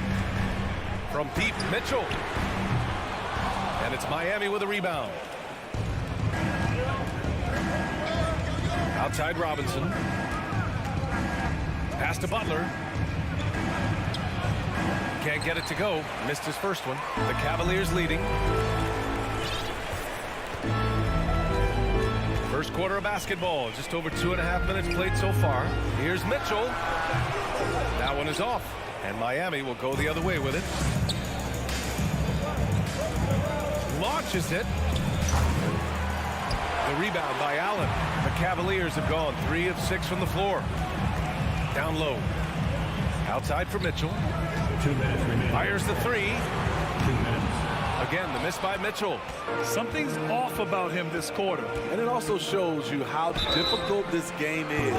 From deep, Mitchell. And it's Miami with a rebound. Outside Robinson. Pass to Butler. Can't get it to go. Missed his first one. The Cavaliers leading. First quarter of basketball. Just over 2.5 minutes played so far. Here's Mitchell. That one is off. And Miami will go the other way with it. Launches it. The rebound by Allen. The Cavaliers have gone 3 of 6 from the floor. Down low. Outside for Mitchell. 2 minutes remaining. Fires the three. 2 minutes. Again, the miss by Mitchell. Something's off about him this quarter. And it also shows you how difficult this game is.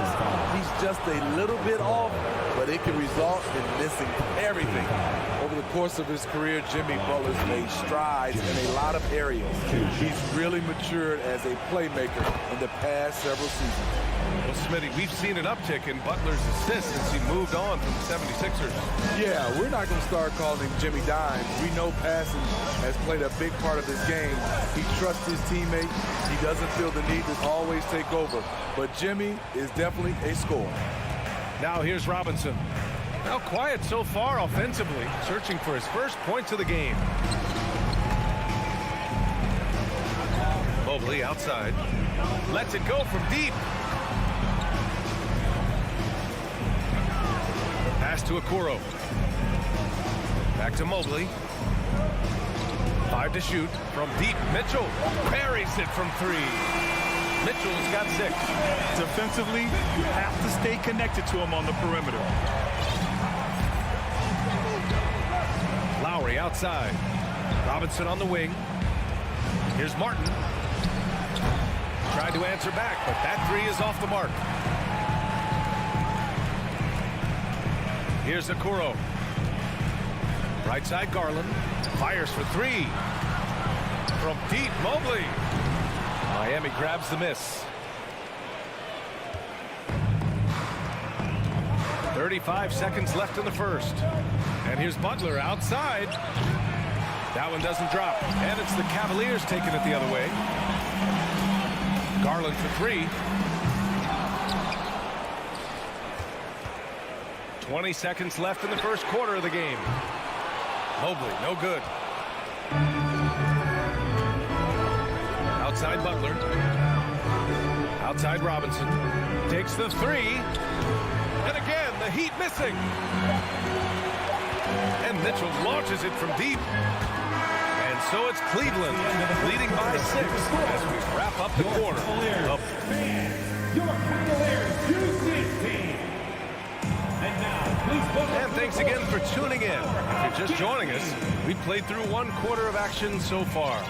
He's just a little bit off, but it can result in missing everything. Over the course of his career, Jimmy Butler's made strides in a lot of areas. He's really matured as a playmaker in the past several seasons. Well, Smitty, we've seen an uptick in Butler's assists since he moved on from the 76ers. Yeah, we're not going to start calling him Jimmy Dimes. We know passing has played a big part of his game. He trusts his teammates. He doesn't feel the need to always take over. But Jimmy is definitely a scorer. Now here's Robinson. Now quiet so far offensively, searching for his first points of the game. Mobley outside. Lets it go from deep. Pass to Okoro. Back to Mobley. 5 to shoot from deep. Mitchell parries it from 3. Mitchell's got 6. Defensively, you have to stay connected to him on the perimeter. Lowry outside. Robinson on the wing. Here's Martin. Tried to answer back, but that 3 is off the mark. Here's Okoro. Right side Garland. Fires for 3. From deep, Mobley. Miami grabs the miss. 35 seconds left in the first. And here's Butler outside. That one doesn't drop. And it's the Cavaliers taking it the other way. Garland for 3. 20 seconds left in the first quarter of the game. Mobley, no good. Outside Butler. Outside Robinson. Takes the 3. And again, the Heat missing. And Mitchell launches it from deep. And so it's Cleveland leading by 6 as we wrap up the quarter. Your Cavaliers use team. And now, please. And thanks again for tuning in. If you're just joining us, we've played through 1 quarter of action so far.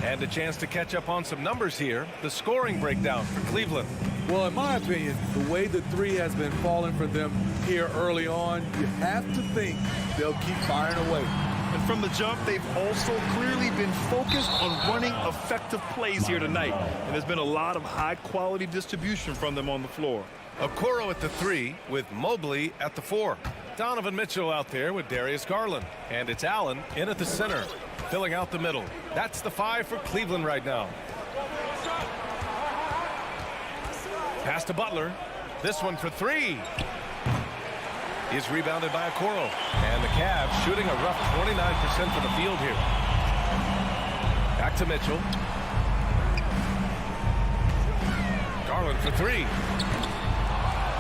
And a chance to catch up on some numbers here. The scoring breakdown for Cleveland. Well, in my opinion, the way the 3 has been falling for them here early on, you have to think they'll keep firing away. And from the jump, they've also clearly been focused on running effective plays here tonight. And there's been a lot of high-quality distribution from them on the floor. Okoro at the 3 with Mobley at the 4. Donovan Mitchell out there with Darius Garland. And it's Allen in at the center, filling out the middle. That's the 5 for Cleveland right now. Pass to Butler. This one for 3. Is rebounded by Okoro. And the Cavs shooting a rough 29% from the field here. Back to Mitchell. Garland for 3.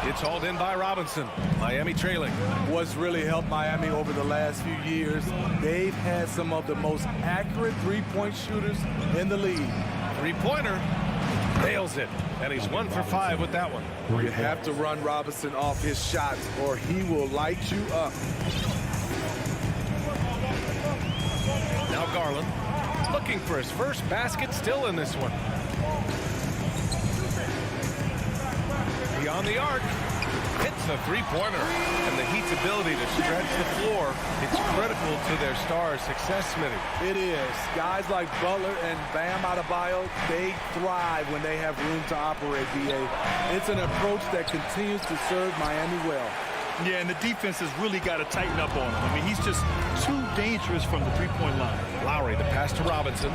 It's hauled in by Robinson. Miami trailing. What's really helped Miami over the last few years, they've had some of the most accurate three-point shooters in the league. Three-pointer. Nails it. And he's 1 for 5 with that one. You have to run Robinson off his shots or he will light you up. Now Garland looking for his first basket, still in this one. Beyond the arc. Hits the three-pointer. And the Heat's ability to stretch the floor, it's critical to their stars' success, Smitty. It is. Guys like Butler and Bam Adebayo, they thrive when they have room to operate, B.A. It's an approach that continues to serve Miami well. Yeah, and the defense has really got to tighten up on him. I mean, he's just too dangerous from the three-point line. Lowry, the pass to Robinson.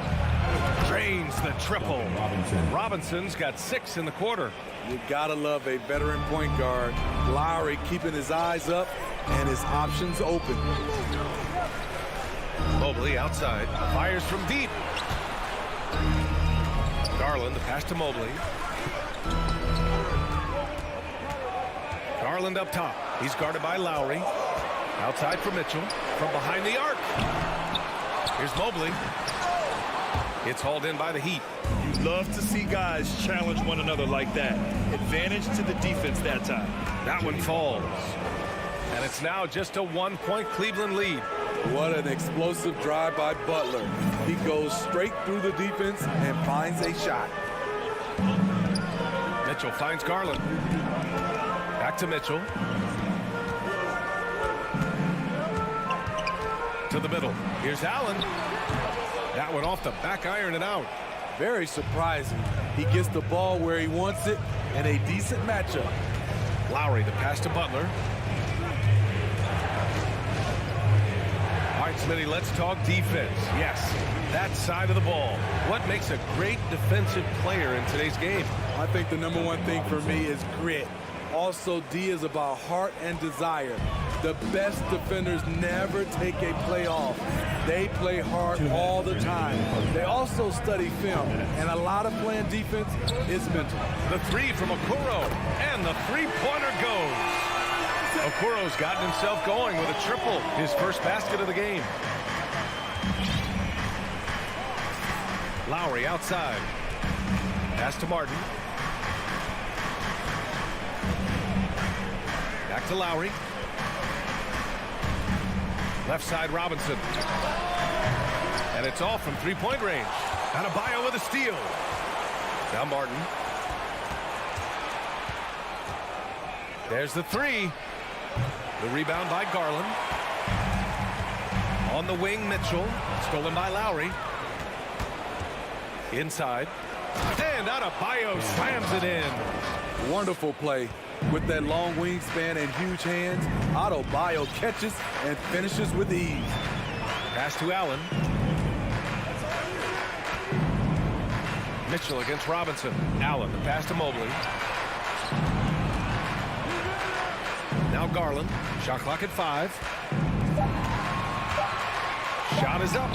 Drains the triple. Robinson's got 6 in the quarter. You gotta love a veteran point guard. Lowry keeping his eyes up and his options open. Mobley outside. Fires from deep. Garland, the pass to Mobley. Garland up top. He's guarded by Lowry. Outside for Mitchell. From behind the arc. Here's Mobley. It's hauled in by the Heat. You love to see guys challenge one another like that. Advantage to the defense that time. That one falls. And it's now just a 1-point Cleveland lead. What an explosive drive by Butler. He goes straight through the defense and finds a shot. Mitchell finds Garland. Back to Mitchell. To the middle. Here's Allen. That one off the back iron and out. Very surprising. He gets the ball where he wants it in a decent matchup. Lowry, the pass to Butler. All right, Smitty, let's talk defense. Yes, that side of the ball. What makes a great defensive player in today's game? I think the number one thing for me is grit. Also, D is about heart and desire. The best defenders never take a play off. They play hard all the time. They also study film, and a lot of playing defense is mental. The 3 from Okoro, and the three-pointer goes. Okoro's gotten himself going with a triple, his first basket of the game. Lowry outside. Pass to Martin. Back to Lowry. Left side Robinson. And it's off from three-point range. Adebayo with a steal. Now Martin. There's the 3. The rebound by Garland. On the wing, Mitchell. Stolen by Lowry. Inside. And Adebayo slams it in. Wonderful play. With that long wingspan and huge hands, Adebayo catches and finishes with ease. Pass to Allen. Mitchell against Robinson. Allen, the pass to Mobley. Now Garland. Shot clock at 5. Shot is up.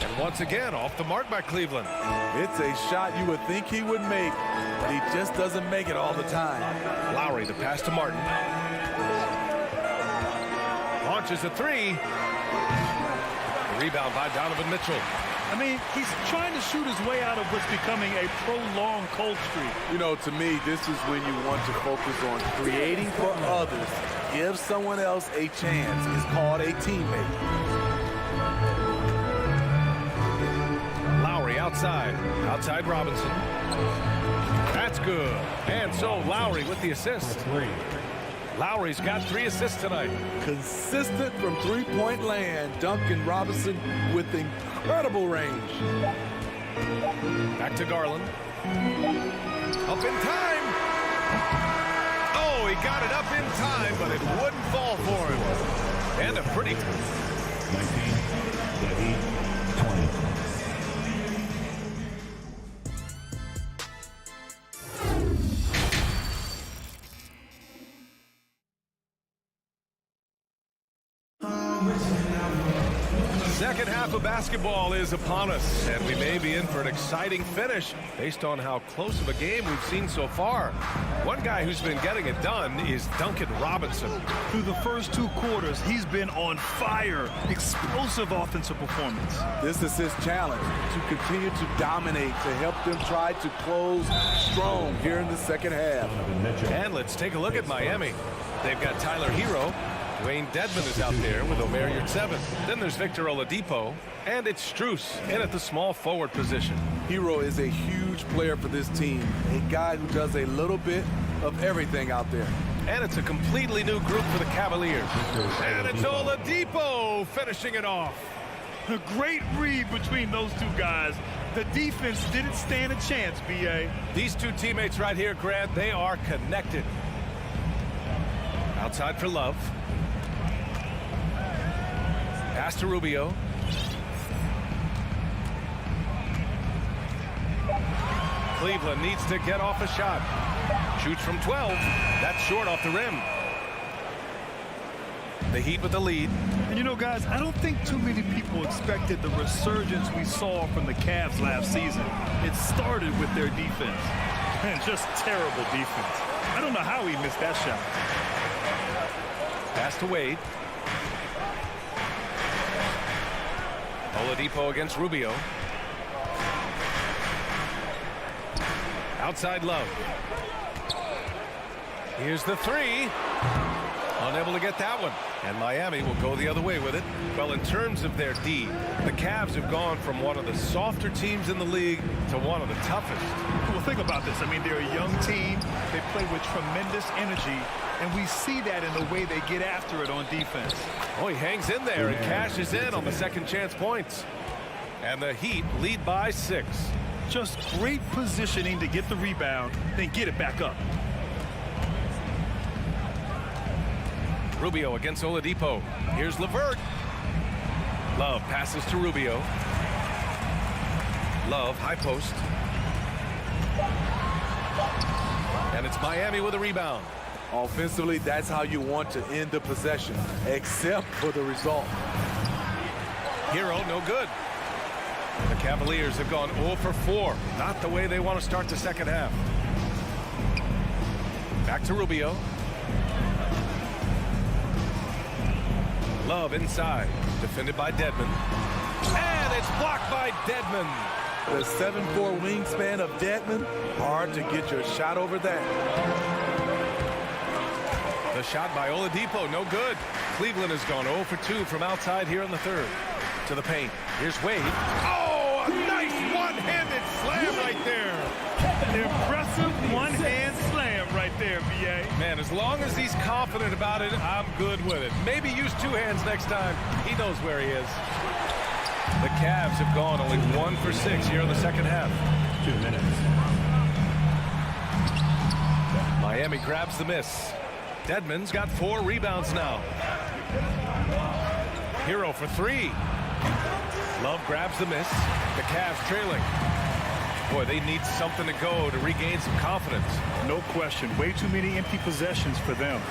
And once again, off the mark by Cleveland. It's a shot you would think he would make, but he just doesn't make it all the time. Lowry, the pass to Martin. Launches a 3. Rebound by Donovan Mitchell. I mean, he's trying to shoot his way out of what's becoming a prolonged cold streak. You know, to me, this is when you want to focus on creating for others. Give someone else a chance. It's called a teammate. Lowry outside. Outside Robinson. That's good. And so Lowry with the assist. Lowry's got 3 assists tonight. Consistent from three-point land. Duncan Robinson with incredible range. Back to Garland. Up in time. Oh, he got it up in time, but it wouldn't fall for him. And a pretty... 19, 20. Second half of basketball is upon us, and we may be in for an exciting finish based on how close of a game we've seen so far. One guy who's been getting it done is Duncan Robinson. Through the first 2 quarters, he's been on fire. Explosive offensive performance. This is his challenge, to continue to dominate, to help them try to close strong here in the second half. And let's take a look at Miami. They've got Tyler Hero. Wayne Dedman is out there with Omer Yurtseven. Then there's Victor Oladipo, and it's Strus in at the small forward position. Hero is a huge player for this team, a guy who does a little bit of everything out there. And it's a completely new group for the Cavaliers. And it's Oladipo finishing it off. A great read between those 2 guys. The defense didn't stand a chance, B.A. These 2 teammates right here, Grant, they are connected. Outside for Love. Pass to Rubio. Cleveland needs to get off a shot. Shoots from 12. That's short off the rim. The Heat with the lead. And you know, guys, I don't think too many people expected the resurgence we saw from the Cavs last season. It started with their defense. And just terrible defense. I don't know how he missed that shot. Pass to Wade. Oladipo against Rubio. Outside Love. Here's the 3. Unable to get that one. And Miami will go the other way with it. Well, in terms of their D, the Cavs have gone from one of the softer teams in the league to one of the toughest. Well, think about this. I mean, they're a young team. They play with tremendous energy. And we see that in the way they get after it on defense. Oh, he hangs in there and cashes in on the second chance points. And the Heat lead by 6. Just great positioning to get the rebound, then get it back up. Rubio against Oladipo. Here's LeVert. Love passes to Rubio. Love, high post. And it's Miami with a rebound. Offensively, that's how you want to end the possession, except for the result. Hero, no good. The Cavaliers have gone 0 for 4. Not the way they want to start the second half. Back to Rubio. Love inside. Defended by Dedman. And it's blocked by Dedman. The 7'4" wingspan of Dedman. Hard to get your shot over that. The shot by Oladipo, no good. Cleveland has gone 0 for 2 from outside here in the third. To the paint. Here's Wade. Oh, a nice one-handed slam right there. Impressive one-hand slam right there, B.A. Man, as long as he's confident about it, I'm good with it. Maybe use 2 hands next time. He knows where he is. The Cavs have gone only 1 for 6 here in the second half. 2 minutes. Miami grabs the miss. Dedman's got 4 rebounds now. Hero for 3. Love grabs the miss. The Cavs trailing. Boy, they need something to go to regain some confidence. No question. Way too many empty possessions for them.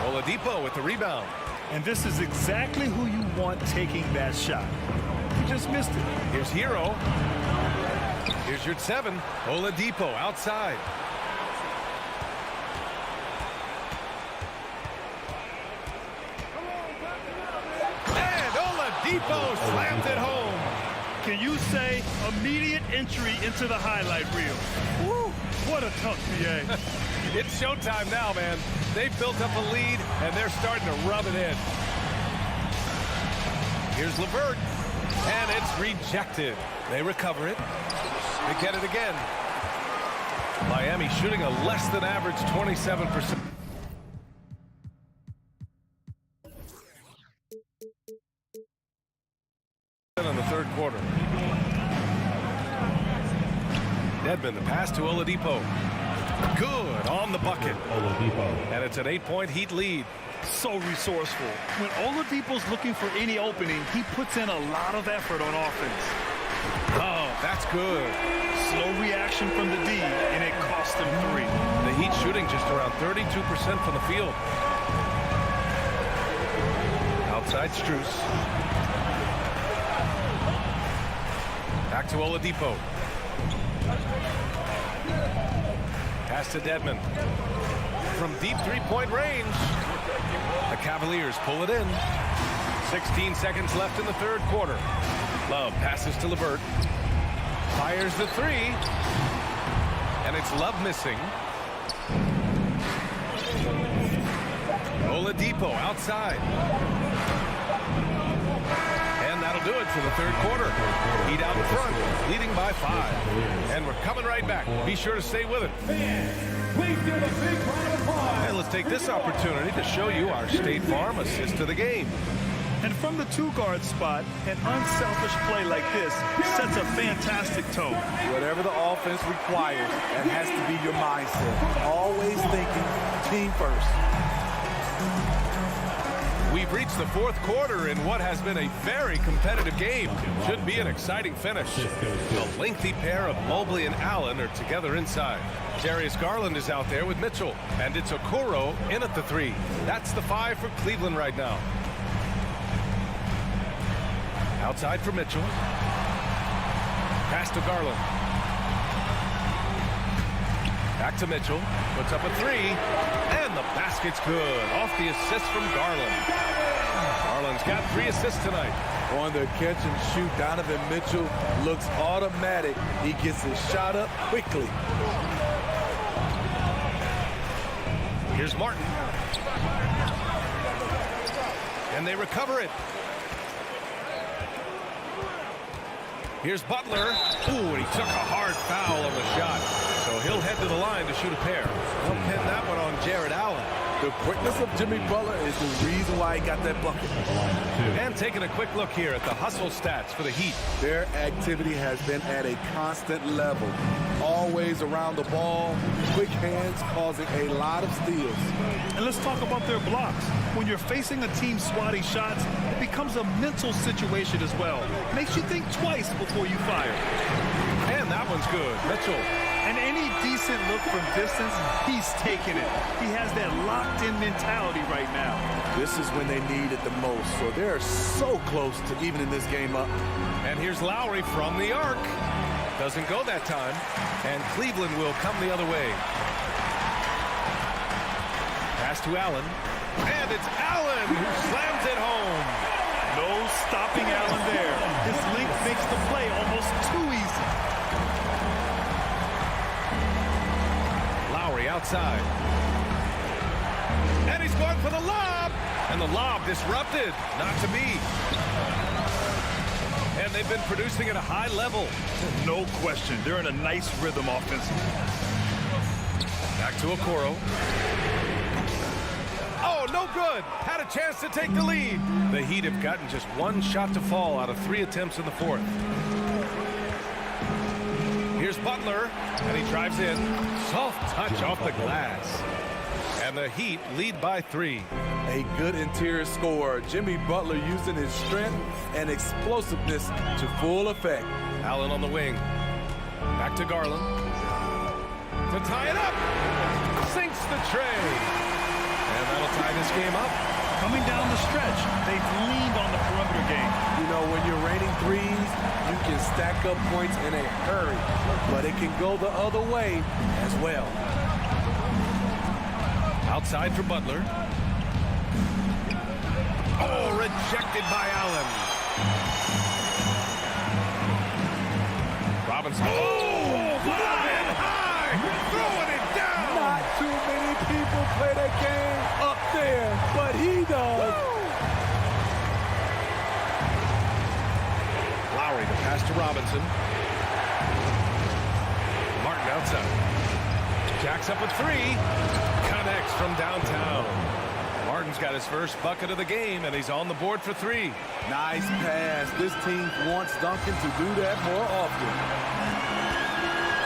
Oladipo with the rebound. And this is exactly who you want taking that shot. He just missed it. Here's Hero. Here's your 7. Oladipo outside. And Oladipo slammed it home. Can you say immediate entry into the highlight reel? Woo, what a tough PA. It's showtime now, man. They've built up a lead, and they're starting to rub it in. Here's LeVert, and it's rejected. They recover it. They get it again. Miami shooting a less than average 27%. In the third quarter. Dedman, the pass to Oladipo. Good on the bucket. And it's an 8-point Heat lead. So resourceful. When Oladipo's looking for any opening, he puts in a lot of effort on offense. Oh, that's good. Slow reaction from the D, and it cost him 3. The Heat shooting just around 32% from the field. Outside Strus. Back to Oladipo. Pass to Dedmon. From deep three-point range. The Cavaliers pull it in. 16 seconds left in the third quarter. Love passes to LeVert. Fires the 3. And it's Love missing. Oladipo outside. And that'll do it for the third quarter. Heat out in front, leading by 5. And we're coming right back. Be sure to stay with it. Please give a big round of applause. And let's take this opportunity to show you our State Farm assist to the game. And from the 2-guard spot, an unselfish play like this sets a fantastic tone. Whatever the offense requires, that has to be your mindset. Always thinking team first. We've reached the fourth quarter in what has been a very competitive game. Should be an exciting finish. The lengthy pair of Mobley and Allen are together inside. Darius Garland is out there with Mitchell. And it's Okoro in at the 3. That's the 5 for Cleveland right now. Outside for Mitchell. Pass to Garland. Back to Mitchell. Puts up a 3. And the basket's good. Off the assist from Garland. Garland's got 3 assists tonight. On the catch and shoot, Donovan Mitchell looks automatic. He gets his shot up quickly. Here's Martin. And they recover it. Here's Butler. Ooh, and he took a hard foul on the shot. So he'll head to the line to shoot a pair. He'll pin that one on Jared Allen. The quickness of Jimmy Butler is the reason why he got that bucket. And taking a quick look here at the hustle stats for the Heat. Their activity has been at a constant level. Always around the ball, quick hands causing a lot of steals. And let's talk about their blocks. When you're facing a team swatting shots, it becomes a mental situation as well. Makes you think twice before you fire. And that one's good. Mitchell. And any decent look from distance, he's taking it. He has that locked-in mentality right now. This is when they need it the most, so they're so close to evening this game up. And here's Lowry from the arc. Doesn't go that time. And Cleveland will come the other way. Pass to Allen. And it's Allen who slams it home. No stopping Allen there. His length makes the play almost too easy. Lowry outside. And he's going for the lob. And the lob disrupted. Not to be. And they've been producing at a high level. No question. They're in a nice rhythm offensively. Back to Okoro. Oh, no good. Had a chance to take the lead. The Heat have gotten just 1 shot to fall out of 3 attempts in the fourth. Here's Butler, and he drives in. Soft touch off the glass. And the Heat lead by 3. A good interior scorer. Jimmy Butler using his strength and explosiveness to full effect. Allen on the wing. Back to Garland. To tie it up. Sinks the tray. And that'll tie this game up. Coming down the stretch, they've leaned on the perimeter game. You know, when you're raining threes, you can stack up points in a hurry. But it can go the other way as well. Outside for Butler. Oh, rejected by Allen. Robinson. Oh, flying high. Throwing it down. Not too many people play that game up there, but he does. Lowry, the pass to Robinson. Martin outside. Jacks up with 3. Connects from downtown. Martin's got his first bucket of the game, and he's on the board for 3. Nice pass. This team wants Duncan to do that more often.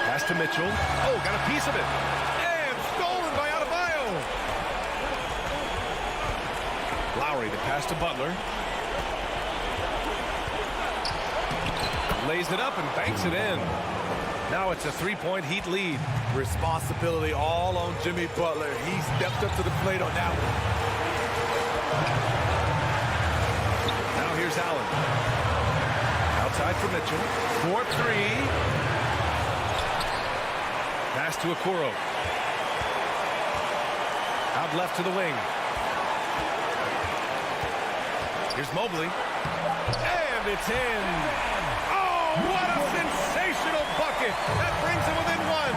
Pass to Mitchell. Oh, got a piece of it. Pass to Butler. Lays it up and banks it in. Now it's a three-point Heat lead. Responsibility all on Jimmy Butler. He stepped up to the plate on that one. Now here's Allen. Outside for Mitchell. 4-3. Pass to Okoro. Out left to the wing. Here's Mobley. And it's in. Oh, what a sensational bucket. That brings him within one.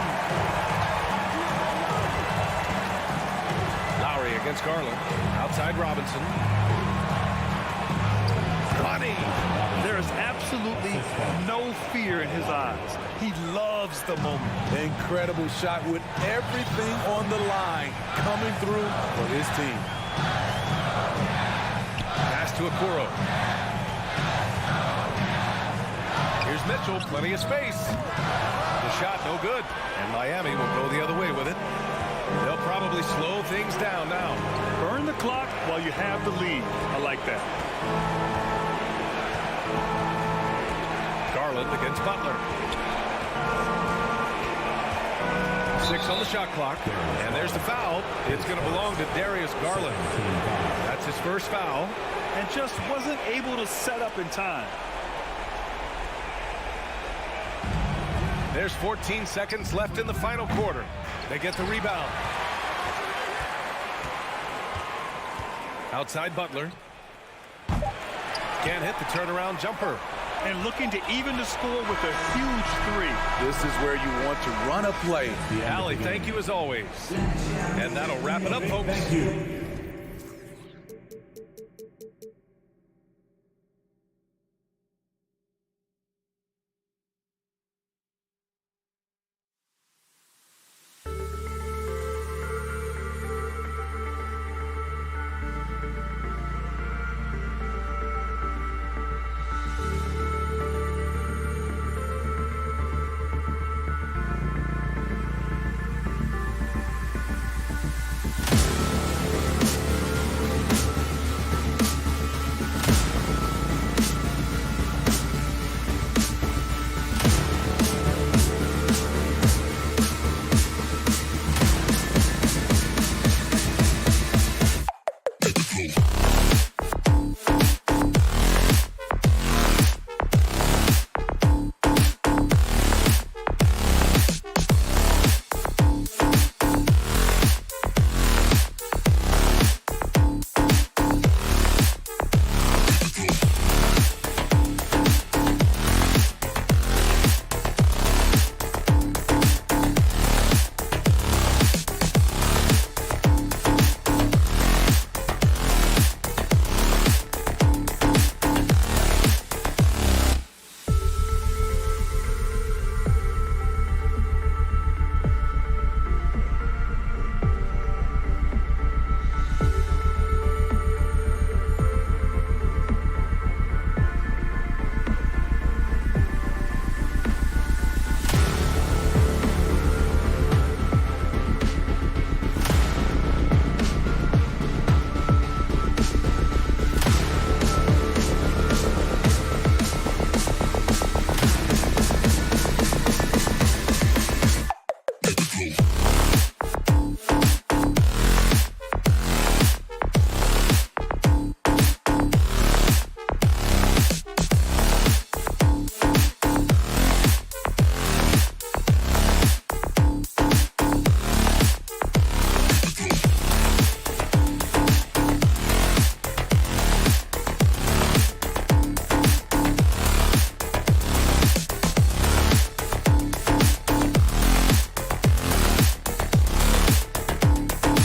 Lowry against Garland. Outside Robinson. Money. There is absolutely no fear in his eyes. He loves the moment. Incredible shot with everything on the line coming through for his team. Pass to Okoro. Here's Mitchell, plenty of space. The shot no good, and Miami will go the other way with it. They'll probably slow things down now. Burn the clock while you have the lead. I like that. Garland against Butler. 6 on the shot clock, and there's the foul. It's going to belong to Darius Garland. That's his first foul. And just wasn't able to set up in time. There's 14 seconds left in the final quarter. They get the rebound. Outside Butler. Can't hit the turnaround jumper. And looking to even the score with a huge three. This is where you want to run a play. Allie, thank you as always. And that'll wrap it up, folks.